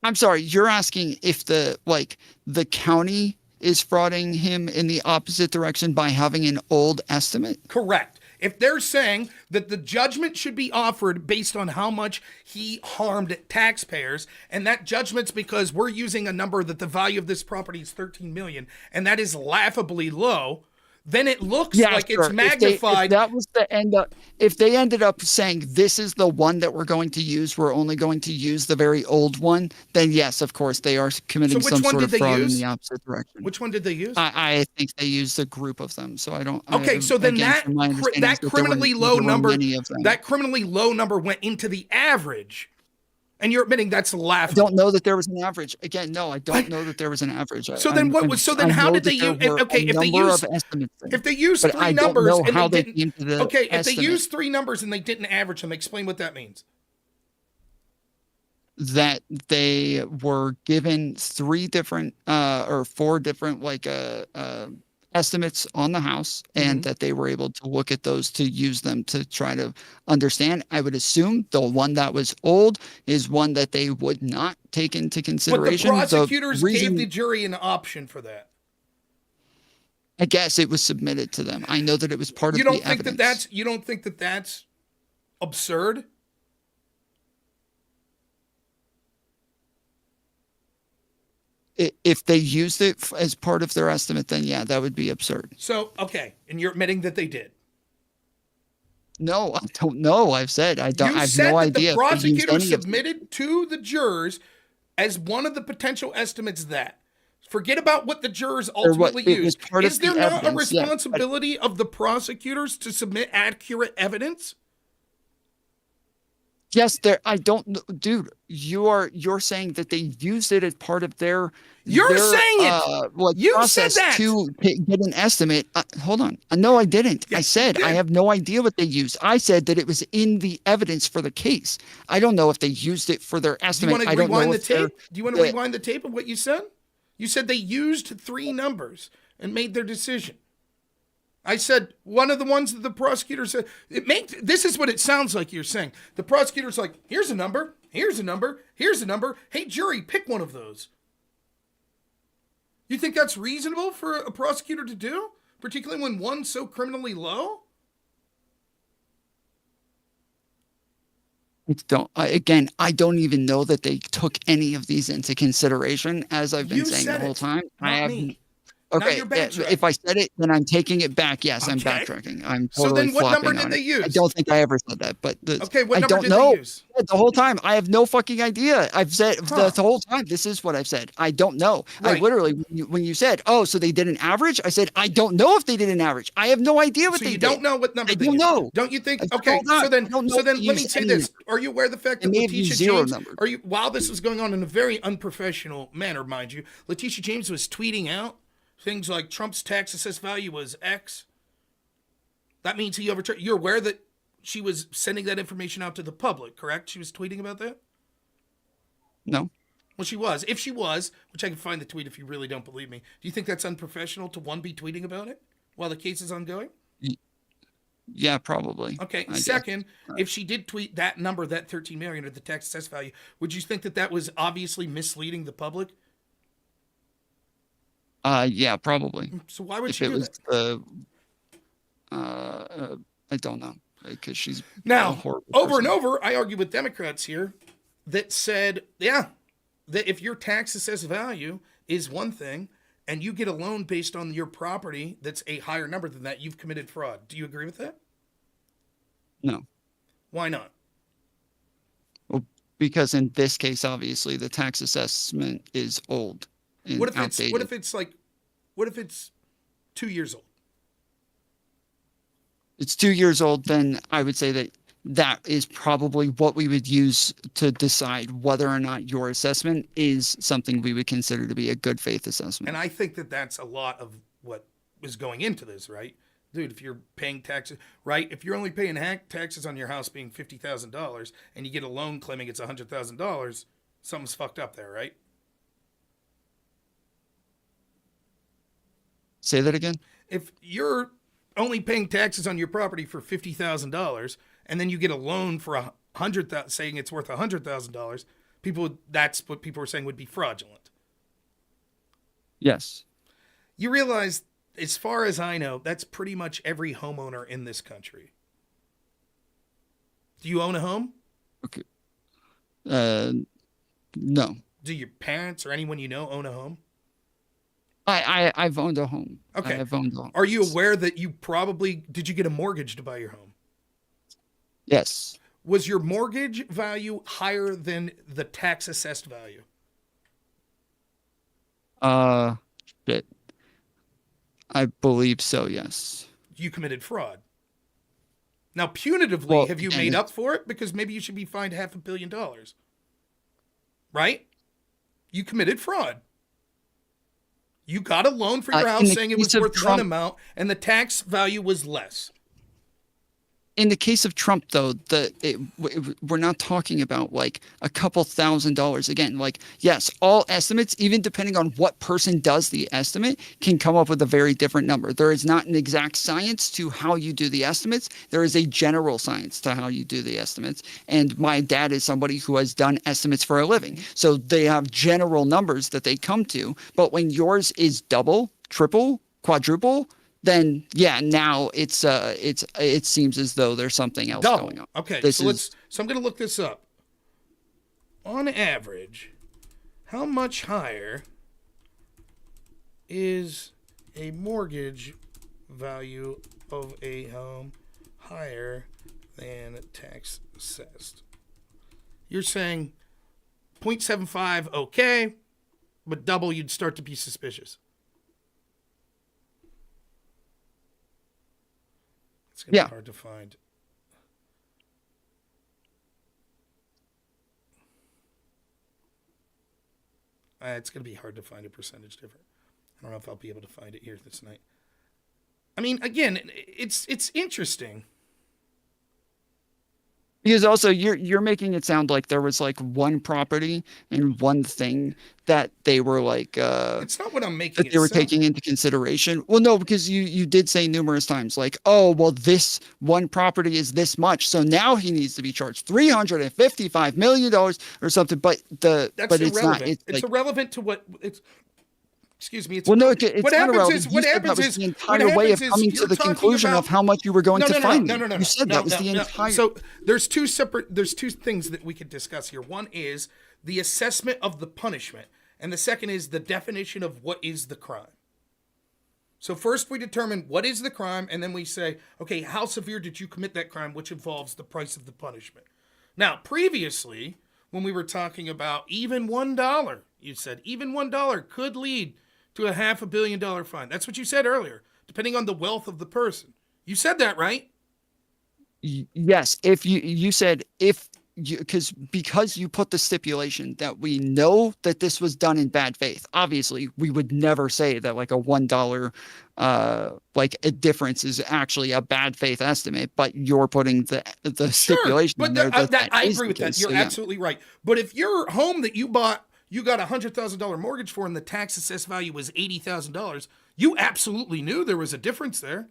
I'm sorry. You're asking if the county is frauding him in the opposite direction by having an old estimate? Correct. If they're saying that the judgment should be offered based on how much he harmed taxpayers, and that judgment's because we're using a number that the value of this property is 13 million, and that is laughably low, then it looks it's magnified. If that was the end up, if they ended up saying this is the one that we're going to use, we're only going to use the very old one, then yes, of course, they are committing some sort of fraud in the opposite direction. Which one did they use? I think they used a group of them, so I don't. Okay, so then that criminally low number, that criminally low number went into the average. And you're admitting that's laughable. I don't know that there was an average. Again, no, I don't know that there was an average. So then what was? So then how did they use? Okay, if they used 3 numbers and they didn't. Okay, if they used 3 numbers and they didn't average them, explain what that means. that they were given 3 different or 4 different estimates on the house, and that they were able to look at those to use them to try to understand. I would assume the one that was old is one that they would not take into But the consideration. prosecutors gave the jury an option for that. I guess it was submitted to them. I know that it was part of the evidence. You don't think that that's absurd? If they used it as part of their estimate, then yeah, that would be absurd. So, okay, and you're admitting that they did. No, I don't know. I've said I don't. You I have said no that idea. the prosecutor submitted to the jurors as one of the potential estimates that. Forget about what the jurors ultimately used. Is there not a responsibility of the prosecutors to submit accurate evidence? Yes, I don't know, dude. You're saying that they used it as part of their. You're saying it. You process said that to get an estimate. Hold on. No, I didn't. I said I have no idea what they used. I said that it was in the evidence for the case. I don't know if they used it for their estimate. Do you want to rewind the tape? Do you want to rewind the tape of what you said? You said they used 3 numbers and made their decision. I said one of the ones that the prosecutor said, this is what it sounds like you're saying. The prosecutor's like, here's a number, here's a number, here's a number. Hey, jury, pick one of those. You think that's reasonable for a prosecutor to do? Particularly when one's so criminally low? I don't even know that they took any of these into consideration, as I've been saying the whole time. I have. Okay, if I said it, then I'm taking it back. Yes, I'm backtracking. I'm totally so then what number did they use? I don't think I ever said that, but what number did they use? The whole time. I have no fucking idea. I've said the whole time, this is what I've said. I don't know. Right. I literally, when you said, oh, so they did an average? I said, I don't know if they did an average. I have no idea what they did. So you don't know what number they used? I don't know. Don't you think? Okay, so then let me say this. Are you aware of the fact that Letitia James, while this was going on in a very unprofessional manner, mind you, Letitia James was tweeting out things like Trump's tax assessed value was X. That means he overturned. You're aware that she was sending that information out to the public, correct? She was tweeting about that? No. Well, she was. If she was, which I can find the tweet if you really don't believe me, do you think that's unprofessional to be tweeting about it while the case is ongoing? Yeah, probably. Okay. Second, if she did tweet that number, that 13 million or the tax assessed value, would you think that that was obviously misleading the public? Yeah, probably. So why would she do that? I don't know, because she's now over and over. I argue with Democrats here that said, that if your tax assessed value is one thing and you get a loan based on your property that's a higher number than that, you've committed fraud. Do you agree with that? No. Why not? Well, because in this case, obviously, the tax assessment is old. What if it's 2 years old? It's 2 years old, then I would say that is probably what we would use to decide whether or not your assessment is something we would consider to be a good faith assessment. And I think that that's a lot of what was going into this, right? Dude, if you're paying taxes, right? If you're only paying taxes on your house being $50,000 and you get a loan claiming it's $100,000, something's fucked up there, right? Say that again? If you're only paying taxes on your property for $50,000 and then you get a loan for $100,000, saying it's worth $100,000, that's what people are saying would be fraudulent. Yes. You realize, as far as I know, that's pretty much every homeowner in this country. Do you own a home? Okay. No. Do your parents or anyone you know own a home? I've owned a home. Okay. I've owned a home. Are you aware that did you get a mortgage to buy your home? Yes. Was your mortgage value higher than the tax assessed value? Shit. I believe so, yes. You committed fraud. Now, punitively, have you made up for it? Because maybe you should be fined $500 million. Right? You committed fraud. You got a loan for your house saying it was worth one amount and the tax value was less. in the case of Trump, though, we're not talking about like a couple $1,000s. Again, like, yes, all estimates, even depending on what person does the estimate, can come up with a very different number. There is not an exact science to how you do the estimates. There is a general science to how you do the estimates. And my dad is somebody who has done estimates for a living. So they have general numbers that they come to. But when yours is double, triple, quadruple, then yeah, now it seems as though there's something else Double. going on. Okay, This so is I'm going to look this up. On average, how much higher is a mortgage value of a home higher than tax assessed? You're saying 0.75 okay, but double you'd start to be suspicious. It's going to be hard to find. It's going to be hard to find a percentage difference. I don't know if I'll be able to find it here this night. I mean, again, it's interesting. Because also you're making it sound like there was like one property and one thing that they were like It's not what I'm making that they were taking into consideration. Well, no, because you did say numerous times like, oh, well, this one property is this much, so now he needs to be charged $355 million or something. But That's but it's irrelevant. not. It's like, irrelevant to what it's. Excuse me. It's well, no, it's what not happens irrelevant. is You what said happens that was is the entire way of coming to the conclusion of how much you were going to find. No. You said that was the entire. So there's two things that we could discuss here. One is the assessment of the punishment, and the second is the definition of what is the crime. So first we determine what is the crime, and then we say, okay, how severe did you commit that crime, which involves the price of the punishment. Now, previously, when we were talking about even $1, you said even $1 could lead to a $500 million fine. That's what you said earlier, depending on the wealth of the person. You said that, right? Yes. If you said if you because you put the stipulation that we know that this was done in bad faith. Obviously, we would never say that like a $1 like a difference is actually a bad faith estimate, but you're putting the stipulation but in there that I is agree with the that. case. You're So, yeah. absolutely right. But if your home that you bought, you got a $100,000 mortgage for, and the tax assessed value was $80,000, you absolutely knew there was a difference there.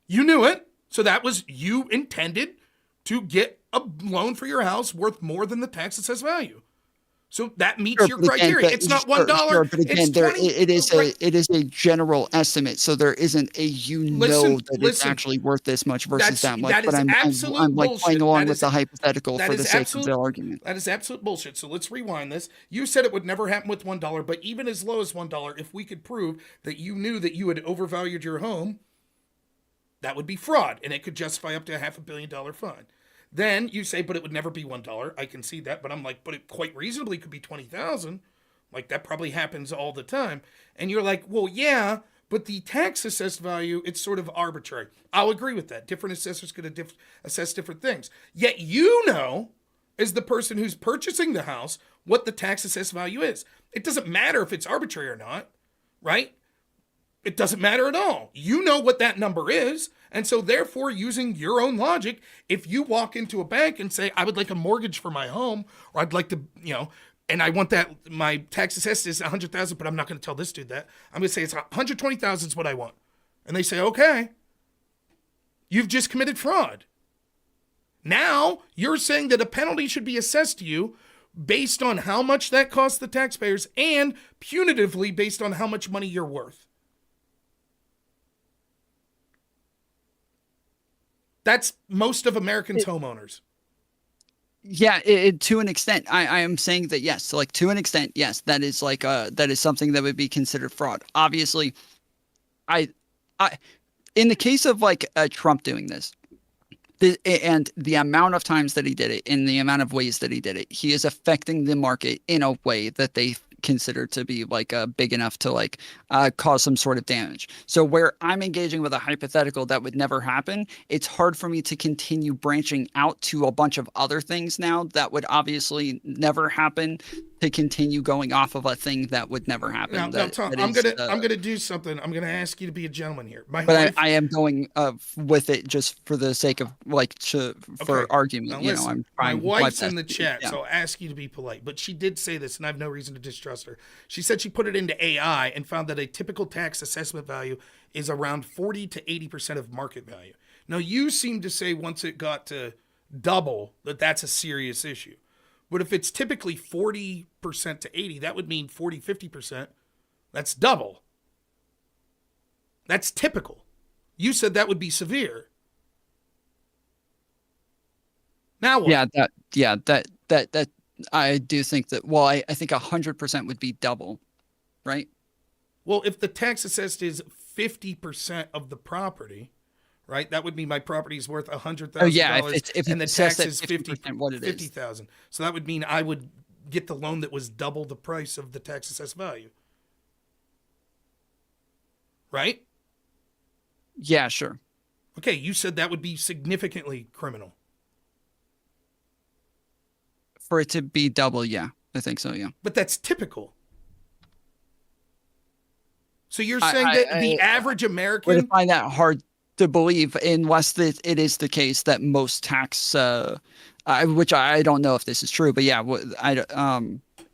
You knew it. So that was, you intended to get a loan for your house worth more than the tax assessed value. So that meets your criteria. It's not $1. But again, it's 20, it is a general estimate, so there isn't a it's actually worth this much versus that much. That is absolute I'm like bullshit. playing along with the hypothetical for the sake of the argument. That is absolute bullshit. So let's rewind this. You said it would never happen with $1, but even as low as $1, if we could prove that you knew that you had overvalued your home, that would be fraud, and it could justify up to a $500 million fine. Then you say, but it would never be $1. I can see that, but I'm like, but it quite reasonably could be 20,000. Like that probably happens all the time. And you're like, well, yeah, but the tax assessed value, it's sort of arbitrary. I'll agree with that. Different assessors could assess different things. Yet you know, as the person who's purchasing the house, what the tax assessed value is. It doesn't matter if it's arbitrary or not, right? It doesn't matter at all. You know what that number is. And so therefore, using your own logic, if you walk into a bank and say, I would like a mortgage for my home, or I'd like to, and I want that, my tax assessed is 100,000, but I'm not going to tell this dude that. I'm going to say it's 120,000 is what I want. And they say, okay, you've just committed fraud. Now you're saying that a penalty should be assessed to you based on how much that costs the taxpayers and punitively based on how much money you're worth. That's most of Americans' homeowners. Yeah, to an extent, I am saying that yes. So like to an extent, yes, that is like that is something that would be considered fraud. Obviously, I in the case of like Trump doing this, and the amount of times that he did it, in the amount of ways that he did it, he is affecting the market in a way that they consider to be like big enough to like cause some sort of damage. So where I'm engaging with a hypothetical that would never happen, it's hard for me to continue branching out to a bunch of other things now that would obviously never happen to continue going off of a thing that would never happen. Now, Tom, I'm gonna do something. I'm gonna ask you to be a gentleman here. My But wife, I am going with it just for the sake of for argument. now You know, listen, I'm my trying wife's my in the best. chat, Yeah. so I'll ask you to be polite. But she did say this, and I have no reason to distrust her. She said she put it into AI and found that a typical tax assessment value is around 40 to 80% of market value. Now, you seem to say once it got to double that that's a serious issue. But if it's typically 40% to 80, that would mean 40, 50%. That's double. That's typical. You said that would be severe. Now what? That I do think that. Well, I think 100% would be double, right? Well, if the tax assessed is 50% of the property, right? That would mean my property is worth $100,000. Oh yeah, if and the it says tax that is 50%, what it is. 50,000. So that would mean I would get the loan that was double the price of the tax assessed value. Right? Yeah, sure. Okay, you said that would be significantly criminal. For it to be double, yeah, I think so. Yeah. But that's typical. So you're saying that the average American would find that hard to believe unless it is the case that most tax, which I don't know if this is true, but yeah,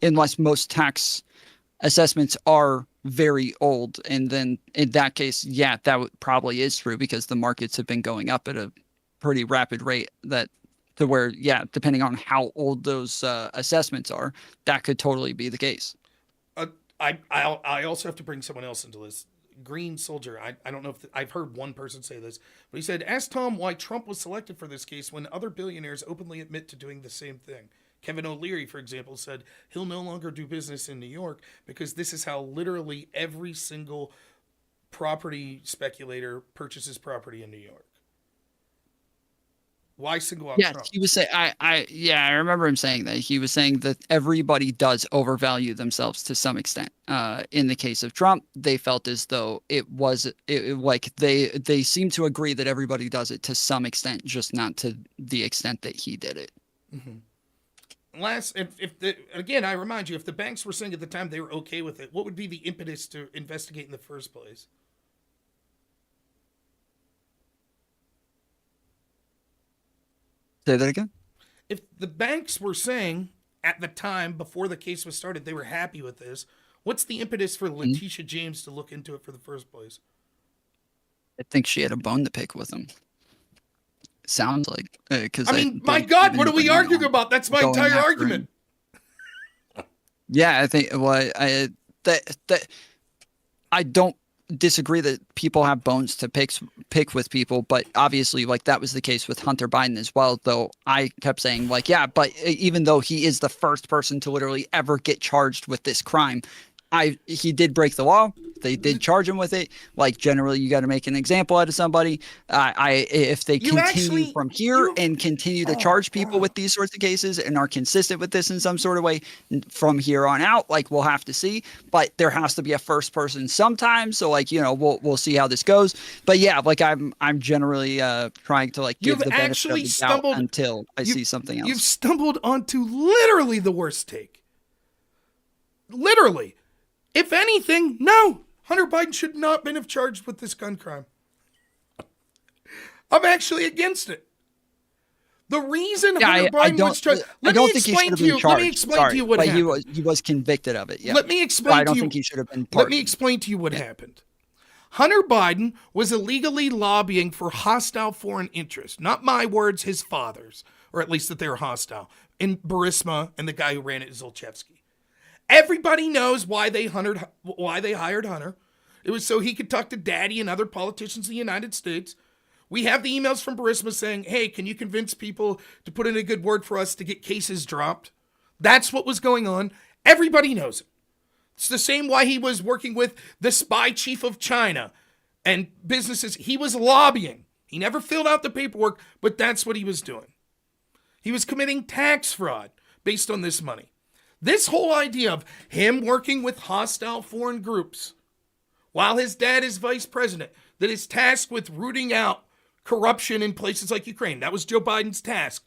unless most tax assessments are very old, and then in that case, yeah, probably is true because the markets have been going up at a pretty rapid rate to where, yeah, depending on how old those assessments are, that could totally be the case. I also have to bring someone else into this. Green Soldier. I don't know if I've heard one person say this, but he said, ask Tom why Trump was selected for this case when other billionaires openly admit to doing the same thing. Kevin O'Leary, for example, said he'll no longer do business in New York because this is how literally every single property speculator purchases property in New York. Why single out Yeah, Trump? he was saying, I remember him saying that. He was saying that everybody does overvalue themselves to some extent. In the case of Trump, they felt as though it like they seem to agree that everybody does it to some extent, just not to the extent that he did it. Mm-hmm. Again, I remind you, if the banks were saying at the time they were okay with it, what would be the impetus to investigate in the first place? Say that again? If the banks were saying at the time before the case was started they were happy with this, what's the impetus for Letitia James to look into it for the first place? I think she had a bone to pick with him. Sounds like, because I mean, my God, what are we arguing about? That's my entire argument. Yeah, I think. Well, I don't disagree that people have bones to pick with people, but obviously, like, that was the case with Hunter Biden as well. Though I kept saying, like, yeah, but even though he is the first person to literally ever get charged with this crime, he did break the law. They did charge him with it. Like, generally, you got to make an example out of somebody. If they continue from here and continue to charge people with these sorts of cases and are consistent with this in some sort of way from here on out, like, we'll have to see. But there has to be a first person sometimes. So, like, you know, we'll see how this goes. But yeah, like, I'm generally trying to, like, give the benefit of the doubt until I see something else. You've stumbled onto literally the worst take. Literally. If anything, no. Hunter Biden should not have been charged with this gun crime. I'm actually against it. The reason Hunter Biden was charged. Let me explain to you what happened. He was convicted of it. Yeah. Let me explain to you. I don't think he should have been pardoned. Let me explain to you what happened. Hunter Biden was illegally lobbying for hostile foreign interests. Not my words, his father's, or at least that they were hostile. In Burisma and the guy who ran it, Zlochevsky. Everybody knows why they hired Hunter. It was so he could talk to Daddy and other politicians in the United States. We have the emails from Burisma saying, hey, can you convince people to put in a good word for us to get cases dropped? That's what was going on. Everybody knows it. It's the same why he was working with the spy chief of China and businesses. He was lobbying. He never filled out the paperwork, but that's what he was doing. He was committing tax fraud based on this money. This whole idea of him working with hostile foreign groups while his dad is vice president that is tasked with rooting out corruption in places like Ukraine. That was Joe Biden's task.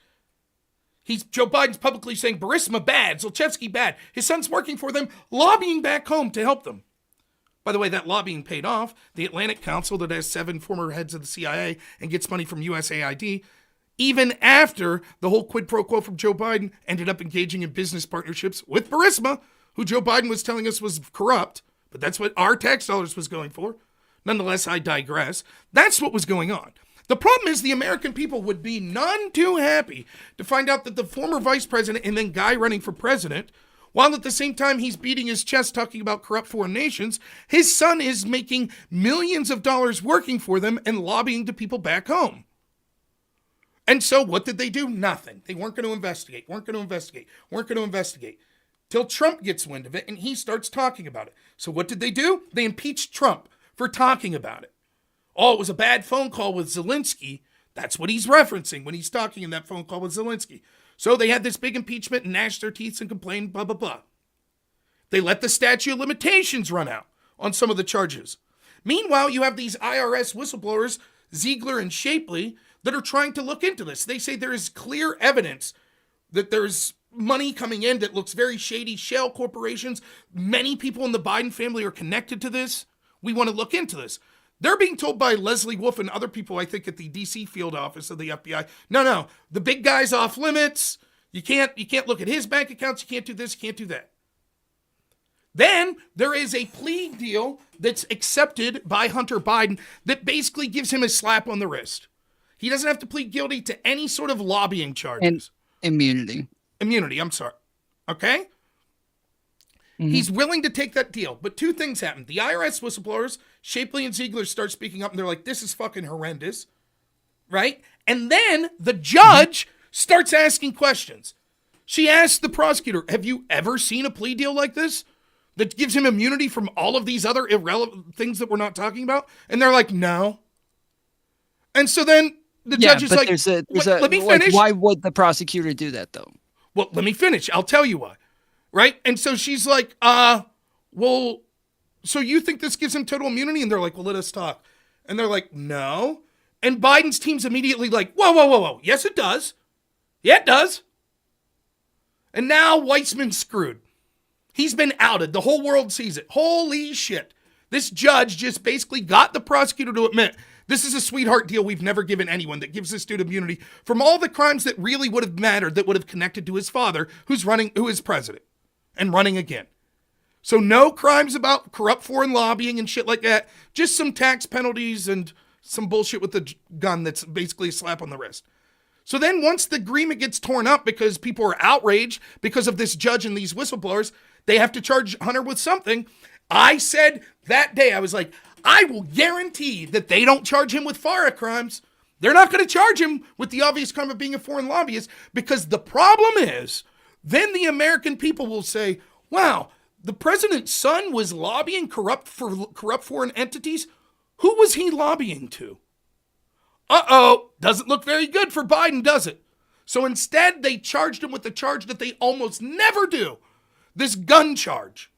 Joe Biden's publicly saying Burisma bad, Zlochevsky bad. His son's working for them, lobbying back home to help them. By the way, that lobbying paid off. The Atlantic Council, that has 7 former heads of the CIA and gets money from USAID, even after the whole quid pro quo from Joe Biden, ended up engaging in business partnerships with Burisma, who Joe Biden was telling us was corrupt, but that's what our tax dollars was going for. Nonetheless, I digress. That's what was going on. The problem is the American people would be none too happy to find out that the former vice president and then guy running for president, while at the same time he's beating his chest talking about corrupt foreign nations, his son is making millions of dollars working for them and lobbying to people back home. And so what did they do? Nothing. They weren't going to investigate, till Trump gets wind of it and he starts talking about it. So what did they do? They impeached Trump for talking about it. Oh, it was a bad phone call with Zelensky. That's what he's referencing when he's talking in that phone call with Zelensky. So they had this big impeachment and gnashed their teeth and complained, blah, blah, blah. They let the statute of limitations run out on some of the charges. Meanwhile, you have these IRS whistleblowers, Ziegler and Shapley, that are trying to look into this. They say there is clear evidence that there's money coming in that looks very shady, shell corporations. Many people in the Biden family are connected to this. We want to look into this. They're being told by Leslie Wolf and other people, I think, at the D.C. field office of the FBI, no, the big guy's off limits. You can't look at his bank accounts. You can't do this. You can't do that. Then there is a plea deal that's accepted by Hunter Biden that basically gives him a slap on the wrist. He doesn't have to plead guilty to any sort of lobbying charges. And immunity. Immunity, I'm sorry. Okay? Mm-hmm. He's willing to take that deal. But 2 things happen. The IRS whistleblowers, Shapley and Ziegler, start speaking up and they're like, this is fucking horrendous. Right? And then the judge starts asking questions. She asked the prosecutor, have you ever seen a plea deal like this that gives him immunity from all of these other irrelevant things that we're not talking about? And they're like, no. And so then the judge is like, let me finish. Why would the prosecutor do that, though? Well, let me finish. I'll tell you why. Right? And so she's like, well, so you think this gives him total immunity? And they're like, well, let us talk. And they're like, no. And Biden's team's immediately like, whoa. Yes, it does. Yeah, it does. And now Weissman's screwed. He's been outed. The whole world sees it. Holy shit. This judge just basically got the prosecutor to admit this is a sweetheart deal we've never given anyone that gives this dude immunity from all the crimes that really would have mattered, that would have connected to his father, who is president and running again. So no crimes about corrupt foreign lobbying and shit like that. Just some tax penalties and some bullshit with the gun that's basically a slap on the wrist. So then once the agreement gets torn up because people are outraged because of this judge and these whistleblowers, they have to charge Hunter with something. I said that day, I was like, I will guarantee that they don't charge him with FARA crimes. They're not going to charge him with the obvious crime of being a foreign lobbyist, because the problem is then the American people will say, wow, the president's son was lobbying corrupt foreign entities. Who was he lobbying to? Doesn't look very good for Biden, does it? So instead, they charged him with the charge that they almost never do. This gun charge.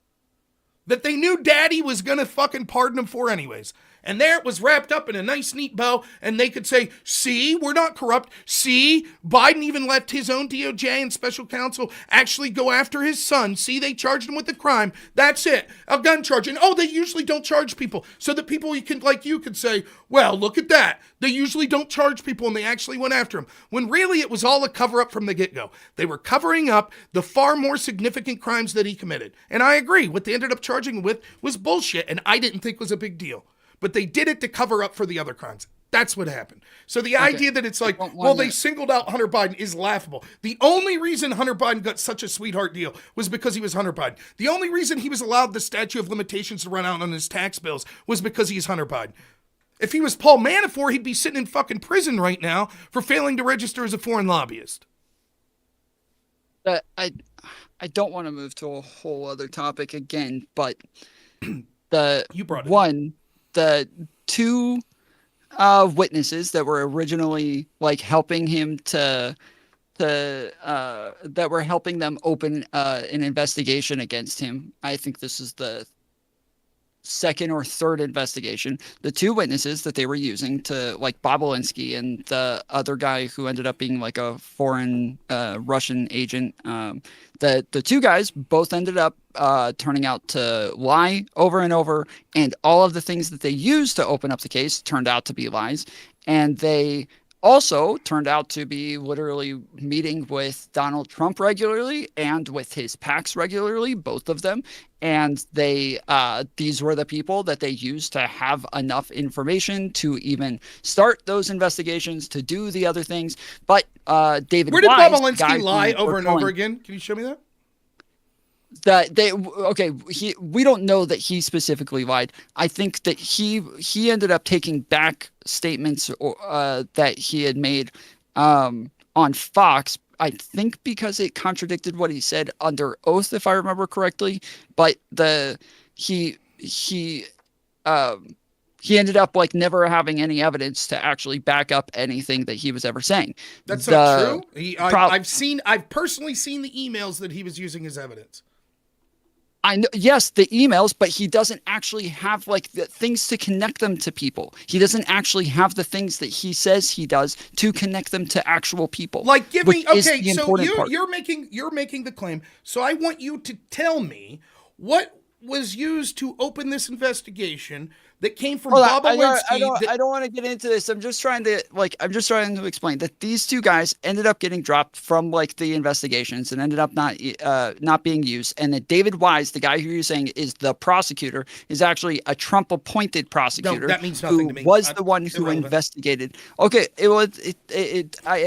That they knew daddy was going to fucking pardon him for anyways. And there it was wrapped up in a nice, neat bow. And they could say, see, we're not corrupt. See, Biden even let his own DOJ and special counsel actually go after his son. See, they charged him with the crime. That's it. A gun charge. And they usually don't charge people. So that people like you could say, well, look at that. They usually don't charge people and they actually went after him. When really it was all a cover up from the get-go. They were covering up the far more significant crimes that he committed. And I agree. What they ended up charging him with was bullshit, and I didn't think was a big deal. But they did it to cover up for the other crimes. That's what happened. So the idea that it's like, they singled out Hunter Biden is laughable. The only reason Hunter Biden got such a sweetheart deal was because he was Hunter Biden. The only reason he was allowed the statute of limitations to run out on his tax bills was because he's Hunter Biden. If he was Paul Manafort, he'd be sitting in fucking prison right now for failing to register as a foreign lobbyist. I don't want to move to a whole other topic again, but you brought it. The 2 witnesses that were originally like helping him that were helping them open an investigation against him. I think this is the second or third investigation, the two witnesses that they were using to, like Bob Alinsky and the other guy who ended up being like a foreign Russian agent, the two guys both ended up turning out to lie over and over, and all of the things that they used to open up the case turned out to be lies, and they also turned out to be literally meeting with Donald Trump regularly and with his PACs regularly, both of them. And they, these were the people that they used to have enough information to even start those investigations, to do the other things. But David Where did Wise, Bob Alinsky lie over and over again? Can you show me that? That they we don't know that he specifically lied. I think that he ended up taking back statements that he had made on Fox. I think because it contradicted what he said under oath, if I remember correctly. But he ended up like never having any evidence to actually back up anything that he was ever saying. That's not true. I've personally seen the emails that he was using as evidence. I know, yes, the emails, but he doesn't actually have like the things to connect them to people. He doesn't actually have the things that he says he does to connect them to actual people. Like, give me, okay, so you're making the claim. So I want you to tell me what was used to open this investigation that came from Bob Alinsky. I don't want to get into this. I'm just trying to explain that these two guys ended up getting dropped from like the investigations and ended up not being used. And that David Wise, the guy who you're saying is the prosecutor, is actually a Trump appointed prosecutor. No, that means nothing to me. Was the one who investigated. Okay, I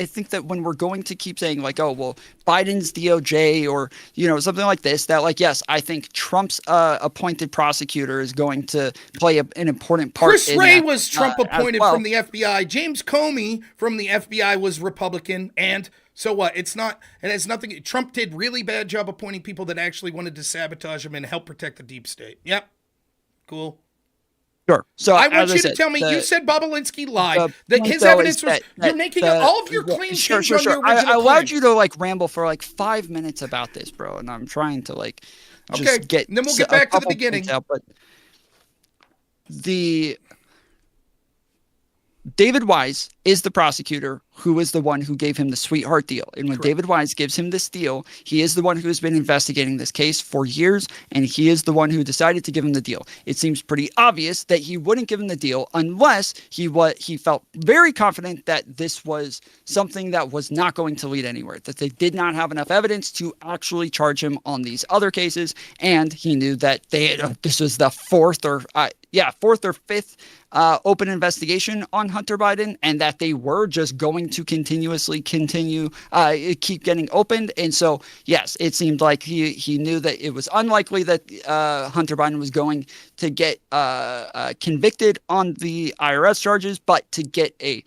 think that when we're going to keep saying like, oh well, Biden's DOJ or something like this, that like, yes, I think Trump's appointed prosecutor is going to play an important part. Chris Wray was Trump appointed from the FBI. James Comey from the FBI was Republican. And so what? It has nothing. Trump did really bad job appointing people that actually wanted to sabotage him and help protect the deep state. Yep. Cool. Sure. So I want you to tell me, you said Bob Alinsky lied. That his evidence was, you're making all of your claims. Sure. I allowed you to like ramble for like 5 minutes about this, bro. And I'm trying to like, okay, and then we'll get back to the beginning. But David Wise is the prosecutor who is the one who gave him the sweetheart deal. And when David Wise gives him this deal, he is the one who has been investigating this case for years, and he is the one who decided to give him the deal. It seems pretty obvious that he wouldn't give him the deal unless he felt very confident that this was something that was not going to lead anywhere, that they did not have enough evidence to actually charge him on these other cases, and he knew that this was the fourth or fifth open investigation on Hunter Biden, and that they were just going to keep getting opened. And so, yes, it seemed like he knew that it was unlikely that Hunter Biden was going to get convicted on the IRS charges, but to get a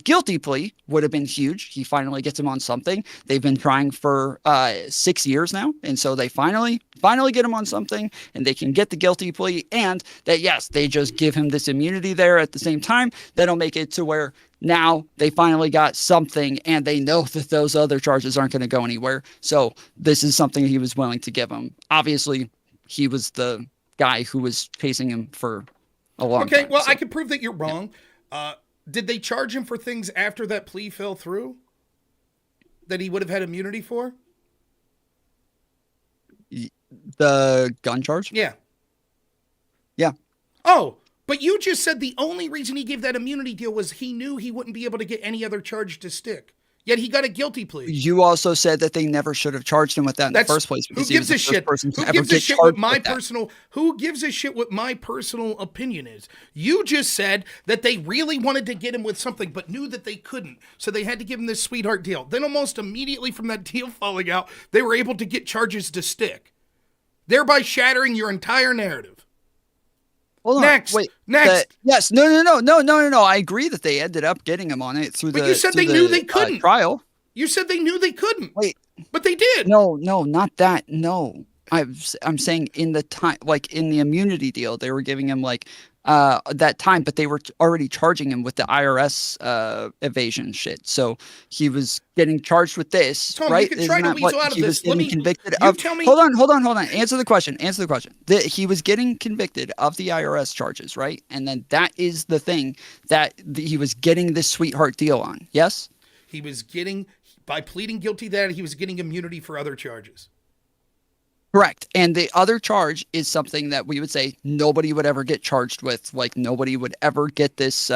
guilty plea would have been huge. He finally gets him on something. They've been trying for 6 years now, and so they finally get him on something, and they can get the guilty plea. And that, yes, they just give him this immunity there at the same time. That'll make it to where now they finally got something, and they know that those other charges aren't going to go anywhere. So this is something he was willing to give him. Obviously, he was the guy who was chasing him for a long time. Okay, well, so I can prove that you're wrong. Did they charge him for things after that plea fell through that he would have had immunity for? The gun charge? Yeah. Yeah. Oh, but you just said the only reason he gave that immunity deal was he knew he wouldn't be able to get any other charge to stick. Yet he got a guilty plea. You also said that they never should have charged him with that in the first place. Who gives a shit? Who gives a shit what my personal opinion is? You just said that they really wanted to get him with something, but knew that they couldn't. So they had to give him this sweetheart deal. Then almost immediately from that deal falling out, they were able to get charges to stick, thereby shattering your entire narrative. Hold on. Next. Yes. No. I agree that they ended up getting him on it through but you said they knew they couldn't. Trial. You said they knew they couldn't. Wait. But they did. No, not that. No. I'm saying in the time, like in the immunity deal, they were giving him like that time, but they were already charging him with the IRS evasion shit. So he was getting charged with this, Tom, you right? can Isn't try to that what weasel out of he was this. Let getting me. convicted You of? tell me. Hold on. Answer the question. That he was getting convicted of the IRS charges, right? And then that is the thing that he was getting this sweetheart deal on. Yes. He was getting, by pleading guilty that, he was getting immunity for other charges. Correct. And the other charge is something that we would say nobody would ever get charged with. Like nobody would ever get this.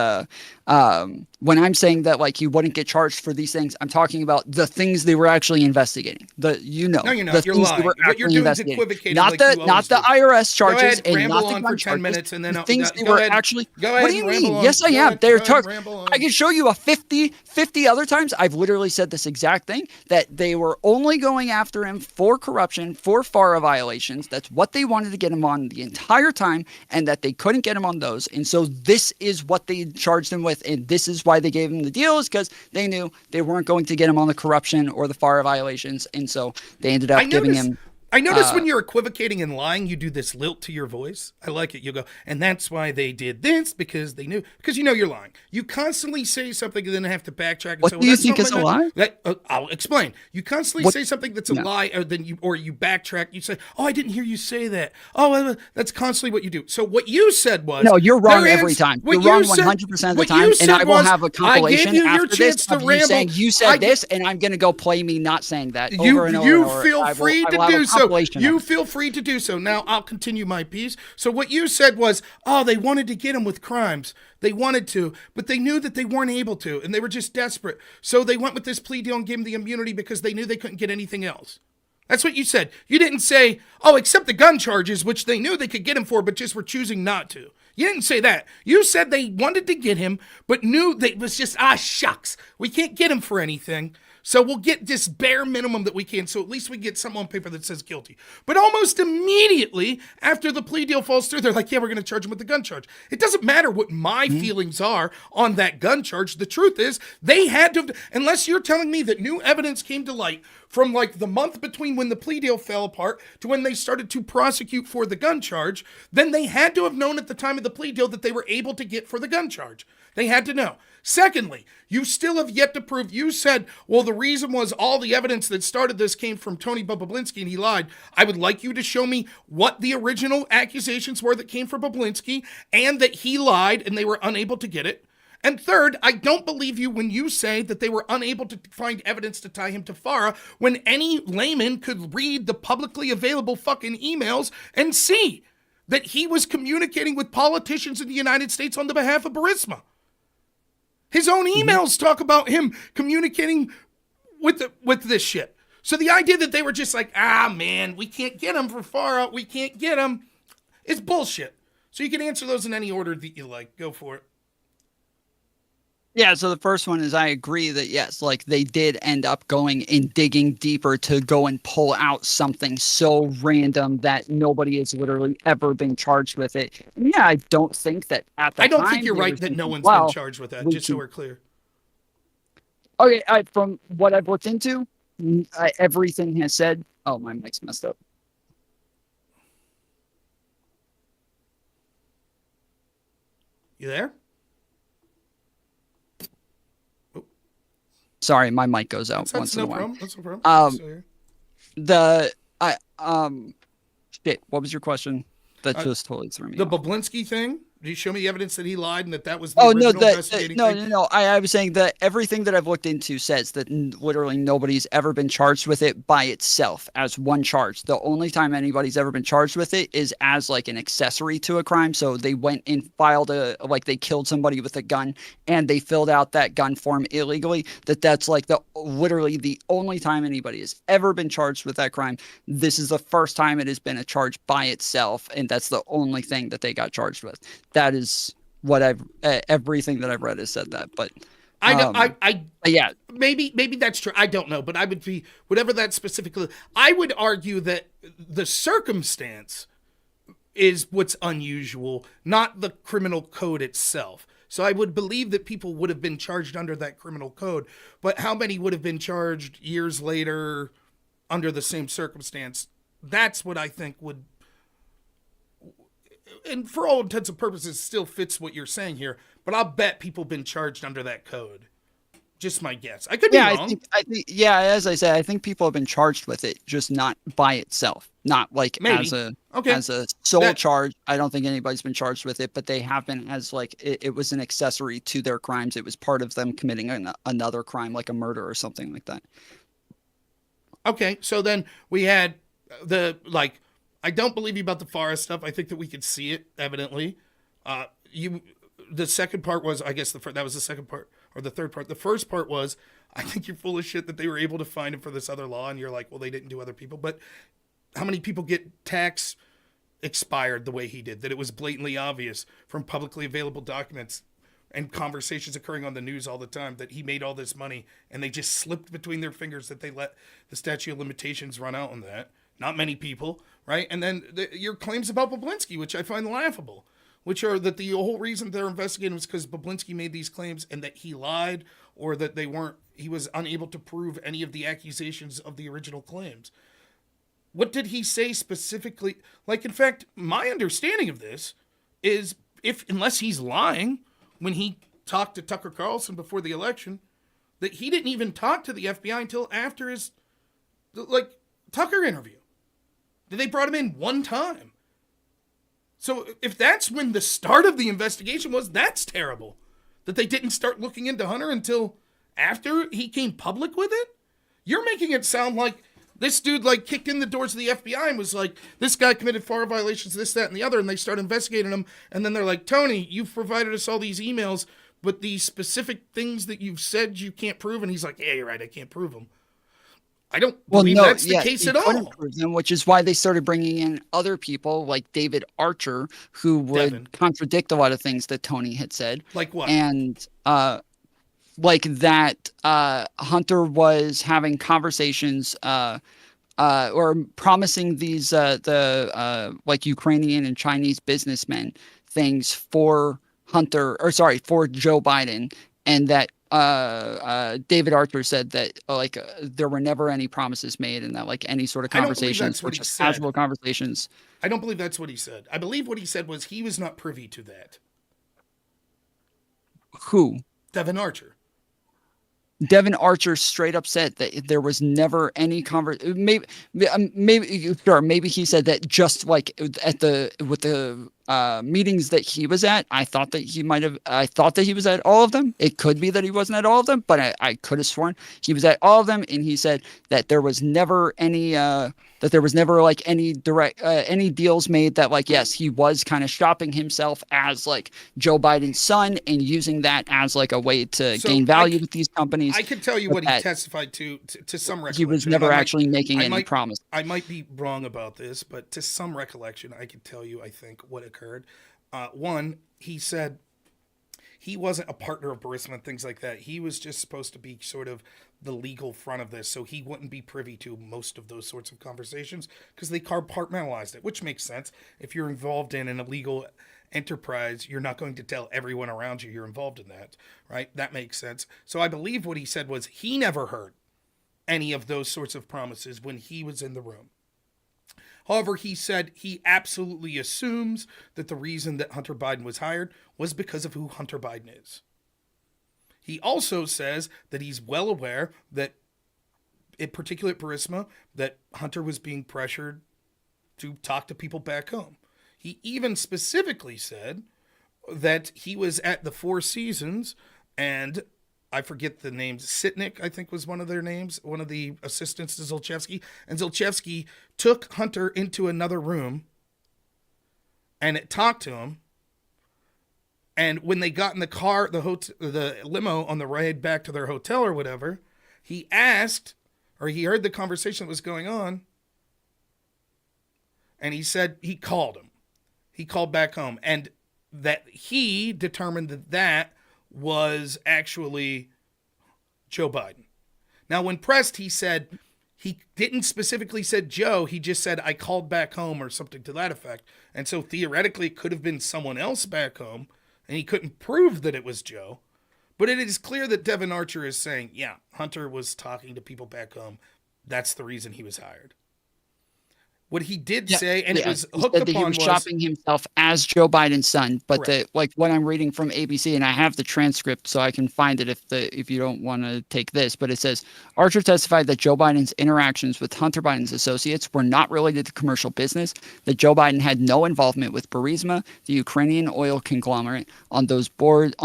When I'm saying that like you wouldn't get charged for these things, I'm talking about the things they were actually investigating. No, you're not. The You're things they lying. were What you're actually doing is investigating. equivocating. Not like the you not the do. IRS Go charges ahead, and ramble not the on gun for 10 charges. minutes, and then The things go they were ahead. actually. Go ahead What do and you ramble mean? on. Yes, I Go am. ahead, They're go ahead and talking. ramble on. I can show you a 50 other times. I've literally said this exact thing, that they were only going after him for corruption, for FARA violations. That's what they wanted to get him on the entire time, and that they couldn't get him on those. And so this is what they charged him with, and this is why they gave him the deal, is because they knew they weren't going to get him on the corruption or the FARA violations, and so they ended up giving him. I notice when you're equivocating and lying, you do this lilt to your voice. I like it. You go, and that's why they did this, because they knew, because you know you're lying. You constantly say something and then have to backtrack. And What say, do you think is a lie? I'll explain. You constantly say something that's a lie, or you backtrack. You say, "Oh, I didn't hear you say that." Oh, that's constantly what you do. So what you said was, no, you're wrong every time. You're wrong 100% of the time, and I will have a compilation after this of you saying you said this, and I'm going to go play me not saying that over and over. You feel free to do so. You feel free to do so. Now I'll continue my piece. So what you said was, oh, they wanted to get him with crimes. They wanted to, but they knew that they weren't able to, and they were just desperate. So they went with this plea deal and gave him the immunity because they knew they couldn't get anything else. That's what you said. You didn't say, oh, except the gun charges, which they knew they could get him for, but just were choosing not to. You didn't say that. You said they wanted to get him, but knew that it was just, shucks, we can't get him for anything. So we'll get this bare minimum that we can, so at least we get something on paper that says guilty. But almost immediately after the plea deal falls through, they're like, yeah, we're going to charge him with the gun charge. It doesn't matter what my feelings are on that gun charge. The truth is, they had to, unless you're telling me that new evidence came to light from like the month between when the plea deal fell apart to when they started to prosecute for the gun charge, then they had to have known at the time of the plea deal that they were able to get for the gun charge. They had to know. Secondly, you still have yet to prove, you said, well, the reason was all the evidence that started this came from Tony Bobulinski and he lied. I would like you to show me what the original accusations were that came from Bobulinski and that he lied and they were unable to get it. And third, I don't believe you when you say that they were unable to find evidence to tie him to FARA when any layman could read the publicly available fucking emails and see that he was communicating with politicians in the United States on the behalf of Burisma. His own emails talk about him communicating with this shit. So the idea that they were just like, man, we can't get him for FARA, we can't get him, is bullshit. So you can answer those in any order that you like. Go for it. Yeah, so the first one is I agree that yes, like they did end up going and digging deeper to go and pull out something so random that nobody has literally ever been charged with it. And yeah, I don't think that at the time. I don't think you're right that no one's been charged with that, just so we're clear. Okay, from what I've looked into, everything has said, oh, my mic's messed up. You there? Sorry, my mic goes out That's once in a while. That's no problem. Shit, what was your question? That just totally threw me The off. Bobulinski thing? Did you show me evidence that he lied and that was the original investigating thing? No. I was saying that everything that I've looked into says that literally nobody's ever been charged with it by itself as one charge. The only time anybody's ever been charged with it is as like an accessory to a crime. So they went and filed they killed somebody with a gun and they filled out that gun form illegally. That's like literally the only time anybody has ever been charged with that crime. This is the first time it has been a charge by itself, and that's the only thing that they got charged with. That is what everything that I've read has said that, but yeah, maybe that's true. I don't know, but I would be whatever that specifically. I would argue that the circumstance is what's unusual, not the criminal code itself. So I would believe that people would have been charged under that criminal code, but how many would have been charged years later under the same circumstance? That's what I think would. and for all intents and purposes, still fits what you're saying here. But I'll bet people have been charged under that code. Just my guess. I could be Yeah, wrong. yeah, as I said, I think people have been charged with it, just not by itself, not like Maybe. Okay. as a sole That charge. I don't think anybody's been charged with it, but they have been as like it was an accessory to their crimes. It was part of them committing another crime, like a murder or something like that. okay. So then we had the like. I don't believe you about the forest stuff. I think that we could see it evidently. You. The second part was, I guess that was the second part or the third part. The first part was, I think you're full of shit that they were able to find him for this other law, and you're like, well, they didn't do other people, but how many people get tax expired the way he did? That it was blatantly obvious from publicly available documents and conversations occurring on the news all the time that he made all this money, and they just slipped between their fingers that they let the statute of limitations run out on that. Not many people, right? And then your claims about Bablinski, which I find laughable, which are that the whole reason they're investigating was because Bablinski made these claims and that he lied, or that he was unable to prove any of the accusations of the original claims. What did he say specifically? Like, in fact, my understanding of this is unless he's lying when he talked to Tucker Carlson before the election, that he didn't even talk to the FBI until after his, Tucker interview. That they brought him in one time. So if that's when the start of the investigation was, that's terrible. That they didn't start looking into Hunter until after he came public with it? You're making it sound like this dude kicked in the doors of the FBI and was like, this guy committed FAR violations, this, that, and the other, and they start investigating him, and then they're like, Tony, you've provided us all these emails, but these specific things that you've said you can't prove, and he's like, yeah, you're right, I can't prove them. I don't believe that's the case at all. Them, which is why they started bringing in other people like David Archer, who would contradict a lot of things that Tony had said. Like what? And like that Hunter was having conversations or promising these like Ukrainian and Chinese businessmen things for for Joe Biden, and that David Archer said that there were never any promises made, and that any sort of conversations were just casual conversations. I don't believe that's what he said. I believe what he said was he was not privy to that. Who? Devin Archer. Devin Archer straight up said that there was never any maybe he said that just with the meetings that he was at. I thought that he was at all of them. It could be that he wasn't at all of them, but I could have sworn he was at all of them. And he said that there was never any any direct any deals made, that yes, he was kind of shopping himself as Joe Biden's son and using that as a way to gain value with these companies. I could tell you what he testified to some recollection. He was never actually making any promise. I might be wrong about this, but to some recollection, I could tell you, I think, what occurred. One, he said he wasn't a partner of Burisma and things like that. He was just supposed to be sort of the legal front of this, so he wouldn't be privy to most of those sorts of conversations because they compartmentalized it, which makes sense. If you're involved in an illegal enterprise, you're not going to tell everyone around you you're involved in that, right? That makes sense. So I believe what he said was he never heard any of those sorts of promises when he was in the room. However, he said he absolutely assumes that the reason that Hunter Biden was hired was because of who Hunter Biden is. He also says that he's well aware that, in particular at Burisma, that Hunter was being pressured to talk to people back home. He even specifically said that he was at the Four Seasons, and I forget the names. Sitnik, I think, was one of their names, one of the assistants to Zlochevsky. And Zlochevsky took Hunter into another room and talked to him. And when they got in the car, the limo on the ride back to their hotel or whatever, he asked, or he heard the conversation that was going on, and he said he called him. He called back home, and that he determined that was actually Joe Biden. Now, when pressed, he said he didn't specifically said Joe. He just said, I called back home or something to that effect. And so theoretically, it could have been someone else back home, and he couldn't prove that it was Joe. But it is clear that Devin Archer is saying, yeah, Hunter was talking to people back home. That's the reason he was hired. What he did Yeah, say, and it yeah. was He hooked said that he upon, was was shopping himself as Joe Biden's son, but correct. like what I'm reading from ABC, and I have the transcript so I can find it if you don't want to take this, but it says Archer testified that Joe Biden's interactions with Hunter Biden's associates were not related to commercial business, that Joe Biden had no involvement with Burisma, the Ukrainian oil conglomerate on whose board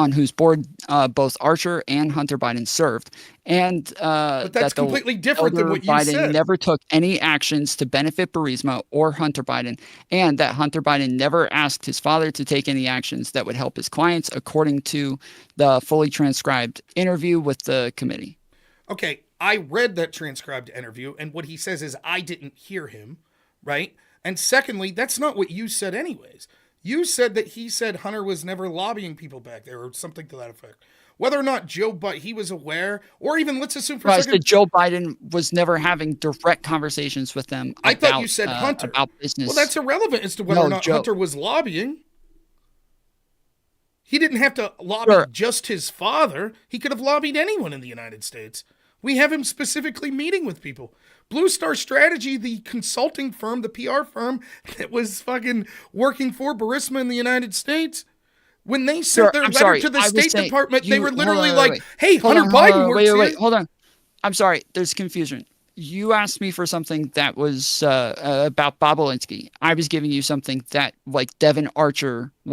both Archer and Hunter Biden served, and But that's that the completely different than elder what you Biden said. never took any actions to benefit Burisma or Hunter Biden, and that Hunter Biden never asked his father to take any actions that would help his clients, according to the fully transcribed interview with the committee. Okay, I read that transcribed interview, and what he says is, I didn't hear him, right? And secondly, that's not what you said, anyways. You said that he said Hunter was never lobbying people back there, or something to that effect. Whether or not Joe Biden, he was aware, or even let's assume for a I second, said Joe Biden was never having direct conversations with them I thought you said Hunter. about business. Well, that's irrelevant as to whether No, or not Joe. Hunter was lobbying. He didn't have to lobby Sure. just his father. He could have lobbied anyone in the United States. We have him specifically meeting with people. Blue Star Strategy, the consulting firm, the PR firm that was fucking working for Burisma in the United States, when they sent Sure, their I'm letter sorry. to the I was State saying Department, they you were hold literally on, like, wait. hey, Hold Hunter on, hold Biden on, works wait, here. hold on. I'm sorry. There's confusion. You asked me for something that was about Bob Olinsky. I was giving you something that, like Devin Archer, you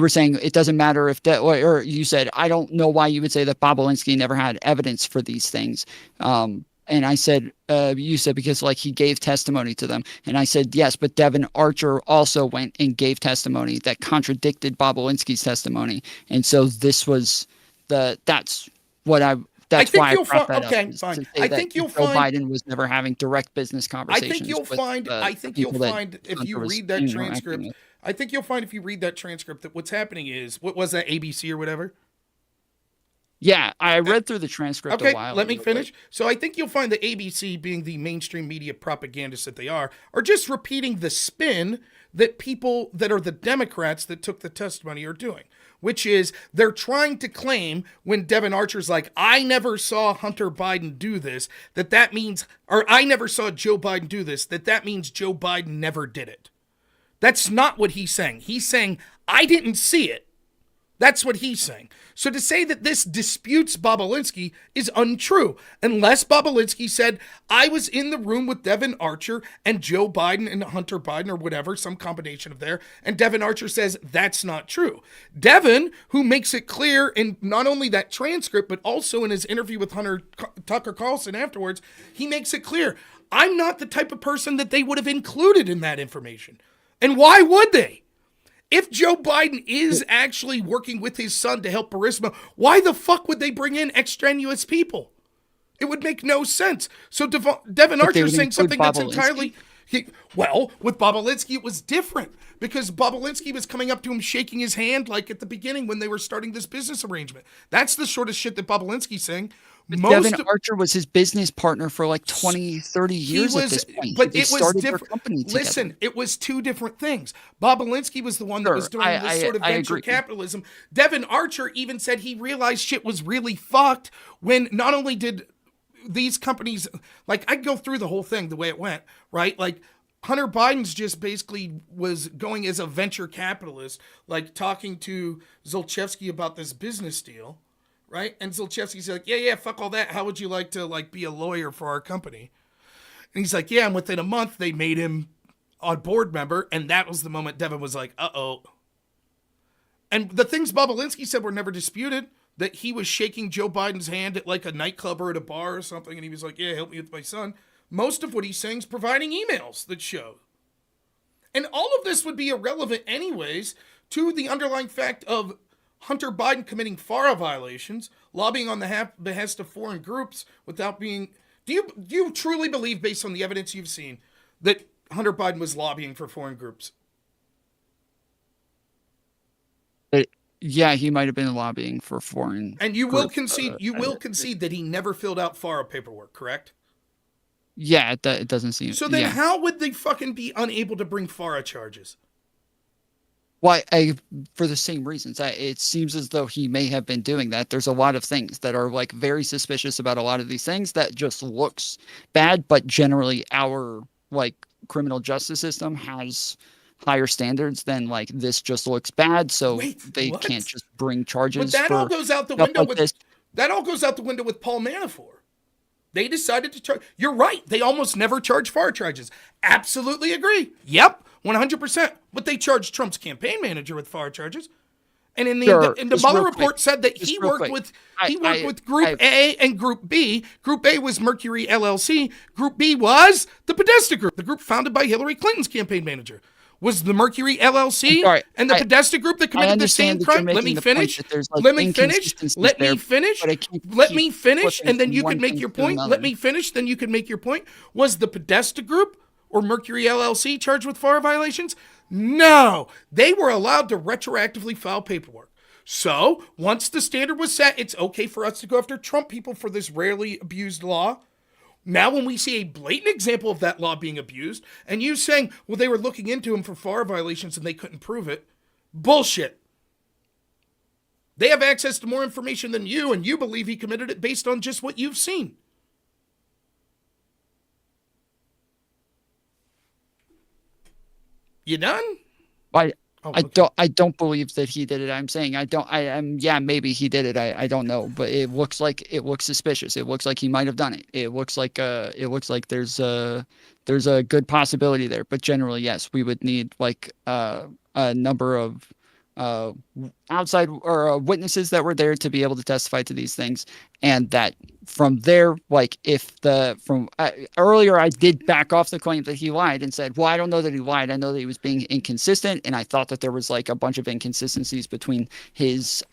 were saying it doesn't matter if or you said, I don't know why you would say that Bob Olinsky never had evidence for these things. And I said, you said because like he gave testimony to them. And I said, yes, but Devin Archer also went and gave testimony that contradicted Bob Olinsky's testimony. And so this was that's what I, I that's think why I you'll brought find, that up, okay, is fine. to say I that think you'll Joe find, Biden was never having direct business I conversations think you'll with find, I think you'll people that find if Hunter you was read that interacting transcript, with. I think you'll find if you read that transcript that what's happening is, what was that, ABC or whatever? Yeah, I read through the transcript a Okay, while let me ago, finish. So I think you'll find that ABC, being the mainstream media propagandists that they are just repeating the spin that people that are the Democrats that took the testimony are doing, which is they're trying to claim when Devin Archer's like, I never saw Hunter Biden do this, that means, or I never saw Joe Biden do this, that means Joe Biden never did it. That's not what he's saying. He's saying, I didn't see it. That's what he's saying. So to say that this disputes Bob Olinsky is untrue, unless Bob Olinsky said, I was in the room with Devin Archer and Joe Biden and Hunter Biden or whatever, some combination of there, and Devin Archer says that's not true. Devin, who makes it clear in not only that transcript, but also in his interview with Tucker Carlson afterwards, he makes it clear, I'm not the type of person that they would have included in that information. And why would they? If Joe Biden is actually working with his son to help Burisma, why the fuck would they bring in extraneous people? It would make no sense. So Devin Archer is saying something that's entirely... well, with Bob Olinsky, it was different because Bob Olinsky was coming up to him, shaking his hand like at the beginning when they were starting this business arrangement. That's the sort of shit that Bob Olinsky's saying. Devin Archer was his business partner for like 20, 30 years at this point. But They it was different. Listen, it was two different things. Bob Olinsky was the one that was doing this sort of venture capitalism. Devin Archer even said he realized shit was really fucked when not only did these companies, like I go through the whole thing the way it went, right? Like Hunter Biden's just basically was going as a venture capitalist, like talking to Zolchevsky about this business deal. Right? And Zolchevsky's like, yeah, fuck all that. How would you like to like be a lawyer for our company? And he's like, yeah, and within a month they made him a board member. And that was the moment Devin was like, uh-oh. And the things Bob Olinsky said were never disputed, that he was shaking Joe Biden's hand at like a nightclub or at a bar or something. And he was like, yeah, help me with my son. Most of what he's saying is providing emails that show. And all of this would be irrelevant anyways to the underlying fact of Hunter Biden committing FARA violations, lobbying on the behest of foreign groups without being... Do you truly believe, based on the evidence you've seen, that Hunter Biden was lobbying for foreign groups? Yeah, he might have been lobbying for foreign. And you will concede that he never filled out FARA paperwork, correct? Yeah, it doesn't seem... So then how would they fucking be unable to bring FARA charges? Why, for the same reasons. It seems as though he may have been doing that. There's a lot of things that are like very suspicious about a lot of these things that just looks bad, but generally our like criminal justice system has higher standards than like this just looks bad, so Wait, they can't what? just bring But charges that all for goes out the stuff window like with this. that all goes out the window with Paul Manafort. They decided to charge. You're right. They almost never charge FAR charges. Absolutely agree. Yep, 100%. But they charged Trump's campaign manager with FAR charges. And in Sure, the just Mueller real report quick. said that Just real quick. he worked I, with Group I, A and Group B. Group A was Mercury LLC. Group B was the Podesta Group, the group founded by Hillary Clinton's campaign manager. Was the Mercury I'm LLC sorry. and the Podesta Group that I committed the same understand that you're crime? Let making me the point finish. that there's like Let me finish. inconsistencies Let there, me finish. but I can't Let keep me finish, flipping and then from you one can make thing your to point. another. Let me finish, then you can make your point. Was the Podesta Group or Mercury LLC charged with FAR violations? No. They were allowed to retroactively file paperwork. So, once the standard was set, it's okay for us to go after Trump people for this rarely abused law. Now, when we see a blatant example of that law being abused, and you saying, well, they were looking into him for FAR violations and they couldn't prove it, bullshit. They have access to more information than you, and you believe he committed it based on just what you've seen. You done? I Oh, I okay. don't believe that he did it. I'm saying I am yeah, maybe he did it. I don't know, but it looks suspicious. It looks like he might have done it. It looks like there's a good possibility there. But generally, yes, we would need like a number of uh outside or witnesses that were there to be able to testify to these things, and that from there, like if the from earlier I did back off the claim that he lied and said, well, I don't know that he lied. I know that he was being inconsistent, and I thought that there was like a bunch of inconsistencies between his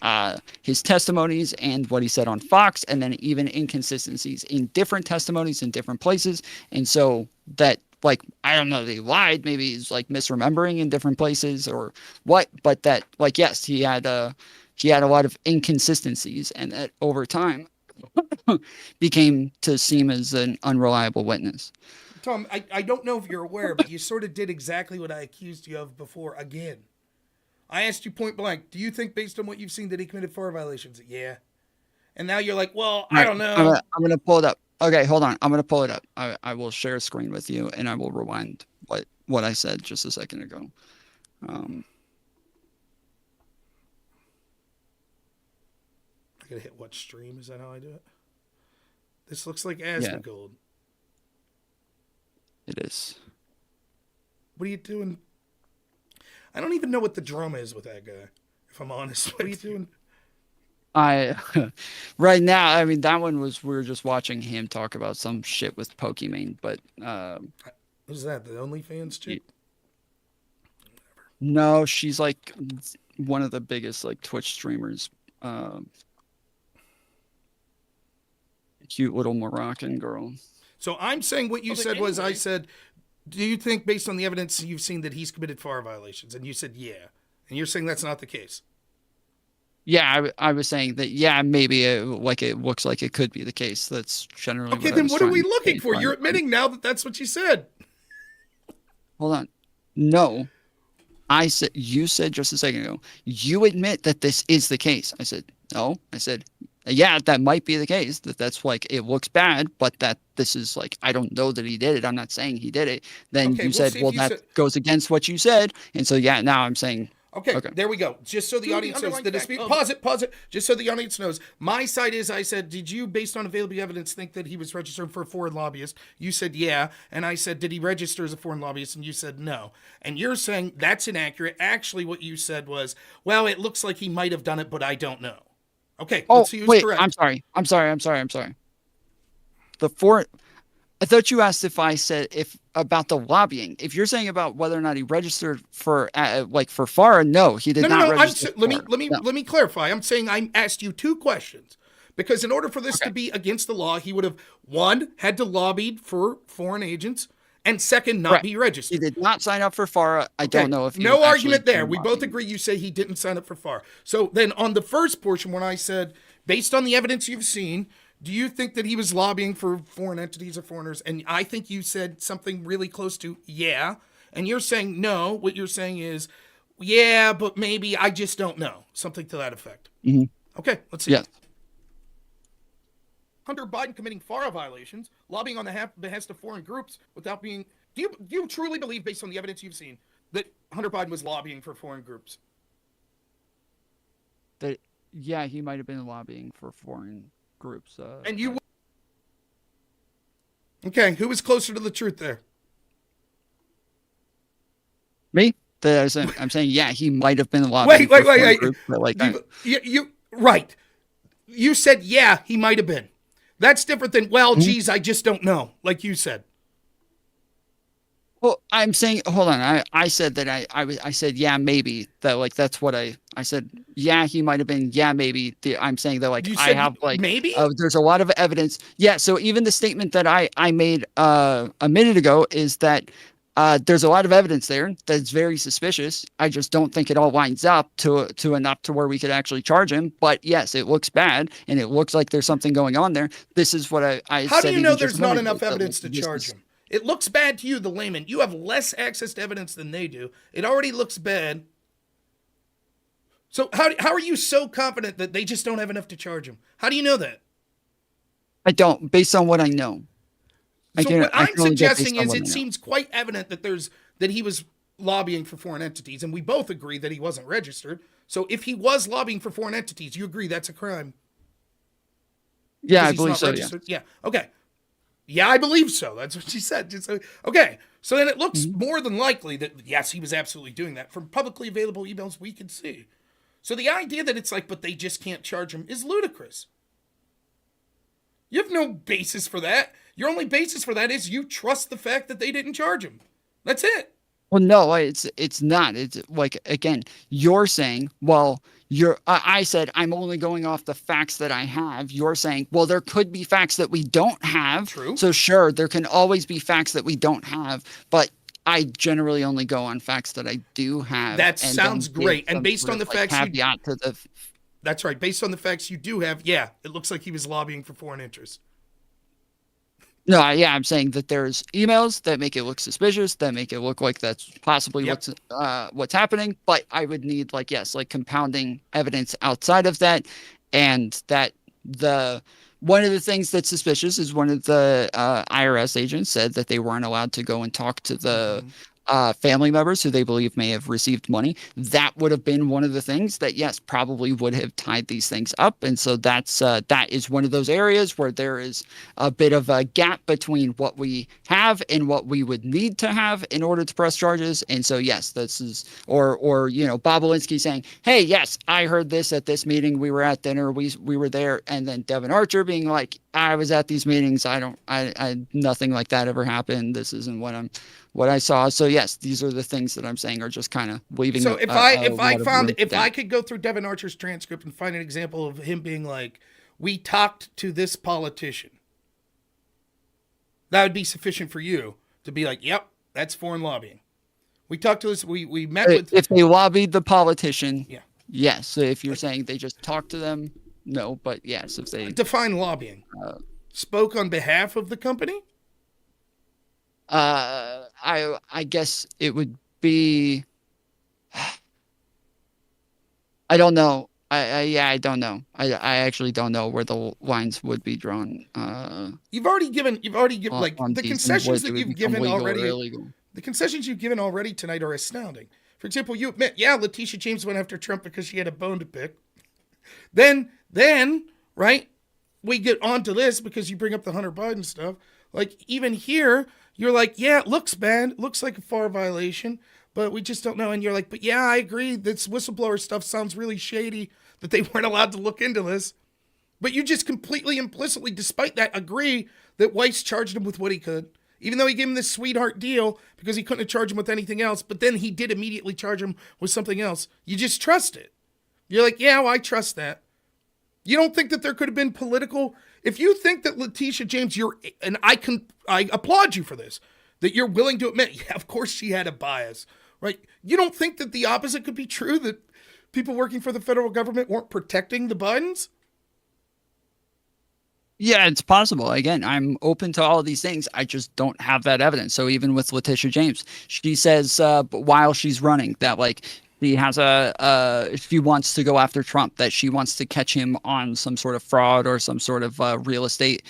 testimonies and what he said on Fox, and then even inconsistencies in different testimonies in different places, and so that like I don't know that he lied. Maybe he's like misremembering in different places or what, but that like yes, he had a lot of inconsistencies, and that over time became to seem as an unreliable witness. Tom, I don't know if you're aware, but you sort of did exactly what I accused you of before again. I asked you point blank, do you think based on what you've seen that he committed FAR violations? Yeah. And now you're like, well, All I right, don't know. I'm gonna pull it up. Okay, hold on. I'm gonna pull it up. I will share a screen with you, and I will rewind what I said just a second ago. Um, I gotta hit watch stream. Is that how I do it? This looks like yeah, Asmongold. it is. What are you doing? I don't even know what the drama is with that guy, if I'm honest. What are you doing? I right now, I mean, that one was we were just watching him talk about some shit with Pokimane, but Who's that? The OnlyFans chick? no, she's like one of the biggest like Twitch streamers. Um, Cute little Moroccan girl. So I'm saying what you said was I said, do you think based on the evidence you've seen that he's committed FAR violations? And you said, yeah. And you're saying that's not the case. Yeah, I was saying that. Yeah, maybe like it looks like it could be the case. That's generally Okay, what I then was what are trying we to looking say, for? but You're admitting now that that's what you said. hold on. No, I said you said just a second ago. You admit that this is the case. I said no. I said yeah, that might be the case. That's like it looks bad, but that this is like I don't know that he did it. I'm not saying he did it. Then Okay, you we'll said, see if well, you that said. goes against what you said, and so yeah, now I'm saying Okay, okay. there we go. Just so the audience knows the dispute. Pause it. Just so the audience knows. My side is I said, did you, based on available evidence, think that he was registered for a foreign lobbyist? You said yeah. And I said, did he register as a foreign lobbyist? And you said no. And you're saying that's inaccurate. Actually, what you said was, well, it looks like he might have done it, but I don't know. Okay, Oh let's see who's wait, correct. I'm sorry. The four. I thought you asked if I said if about the lobbying. If you're saying about whether or not he registered for like for FAR, no, he did not No. register Let for me FAR. let me No. let me clarify. I'm saying I asked you two questions because in order for this to Okay. be against the law, he would have one had to lobby for foreign agents, and second, not Correct. be He registered. did not sign up for FAR. I Okay, don't know if he no was actually argument there. doing We both lobbying. agree. You say he didn't sign up for FAR. So then, on the first portion, when I said based on the evidence you've seen, do you think that he was lobbying for foreign entities or foreigners? And I think you said something really close to yeah. And you're saying no. What you're saying is yeah, but maybe I just don't know. Something to that effect. Mm-hmm. Okay, let's see. Yeah. Hunter Biden committing FARA violations, lobbying on the behest of foreign groups without being. Do you truly believe, based on the evidence you've seen, that Hunter Biden was lobbying for foreign groups? That yeah, he might have been lobbying for foreign groups. And you. Okay, who was closer to the truth there? Me? I'm saying yeah, he might have been lobbying for foreign groups. But like you right. You said yeah, he might have been. That's different than well, geez, I just don't know. Like you said. Well, I'm saying, hold on. I said that I said, yeah, maybe that like, that's what I said. Yeah, he might've been. Yeah, maybe I'm saying that like, I have like, maybe there's a lot of evidence. Yeah. So even the statement that I made, a minute ago is that, there's a lot of evidence there that's very suspicious. I just don't think it all lines up to enough to where we could actually charge him. But yes, it looks bad and it looks like there's something going on there. This is what I How said. do you know there's not enough evidence to charge him? It looks bad to you, the layman. You have less access to evidence than they do. It already looks bad. So how are you so confident that they just don't have enough to charge him? How do you know that? I don't, based on what I know. So what I'm suggesting is it seems quite evident that he was lobbying for foreign entities, and we both agree that he wasn't registered. So if he was lobbying for foreign entities, you agree that's a crime? Yeah, I believe so. Yeah. Okay. Yeah, I believe so. That's what she said. Okay. So then it looks more than likely that, yes, he was absolutely doing that from publicly available emails we can see. So the idea that it's like, but they just can't charge him is ludicrous. You have no basis for that. Your only basis for that is you trust the fact that they didn't charge him. That's it. Well, no, it's not. It's like, again, you're saying, well, I said, I'm only going off the facts that I have. You're saying, well, there could be facts that we don't have. True. So sure, there can always be facts that we don't have, but I generally only go on facts that I do have. That sounds great. And based on the facts caveat to the. That's right. Based on the facts you do have, yeah, it looks like he was lobbying for foreign interests. No, yeah, I'm saying that there's emails that make it look suspicious, that make it look like that's possibly what's happening. But I would need like compounding evidence outside of that, and that one of the things that's suspicious is one of the IRS agents said that they weren't allowed to go and talk to the family members who they believe may have received money. That would have been one of the things that, yes, probably would have tied these things up. And so that is one of those areas where there is a bit of a gap between what we have and what we would need to have in order to press charges. And so, yes, this is, or Bob Alinsky saying, hey, yes, I heard this at this meeting. We were at dinner. We were there. And then Devin Archer being like, I was at these meetings. I nothing like that ever happened. This isn't what I saw. So yes, these are the things that I'm saying are just kind of leaving. So if I could go through Devin Archer's transcript and find an example of him being like, we talked to this politician, that would be sufficient for you to be like, yep, that's foreign lobbying. We talked to this. We met with. If they lobbied the politician. Yeah. Yes. So if you're saying they just talked to them, no. But yes, if they define lobbying, spoke on behalf of the company. I guess it would be. I don't know. I don't know. I actually don't know where the lines would be drawn. You've already given like the concessions that you've given already. The concessions you've given already tonight are astounding. For example, you admit, yeah, Letitia James went after Trump because she had a bone to pick. Then, right, we get onto this because you bring up the Hunter Biden stuff. Like, even here, you're like, yeah, it looks bad. It looks like a FAR violation, but we just don't know. And you're like, but yeah, I agree. This whistleblower stuff sounds really shady that they weren't allowed to look into this. But you just completely implicitly, despite that, agree that Weiss charged him with what he could. Even though he gave him this sweetheart deal because he couldn't have charged him with anything else, but then he did immediately charge him with something else. You just trust it. You're like, yeah, well, I trust that. You don't think that there could have been political... If you think that Letitia James, I applaud you for this, that you're willing to admit, yeah, of course she had a bias, right? You don't think that the opposite could be true, that people working for the federal government weren't protecting the Bidens? Yeah, it's possible. Again, I'm open to all of these things. I just don't have that evidence. So even with Letitia James, she says while she's running that, like, She has she wants to go after Trump, that she wants to catch him on some sort of fraud or some sort of real estate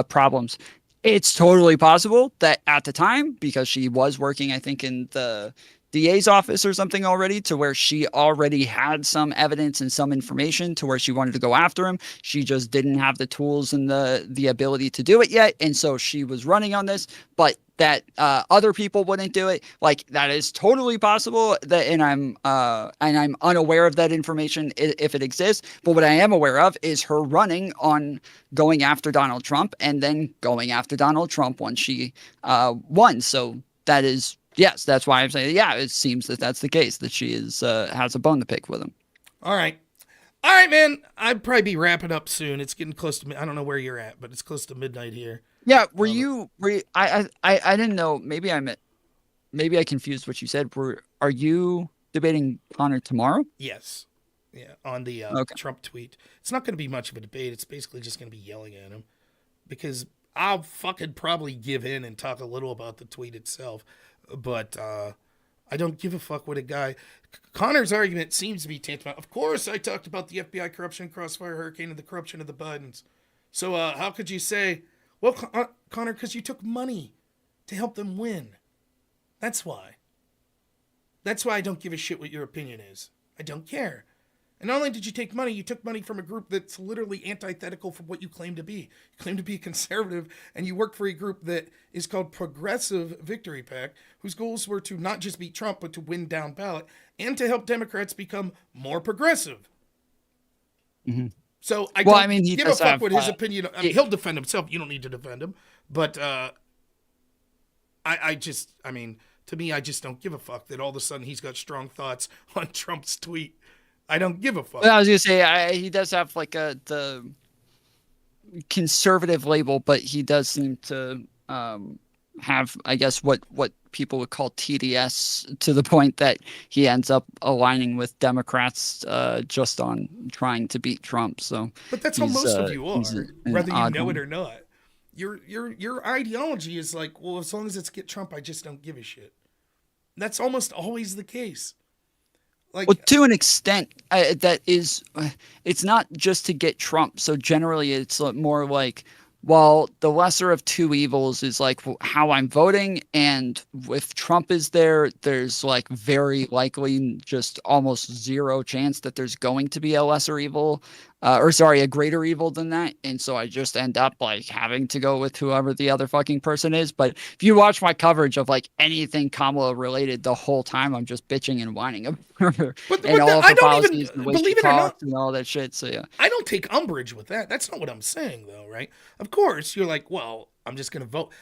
problems. It's totally possible that at the time, because she was working, I think, in the DA's office or something already, to where she already had some evidence and some information to where she wanted to go after him. She just didn't have the tools and the ability to do it yet. And so she was running on this, but that other people wouldn't do it. Like, that is totally possible. That, and I'm unaware of that information if it exists. But what I am aware of is her running on going after Donald Trump and then going after Donald Trump once she won. So that is, yes, that's why I'm saying, yeah, it seems that that's the case, that she is has a bone to pick with him. All right. All right, man. I'd probably be wrapping up soon. It's getting close to I don't know where you're at, but it's close to midnight here. Yeah, were you I didn't know, maybe I confused what you said. Are you debating Connor tomorrow? Yes. Yeah, on the Okay. Trump tweet. It's not going to be much of a debate. It's basically just going to be yelling at him because I'll fucking probably give in and talk a little about the tweet itself, but I don't give a fuck what a guy. Connor's argument seems to be tantamount. Of course, I talked about the FBI corruption, Crossfire Hurricane, and the corruption of the Bidens. So how could you say, well, Connor, because you took money to help them win. That's why. That's why I don't give a shit what your opinion is. I don't care. And not only did you take money, you took money from a group that's literally antithetical from what you claim to be. You claim to be a conservative, and you work for a group that is called Progressive Victory PAC, whose goals were to not just beat Trump, but to win down ballot, and to help Democrats become more progressive. Mm-hmm. So I Well, don't I mean, he give a does fuck have what his opinion. I mean, he'll defend himself. You don't need to defend him. But I mean, to me, I just don't give a fuck that all of a sudden he's got strong thoughts on Trump's tweet. I don't give a fuck. Well, I was gonna say, he does have like the conservative label, but he does seem to have, I guess, what people would call TDS, to the point that he ends up aligning with Democrats just on trying to beat Trump. So, But that's how most of you are, whether you know one. it or not. Your ideology is like, well, as long as it's get Trump, I just don't give a shit. That's almost always the case. Like, Well, to an extent, that is, it's not just to get Trump. So generally, it's more like, well, the lesser of two evils is like how I'm voting, and if Trump is there, there's like very likely just almost zero chance that there's going to be a lesser evil, or sorry, a greater evil than that. And so I just end up like having to go with whoever the other fucking person is. But if you watch my coverage of like anything Kamala related, the whole time I'm just bitching and whining about her and all of I her don't policies and even the way she believe it or not. talks and all that shit. So yeah. I don't take umbrage with that. That's not what I'm saying, though, right? Of course, you're like, well, I'm just going to vote.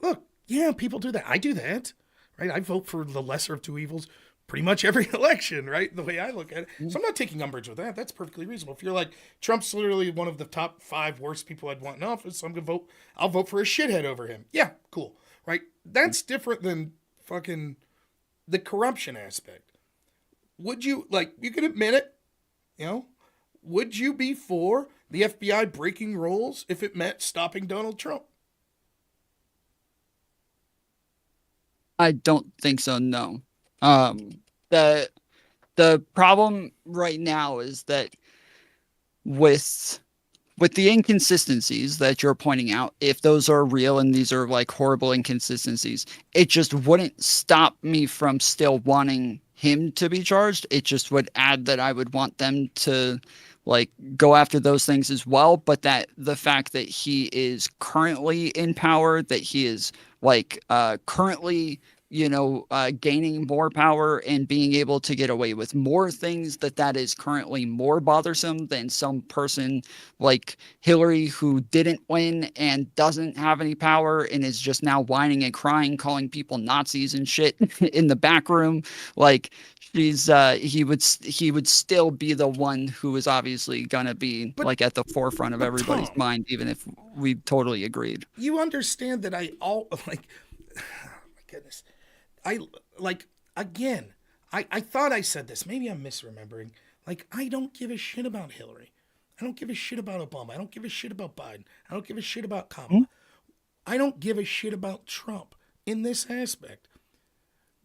Look, yeah, people do that. I do that, right? I vote for the lesser of two evils pretty much every election, right? The way I look at it. So I'm not taking umbrage with that. That's perfectly reasonable. If you're like, Trump's literally one of the top 5 worst people I'd want in office, so I'm going to vote, I'll vote for a shithead over him. Yeah, cool, right? That's different than fucking the corruption aspect. Would you, like, you can admit it, you know? Would you be for the FBI breaking rules if it meant stopping Donald Trump? I don't think so. No. The problem right now is that with the inconsistencies that you're pointing out, if those are real and these are like horrible inconsistencies, it just wouldn't stop me from still wanting him to be charged. It just would add that I would want them to like go after those things as well. But that the fact that he is currently in power, that he is like currently, gaining more power and being able to get away with more things, that is currently more bothersome than some person like Hillary, who didn't win and doesn't have any power and is just now whining and crying, calling people Nazis and shit in the back room. Like, he would still be the one who is obviously gonna be like at the forefront of everybody's Tom, mind, even if we totally agreed. you understand that like, oh my goodness. I like again. I thought I said this. Maybe I'm misremembering. Like, I don't give a shit about Hillary. I don't give a shit about Obama. I don't give a shit about Biden. I don't give a shit about Kamala. I don't give a shit about Trump in this aspect.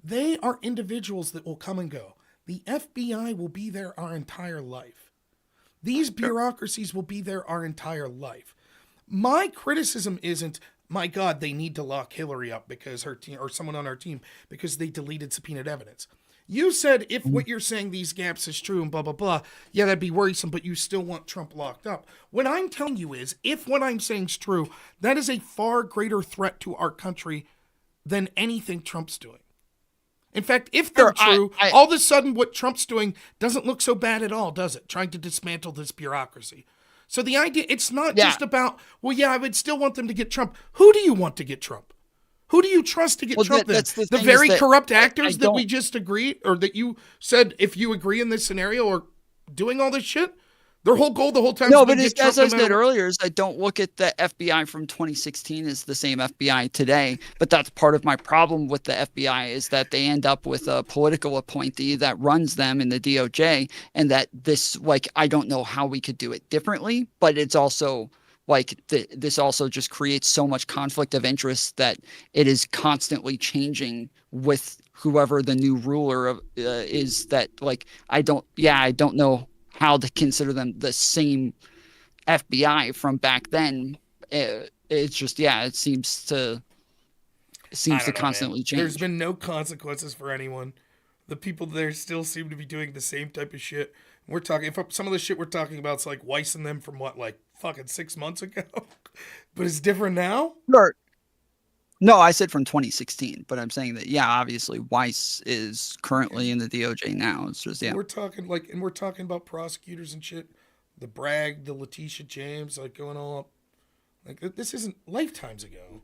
They are individuals that will come and go. The FBI will be there our entire life. These bureaucracies will be there our entire life. My criticism isn't, my God, they need to lock Hillary up because her team or someone on our team because they deleted subpoenaed evidence. You said if what you're saying these gaps is true and blah, blah, blah, yeah, that'd be worrisome, but you still want Trump locked up. What I'm telling you is, if what I'm saying is true, that is a far greater threat to our country than anything Trump's doing. In fact, if they're true, all of a sudden what Trump's doing doesn't look so bad at all, does it? Trying to dismantle this bureaucracy. So the idea, it's not just about, well, yeah, I would still want them to get Trump. Who do you want to get Trump? Who do you trust to get Trump then? The very corrupt actors that we just agreed, or that you said if you agree in this scenario are doing all this shit? Their whole goal the whole time no, but as I said earlier, is I don't look at the FBI from 2016 as the same FBI today. But that's part of my problem with the FBI is that they end up with a political appointee that runs them in the DOJ, and that this, like, I don't know how we could do it differently, but it's also like this also just creates so much conflict of interest that it is constantly changing with whoever the new ruler of, is. That like I don't know how to consider them the same FBI from back then. It's just it seems to constantly change. There's been no consequences for anyone. The people there still seem to be doing the same type of shit. We're talking, if some of the shit we're talking about is like Weiss and them from what, like fucking 6 months ago? But it's different now? Sure. No, I said from 2016, but I'm saying that, obviously Weiss is currently in the DOJ now. It's just, We're talking we're talking about prosecutors and shit. The Bragg, the Letitia James, like going all up. Like, this isn't lifetimes ago.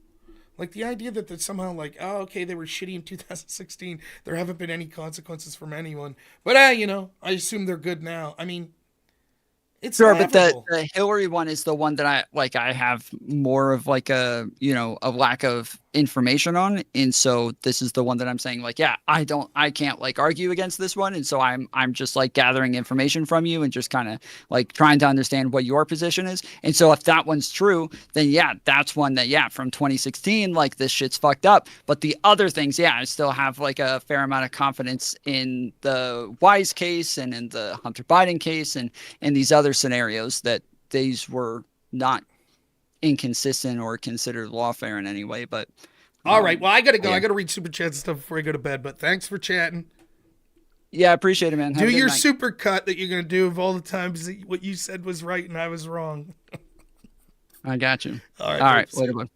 Like, the idea that somehow, like, oh, okay, they were shitty in 2016. There haven't been any consequences from anyone. But, I assume they're good now. I mean, it's sure, but the Hillary one is the one that I have more of like a lack of information on, and so this is the one that I'm saying like I can't like argue against this one, and so I'm just like gathering information from you and just kind of like trying to understand what your position is. And so if that one's true, then that's one that from 2016 like this shit's fucked up. But the other things, I still have like a fair amount of confidence in the Wise case and in the Hunter Biden case and in these other scenarios that these were not inconsistent or considered lawfare in any way. But all right, well, I gotta go. I gotta read super chats and stuff before I go to bed. But thanks for chatting. Yeah, I appreciate it, man. Do your super cut that you're gonna do of all the times that what you said was right and I was wrong. I got you. All right, later, bud.